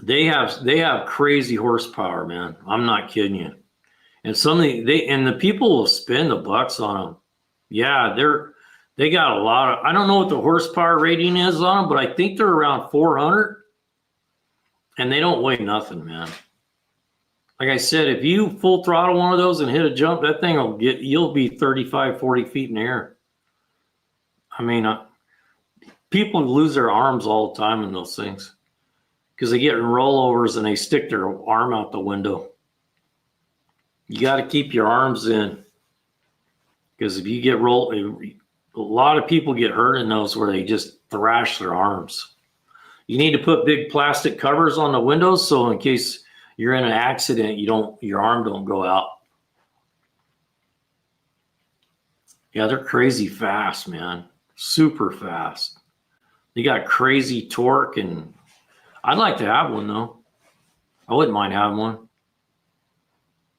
They have crazy horsepower, man. I'm not kidding you. And the people will spend the bucks on them. Yeah, they got a lot of, I don't know what the horsepower rating is on them, but I think they're around 400, and they don't weigh nothing, man. Like I said, if you full throttle one of those and hit a jump, that thing you'll be 35, 40 feet in the air. I mean, people lose their arms all the time in those things because they get in rollovers and they stick their arm out the window. You got to keep your arms in, because if you get rolled, a lot of people get hurt in those where they just thrash their arms. You need to put big plastic covers on the windows so in case you're in an accident, your arm don't go out. Yeah, they're crazy fast, man. Super fast. They got crazy torque, and I'd like to have one though. I wouldn't mind having one.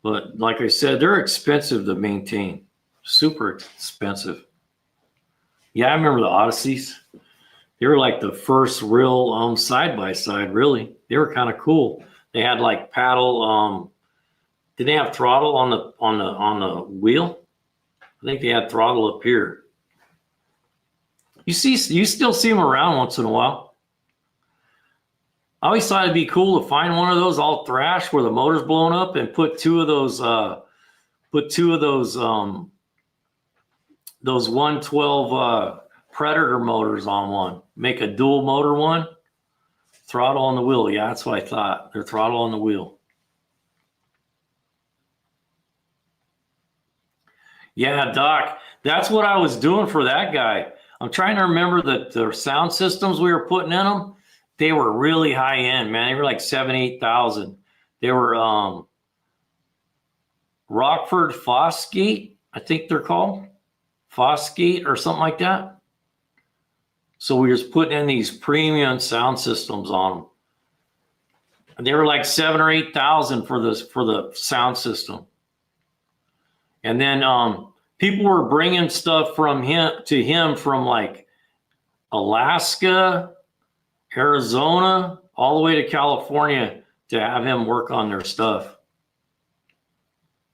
But like I said, they're expensive to maintain. Super expensive. Yeah, I remember the Odysseys. They were like the first real side-by-side, really. They were kind of cool. They had like paddle, did they have throttle on the wheel? I think they had throttle up here. You still see them around once in a while. I always thought it'd be cool to find one of those all thrashed where the motor's blown up and put two of those 112 Predator motors on one. Make a dual motor one. Throttle on the wheel. Yeah, that's what I thought. They're throttle on the wheel. Yeah, Doc, that's what I was doing for that guy. I'm trying to remember that the sound systems we were putting in them, they were really high end, man. They were like 7,000-8,000. They were Rockford Fosgate, I think they're called. Fosgate or something like that. So we were just putting in these premium sound systems on them. And they were like 7,000 or 8,000 for the sound system. And then People were bringing stuff from him from like Alaska, Arizona, all the way to California to have him work on their stuff.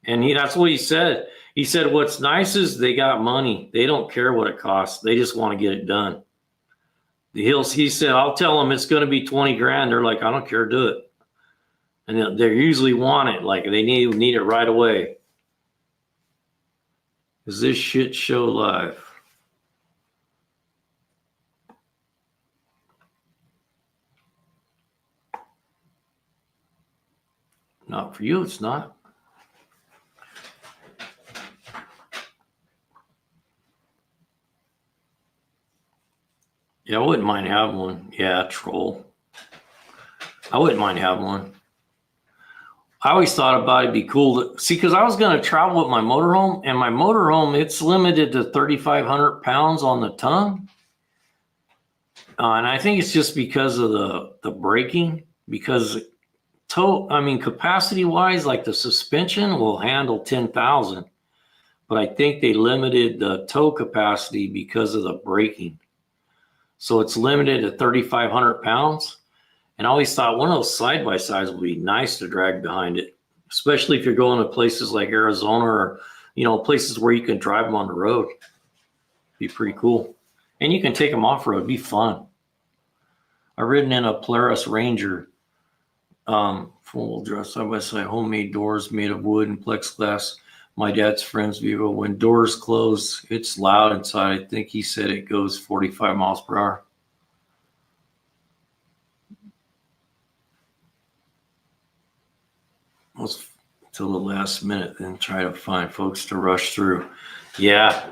And that's what he said. He said, what's nice is they got money. They don't care what it costs. They just want to get it done. He said, I'll tell them it's going to be 20 grand. They're like, I don't care, do it. And they usually want it. Like they need it right away. Is this shit show live? Not for you, it's not. Yeah, I wouldn't mind having one. Yeah, troll. I wouldn't mind having one. I always thought about it'd be cool to see, because I was going to travel with my motorhome, and my motorhome, it's limited to 3,500 pounds on the tongue. And I think it's just because of the braking, because capacity wise, like the suspension will handle 10,000, but I think they limited the tow capacity because of the braking. So it's limited to 3,500 pounds. And I always thought one of those side-by-sides would be nice to drag behind it, especially if you're going to places like Arizona or, places where you can drive them on the road. Be pretty cool. And you can take them off-road. Be fun. I've ridden in a Polaris Ranger, full dress side-by-side, homemade doors made of wood and plexiglass. My dad's friend's vehicle. When doors close, it's loud inside. I think he said it goes 45 miles per hour. Almost till the last minute, then try to find folks to rush through. Yeah,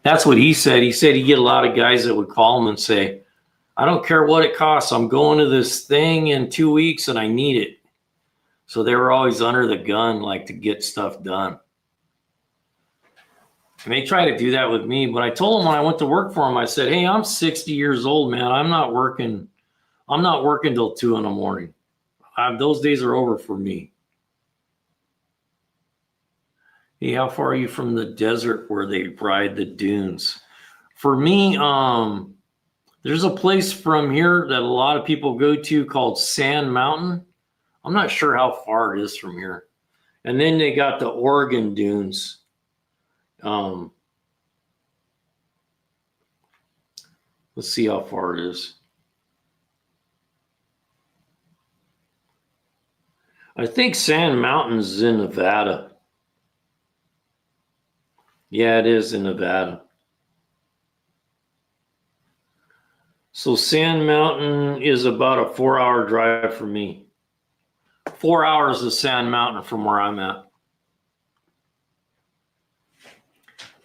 that's what he said. He said he'd get a lot of guys that would call him and say, I don't care what it costs. I'm going to this thing in 2 weeks and I need it. So they were always under the gun, like to get stuff done. And they try to do that with me. But I told them when I went to work for them, I said, hey, I'm 60 years old, man. I'm not working till 2 in the morning. Those days are over for me. Hey, how far are you from the desert where they ride the dunes? For me, there's a place from here that a lot of people go to called Sand Mountain. I'm not sure how far it is from here. And then they got the Oregon dunes. Let's see how far it is. I think Sand Mountain's is in Nevada. Yeah, it is in Nevada. So Sand Mountain is about a 4-hour drive for me. 4 hours of Sand Mountain from where I'm at.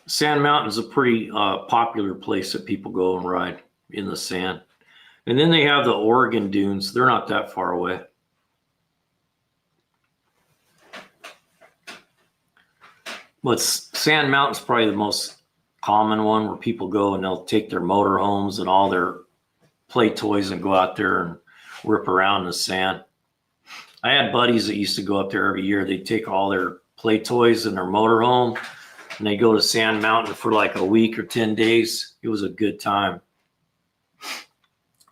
Sand Mountain is a pretty popular place that people go and ride in the sand. And then they have the Oregon dunes. They're not that far away. But Sand Mountain's probably the most common one where people go and they'll take their motorhomes and all their play toys and go out there and rip around in the sand. I had buddies that used to go up there every year. They'd take all their play toys and their motorhome and they go to Sand Mountain for like a week or 10 days. It was a good time.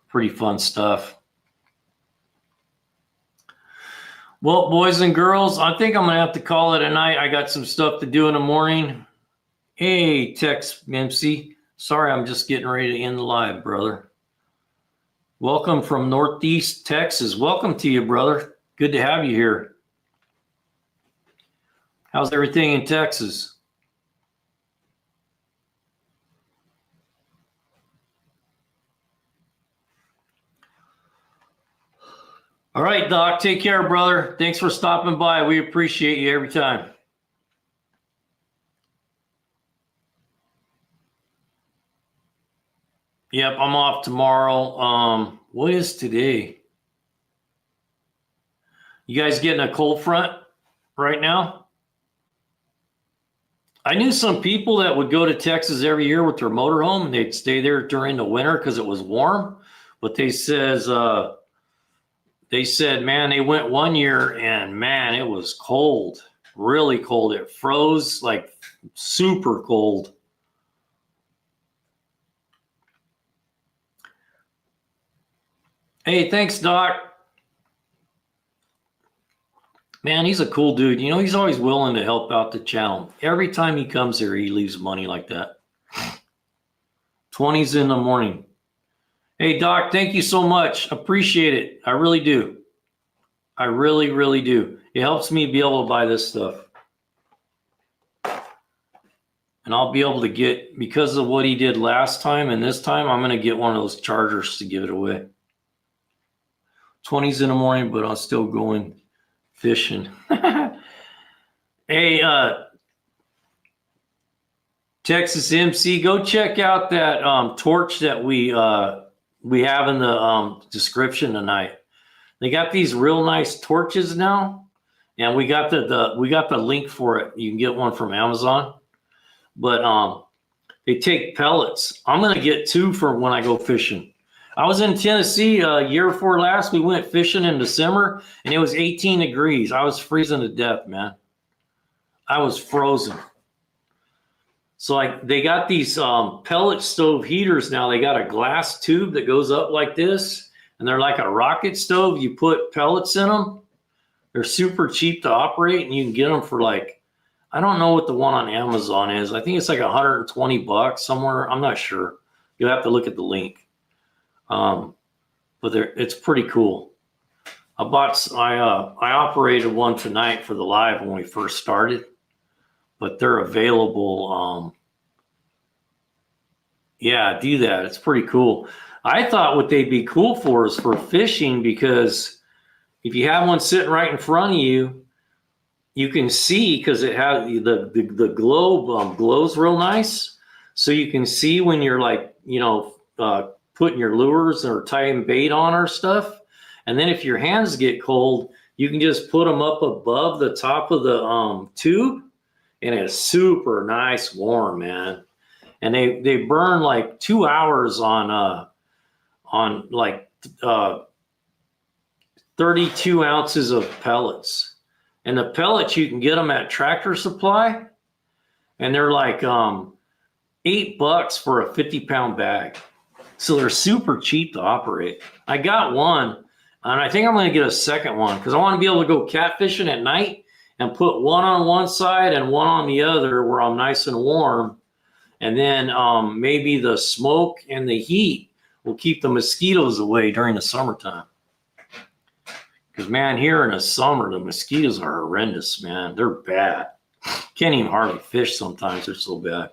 Pretty fun stuff. Well, boys and girls, I think I'm going to have to call it a night. I got some stuff to do in the morning. Hey, Tex MC. Sorry, I'm just getting ready to end the live, brother. Welcome from Northeast Texas. Welcome to you, brother. Good to have you here. How's everything in Texas? All right, Doc, take care, brother. Thanks for stopping by. We appreciate you every time. Yep, I'm off tomorrow. What is today? You guys getting a cold front right now? I knew some people that would go to Texas every year with their motorhome and they'd stay there during the winter because it was warm. But they said, man, they went one year and man, it was cold, really cold. It froze like super cold. Hey, thanks, Doc. Man, he's a cool dude. You know, he's always willing to help out the channel. Every time he comes here, he leaves money like that. 20s in the morning. Hey, Doc, thank you so much. Appreciate it. I really do. I really, really do. It helps me be able to buy this stuff. And I'll be able to get, because of what he did last time and this time, I'm going to get one of those chargers to give it away. 20s in the morning, but I'm still going fishing. Hey, Texas MC, go check out that torch that we have in the description tonight. They got these real nice torches now, and we got the link for it. You can get one from Amazon, but they take pellets. I'm gonna get 2 for when I go fishing. I was in Tennessee year before last. We went fishing in December, and it was 18 degrees. I was freezing to death, man. I was frozen. So like they got these pellet stove heaters now. They got a glass tube that goes up like this, and they're like a rocket stove. You put pellets in them. They're super cheap to operate, and you can get them for like, I don't know what the one on Amazon is. I think it's like $120 somewhere. I'm not sure. You'll have to look at the link. But it's pretty cool. I operated one tonight for the live when we first started, but they're available. Yeah, do that. It's pretty cool. I thought what they'd be cool for is for fishing, because if you have one sitting right in front of you, you can see, because it has the globe glows real nice, so you can see when you're like, you know, putting your lures or tying bait on or stuff. And then if your hands get cold, you can just put them up above the top of the tube, and it's super nice warm, man. And they burn like 2 hours on like 32 ounces of pellets. And the pellets, you can get them at Tractor Supply, and they're like $8 for a 50-pound bag. So they're super cheap to operate. I got one, and I think I'm going to get a second one, because I want to be able to go catfishing at night and put one on one side and one on the other where I'm nice and warm. And then maybe the smoke and the heat will keep the mosquitoes away during the summertime. Because, man, here in the summer, the mosquitoes are horrendous, man. They're bad. Can't even hardly fish sometimes. They're so bad.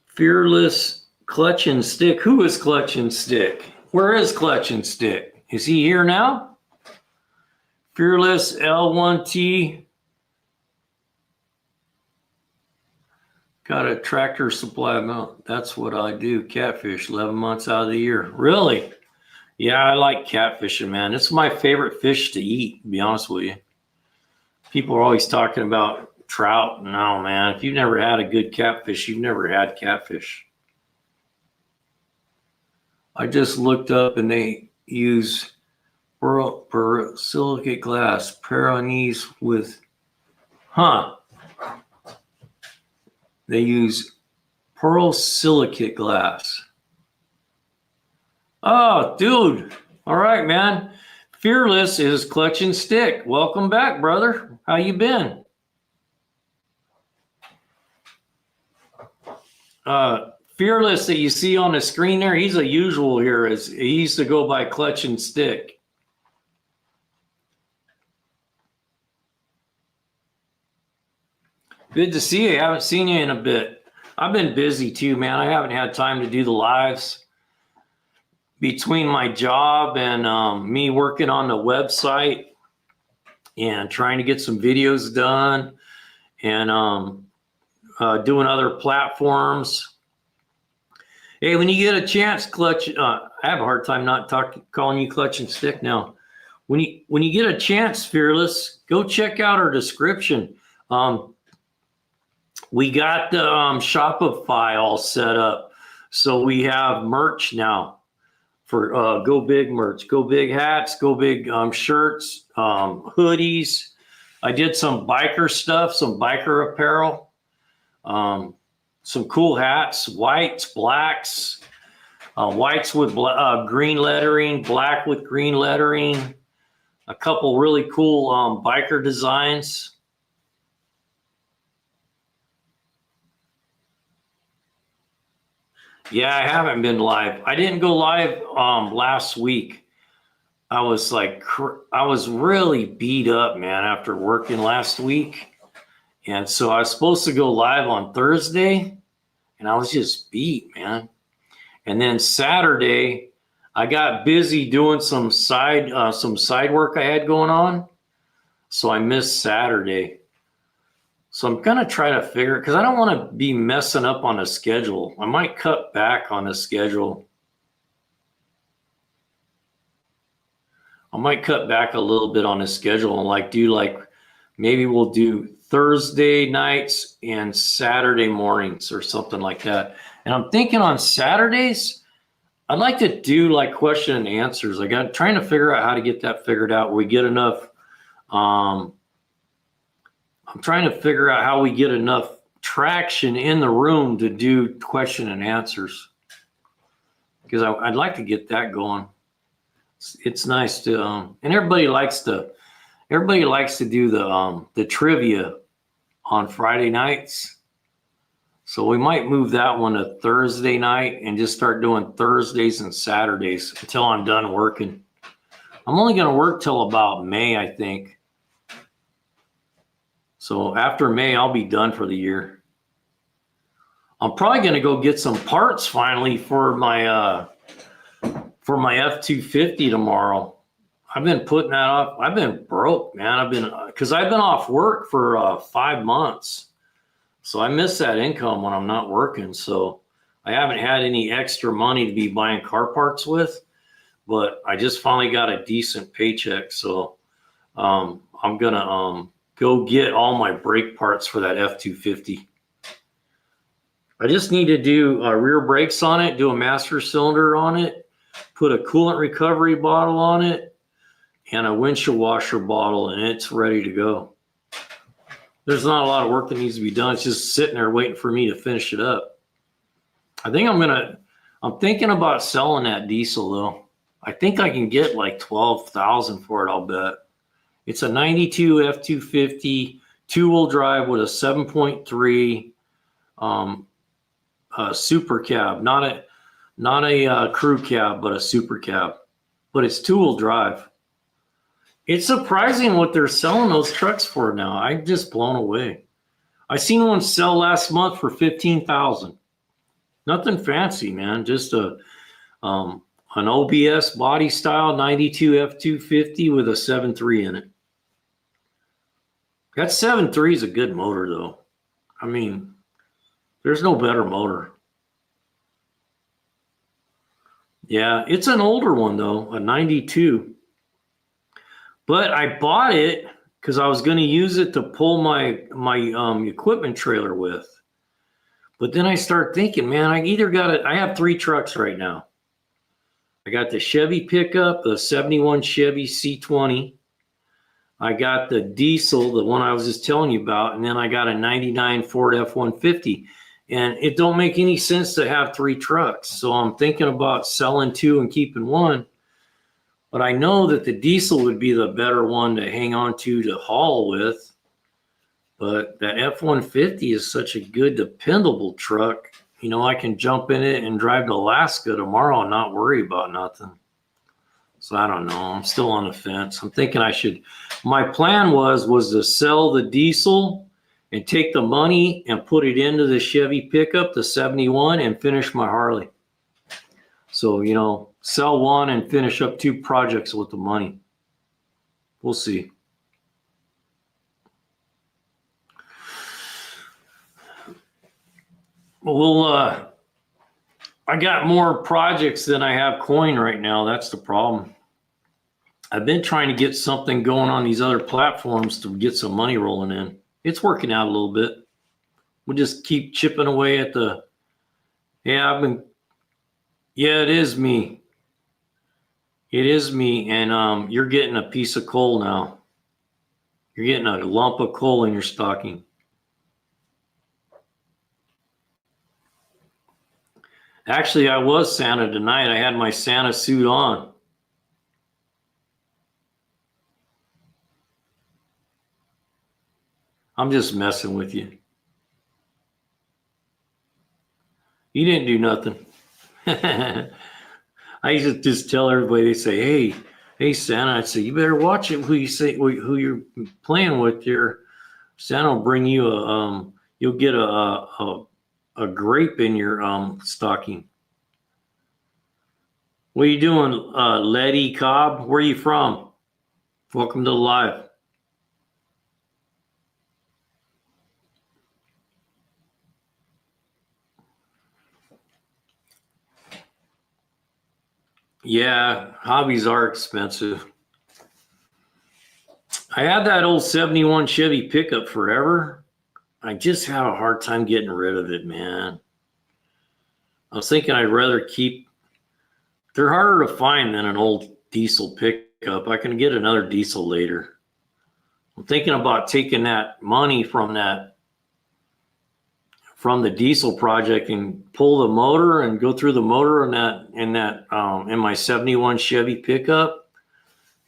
Fearless Clutch and Stick. Who is Clutch and Stick? Where is Clutch and Stick? Is he here now? Fearless L1T. Got a Tractor Supply mount. That's what I do. Catfish 11 months out of the year. Really? Yeah, I like catfishing, man. It's my favorite fish to eat, to be honest with you. People are always talking about trout. No, man. If you've never had a good catfish, you've never had catfish. I just looked up, and they use silicate glass, Peronese with, They use pearl silicate glass. Oh, dude. All right, man. Fearless is Clutch and Stick. Welcome back, brother. How you been? Fearless that you see on the screen there, he's a usual here. He used to go by Clutch and Stick. Good to see you. I haven't seen you in a bit. I've been busy too, man. I haven't had time to do the lives between my job and me working on the website and trying to get some videos done and doing other platforms. Hey, when you get a chance, Clutch, I have a hard time not calling you Clutch and Stick now. When you get a chance, Fearless, go check out our description. We got the Shopify all set up. So we have merch now for Go Big merch, Go Big hats, Go Big shirts, hoodies. I did some biker stuff, some biker apparel, some cool hats, whites, blacks, whites with green lettering, black with green lettering, a couple really cool biker designs. Yeah, I haven't been live. I didn't go live last week. I was like, I was really beat up, man, after working last week. And so I was supposed to go live on Thursday, and I was just beat, man. And then Saturday, I got busy doing some side work I had going on. So I missed Saturday. So I'm going to try to figure, because I don't want to be messing up on a schedule. I might cut back on the schedule. I might cut back a little bit on the schedule and maybe we'll do Thursday nights and Saturday mornings or something like that. And I'm thinking on Saturdays, I'd like to do like question and answers. Trying to figure out how to get that figured out. We get enough, I'm trying to figure out how we get enough traction in the room to do question and answers, because I'd like to get that going. It's nice to, and everybody likes to do the trivia on Friday nights. So we might move that one to Thursday night and just start doing Thursdays and Saturdays until I'm done working. I'm only going to work till about May, I think. So after May, I'll be done for the year. I'm probably going to go get some parts finally for my F-250 tomorrow. I've been putting that off. I've been broke, man. Because I've been off work for 5 months. So I miss that income when I'm not working. So I haven't had any extra money to be buying car parts with, but I just finally got a decent paycheck. So I'm going to go get all my brake parts for that F-250. I just need to do rear brakes on it, do a master cylinder on it, put a coolant recovery bottle on it, and a windshield washer bottle, and it's ready to go. There's not a lot of work that needs to be done. It's just sitting there waiting for me to finish it up. I think I'm thinking about selling that diesel though. I think I can get like $12,000 for it, I'll bet. It's a 92 F-250 two-wheel drive with a 7.3 super cab, not a crew cab, but a super cab. But it's two-wheel drive. It's surprising what they're selling those trucks for now. I'm just blown away. I seen one sell last month for $15,000. Nothing fancy, man. Just an OBS body style 92 F-250 with a 7.3 in it. That 7.3 is a good motor, though. I mean, there's no better motor. Yeah, it's an older one, though, a 92. But I bought it because I was going to use it to pull my equipment trailer with. But then I start thinking, man, I have 3 trucks right now. I got the Chevy pickup, the 71 Chevy C20. I got the diesel, the one I was just telling you about, and then I got a 99 Ford F-150. And it don't make any sense to have 3 trucks. So I'm thinking about selling 2 and keeping 1. But I know that the diesel would be the better one to hang on to haul with. But that F-150 is such a good, dependable truck. You know, I can jump in it and drive to Alaska tomorrow and not worry about nothing. So I don't know. I'm still on the fence. I'm thinking my plan was to sell the diesel and take the money and put it into the Chevy pickup, the 71, and finish my Harley. So, you know, sell one and finish up 2 projects with the money. We'll see. I got more projects than I have coin right now. That's the problem. I've been trying to get something going on these other platforms to get some money rolling in. It's working out a little bit. We just keep chipping away at it is me. It is me, and you're getting a piece of coal now. You're getting a lump of coal in your stocking. Actually, I was Santa tonight. I had my Santa suit on. I'm just messing with you. You didn't do nothing. I used to just tell everybody, they say, hey, Santa. I'd say, you better watch it who you say, who you're playing with here. Santa will bring you you'll get a grape in your stocking. What are you doing, Letty Cobb? Where are you from? Welcome to the live. Yeah, hobbies are expensive. I had that old 71 Chevy pickup forever. I just had a hard time getting rid of it, man. I was thinking I'd rather keep, they're harder to find than an old diesel pickup. I can get another diesel later. I'm thinking about taking that money from the diesel project and pull the motor and go through the motor in my 71 Chevy pickup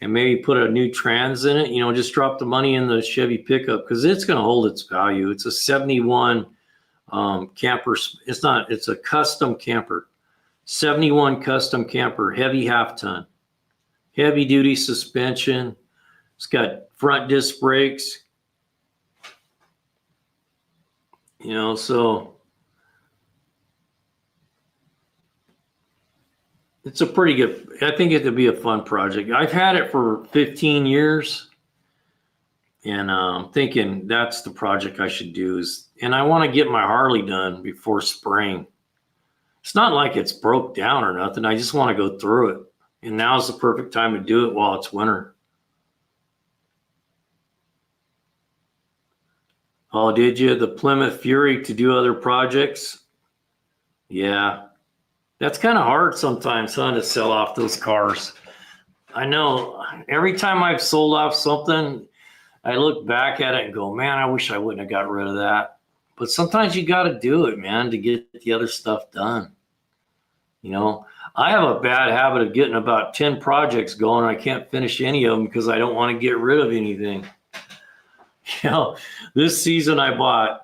and maybe put a new trans in it, just drop the money in the Chevy pickup because it's going to hold its value. It's a 71 camper. It's a custom camper, 71 custom camper, heavy half ton, heavy duty suspension. It's got front disc brakes. So it's a pretty good, I think it could be a fun project. I've had it for 15 years and I'm thinking that's the project I should do and I want to get my Harley done before spring. It's not like it's broke down or nothing. I just want to go through it. And now's the perfect time to do it while it's winter. Oh, did you? The Plymouth Fury to do other projects? Yeah. That's kind of hard sometimes, huh, to sell off those cars. I know every time I've sold off something, I look back at it and go, man, I wish I wouldn't have got rid of that. But sometimes you got to do it, man, to get the other stuff done. I have a bad habit of getting about 10 projects going. I can't finish any of them because I don't want to get rid of anything. This season I bought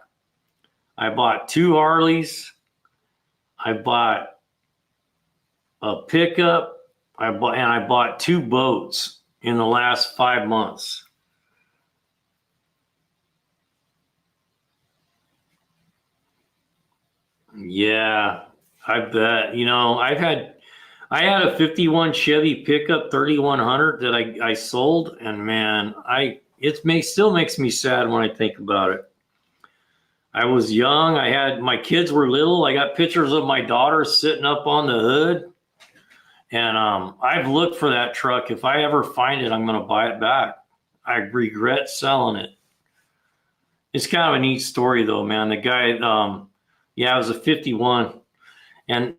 2 Harleys. I bought a pickup. I bought 2 boats in the last 5 months. Yeah, I bet. I had a 51 Chevy pickup 3100 that I sold, and man, still makes me sad when I think about it. I was young. My kids were little. I got pictures of my daughter sitting up on the hood. And I've looked for that truck. If I ever find it, I'm going to buy it back. I regret selling it. It's kind of a neat story though, man. The guy, it was a 51. And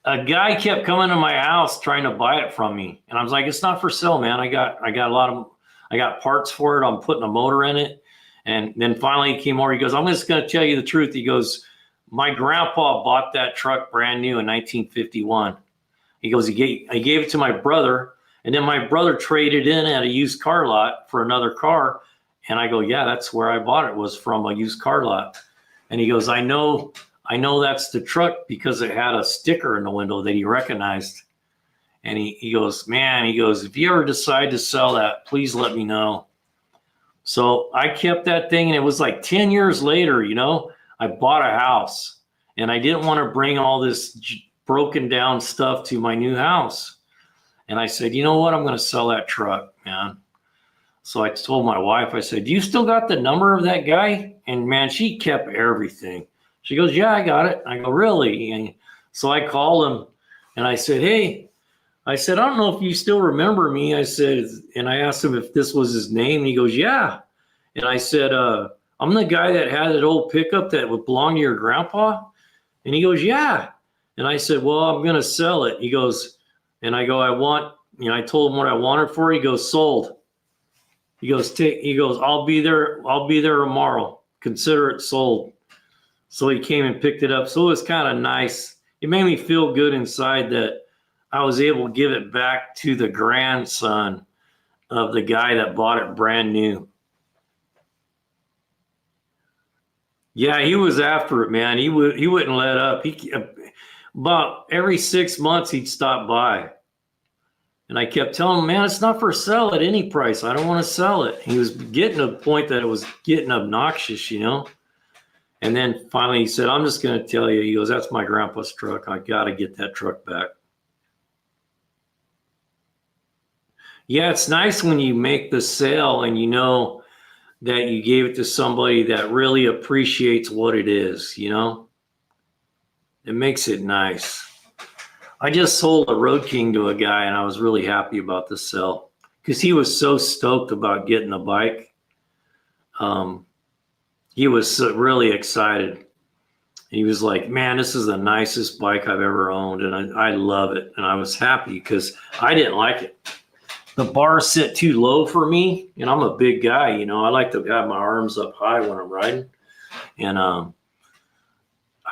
a guy kept coming to my house trying to buy it from me. And I was like, it's not for sale, man. I got parts for it. I'm putting a motor in it. And then finally he came over. He goes, I'm just going to tell you the truth. He goes, my grandpa bought that truck brand new in 1951. He goes, I gave it to my brother. And then my brother traded in at a used car lot for another car. And I go, yeah, that's where I bought it, was from a used car lot. And he goes, I know that's the truck because it had a sticker in the window that he recognized. And he goes, man, if you ever decide to sell that, please let me know. So I kept that thing, and it was like 10 years later, I bought a house, and I didn't want to bring all this broken down stuff to my new house. And I said, you know what? I'm going to sell that truck, man. So I told my wife, I said, do you still got the number of that guy? And man, she kept everything. She goes, yeah, I got it. I go, really? And so I called him and I said, hey, I don't know if you still remember me. I said, and I asked him if this was his name. And he goes, yeah. And I said, I'm the guy that had that old pickup that would belong to your grandpa. And he goes, yeah. And I said, well, I'm going to sell it. He goes, and I go, I told him what I wanted for it. He goes, sold. He goes, I'll be there tomorrow. Consider it sold. So he came and picked it up. So it was kind of nice. It made me feel good inside that I was able to give it back to the grandson of the guy that bought it brand new. Yeah, he was after it, man. He wouldn't let up. About every 6 months he'd stop by. And I kept telling him, man, it's not for sale at any price. I don't want to sell it. He was getting to the point that it was getting obnoxious, you know. And then finally he said, I'm just going to tell you. He goes, that's my grandpa's truck. I got to get that truck back. Yeah, it's nice when you make the sale and you know that you gave it to somebody that really appreciates what it is, you know? It makes it nice. I just sold a Road King to a guy and I was really happy about the sale because he was so stoked about getting the bike. He was really excited. He was like, man, this is the nicest bike I've ever owned and I love it. And I was happy because I didn't like it. The bars sit too low for me, and I'm a big guy, you know. I like to have my arms up high when I'm riding, and I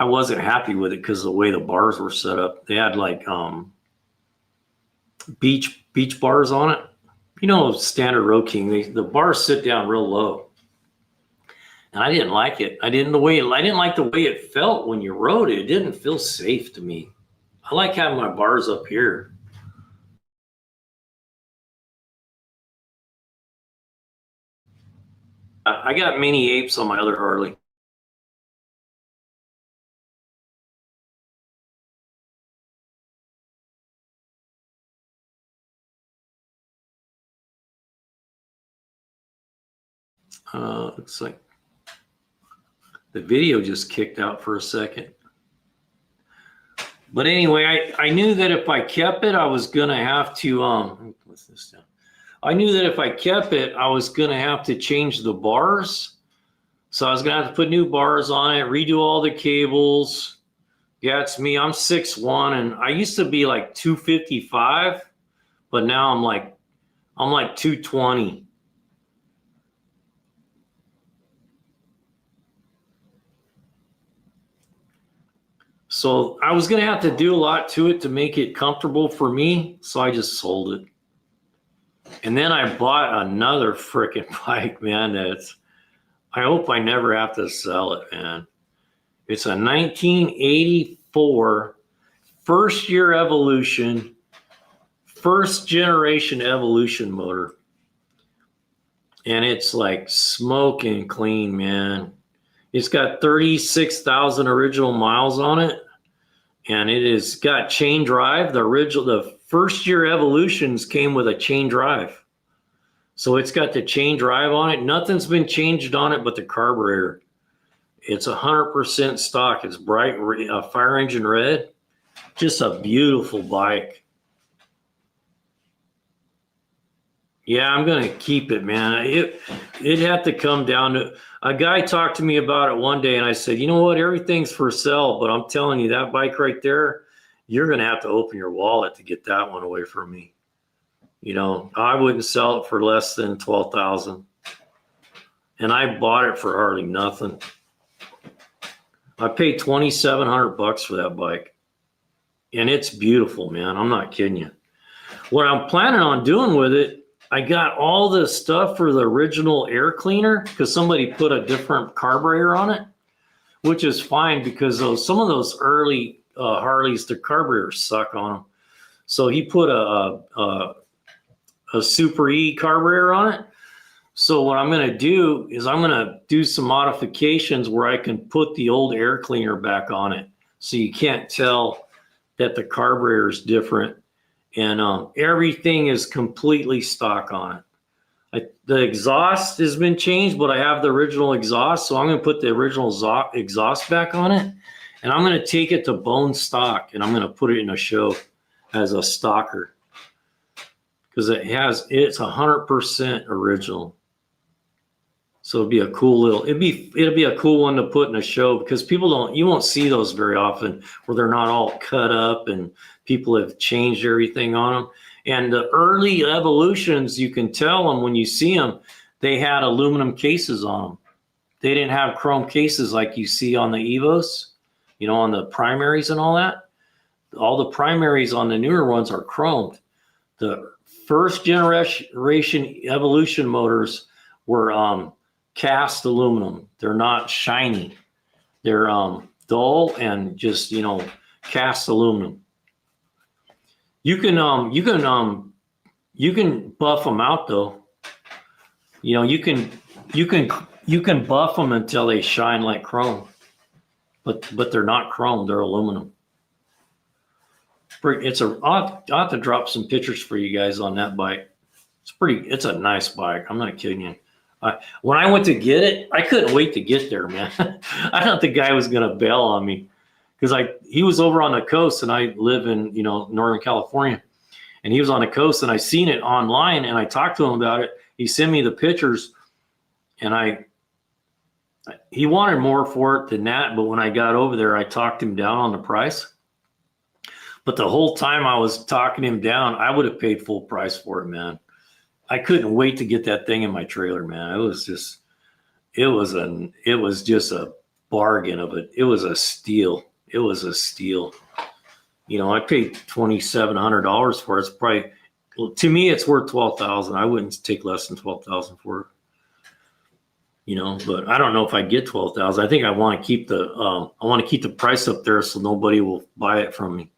wasn't happy with it because of the way the bars were set up. They had like beach bars on it, you know, standard Road King. The bars sit down real low, and I didn't like it. I didn't like the way it felt when you rode it. It didn't feel safe to me. I like having my bars up here. I got mini apes on my other Harley. Looks like the video just kicked out for a second. But anyway, I knew that if I kept it, I was gonna have to what's this down? I knew that if I kept it, I was going to have to change the bars. So I was going to have to put new bars on it, redo all the cables. Yeah, it's me. I'm 6'1", and I used to be like 255, but now I'm like 220. So I was going to have to do a lot to it to make it comfortable for me. So I just sold it. And then I bought another freaking bike, man. I hope I never have to sell it, man. It's a 1984 first year Evolution, first generation Evolution motor. And it's like smoking clean, man. It's got 36,000 original miles on it. And it has got chain drive. The first year Evolutions came with a chain drive. So it's got the chain drive on it. Nothing's been changed on it but the carburetor. It's 100% stock. It's bright fire engine red. Just a beautiful bike. Yeah, I'm going to keep it, man. It'd have to come down to... A guy talked to me about it one day, and I said, you know what? Everything's for sale, but I'm telling you, that bike right there, you're going to have to open your wallet to get that one away from me. You know, I wouldn't sell it for less than $12,000. And I bought it for hardly nothing. I paid $2,700 for that bike. And it's beautiful, man. I'm not kidding you. What I'm planning on doing with it, I got all the stuff for the original air cleaner because somebody put a different carburetor on it, which is fine because some of those early Harleys, the carburetors suck on them. So he put a Super E carburetor on it. So what I'm going to do is I'm going to do some modifications where I can put the old air cleaner back on it. So you can't tell that the carburetor is different. And everything is completely stock on it. The exhaust has been changed, but I have the original exhaust. So I'm going to put the original exhaust back on it. And I'm going to take it to bone stock. And I'm going to put it in a show as a stocker. Because it's 100% original. So it'll be a cool one to put in a show because you won't see those very often where they're not all cut up and people have changed everything on them. And the early evolutions, you can tell them when you see them, they had aluminum cases on them. They didn't have chrome cases like you see on the Evos, on the primaries and all that. All the primaries on the newer ones are chromed. The first generation Evolution motors were cast aluminum. They're not shiny. They're dull and just, cast aluminum. You can buff them out though. You can buff them until they shine like chrome, but they're not chrome. They're aluminum. I'll have to drop some pictures for you guys on that bike. It's a nice bike. I'm not kidding you. When I went to get it, I couldn't wait to get there, man. I thought the guy was going to bail on me because he was over on the coast and I live in, Northern California, and he was on the coast and I seen it online and I talked to him about it. He sent me the pictures and he wanted more for it than that. But when I got over there, I talked him down on the price. But the whole time I was talking him down, I would have paid full price for it, man. I couldn't wait to get that thing in my trailer, man. It was just a bargain of it. It was a steal. I paid $2,700 for it. It's probably, to me, it's worth $12,000. I wouldn't take less than $12,000 for it. But I don't know if I get $12,000. I think I want to keep the price up there so nobody will buy it from me.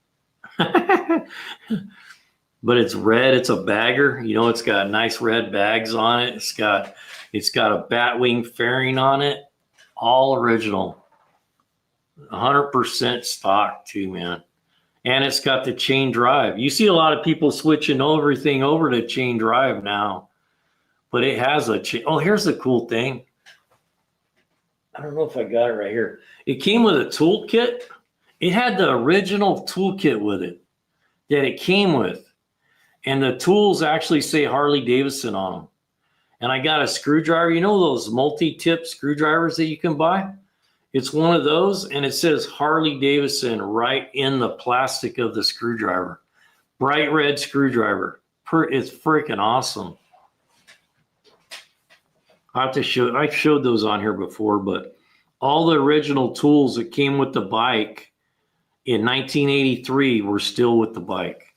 But it's red. It's a bagger. It's got nice red bags on it. It's got a Batwing fairing on it. All original. 100% stock too, man. And it's got the chain drive. You see a lot of people switching everything over to chain drive now. But it has a chain. Oh, here's the cool thing. I don't know if I got it right here. It came with a toolkit. It had the original toolkit with it that it came with. And the tools actually say Harley Davidson on them. And I got a screwdriver. Those multi-tip screwdrivers that you can buy? It's one of those, and it says Harley Davidson right in the plastic of the screwdriver. Bright red screwdriver. It's freaking awesome. I've showed those on here before, but all the original tools that came with the bike in 1983 were still with the bike.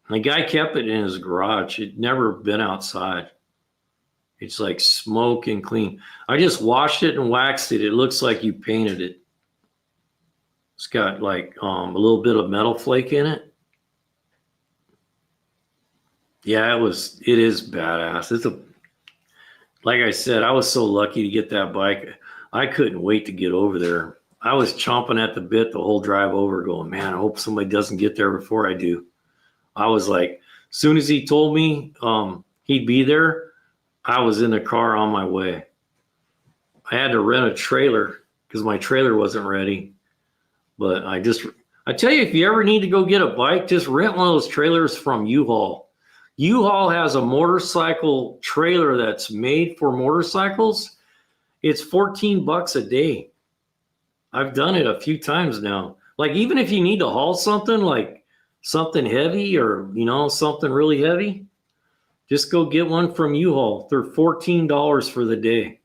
And the guy kept it in his garage. It'd never been outside. It's like smoking clean. I just washed it and waxed it. It looks like you painted it. It's got like a little bit of metal flake in it. Yeah, it is badass. Like I said, I was so lucky to get that bike. I couldn't wait to get over there. I was chomping at the bit the whole drive over going, man, I hope somebody doesn't get there before I do. I was like, as soon as he told me he'd be there, I was in the car on my way. I had to rent a trailer because my trailer wasn't ready. But I tell you, if you ever need to go get a bike, just rent one of those trailers from U-Haul. U-Haul has a motorcycle trailer that's made for motorcycles. It's $14 a day. I've done it a few times now. Like, even if you need to haul something, like something heavy or, something really heavy, just go get one from U-Haul. They're $14 for the day.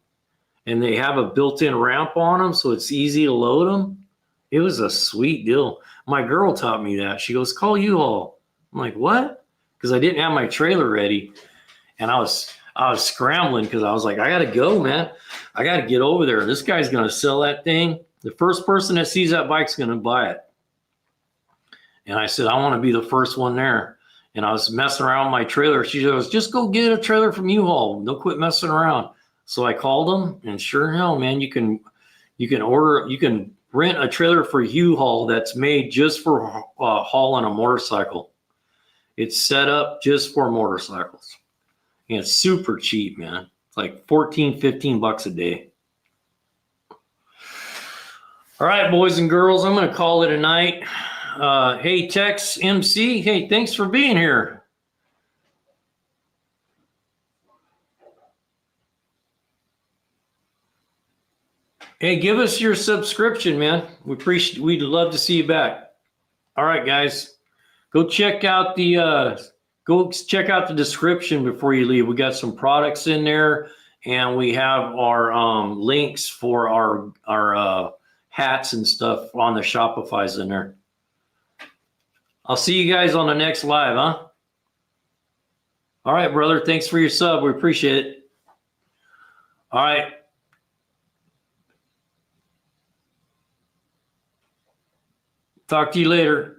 And they have a built-in ramp on them, so it's easy to load them. It was a sweet deal. My girl taught me that. She goes, call U-Haul. I'm like, what? Because I didn't have my trailer ready. And I was scrambling because I was like, I got to go, man. I got to get over there. This guy's going to sell that thing. The first person that sees that bike's going to buy it. And I said, I want to be the first one there. And I was messing around with my trailer. She goes, just go get a trailer from U-Haul. Don't quit messing around. So I called them, and sure hell, man, you can rent a trailer for U-Haul that's made just for hauling a motorcycle. It's set up just for motorcycles. And it's super cheap, man. It's like $14-15 a day. All right, boys and girls, I'm going to call it a night. Hey, Tex MC. Hey, thanks for being here. Hey, give us your subscription, man. We'd love to see you back. All right, guys. Go check out the description before you leave. We got some products in there, and we have our links for our hats and stuff on the Shopify's in there. I'll see you guys on the next live, huh? All right, brother. Thanks for your sub. We appreciate it. All right. Talk to you later.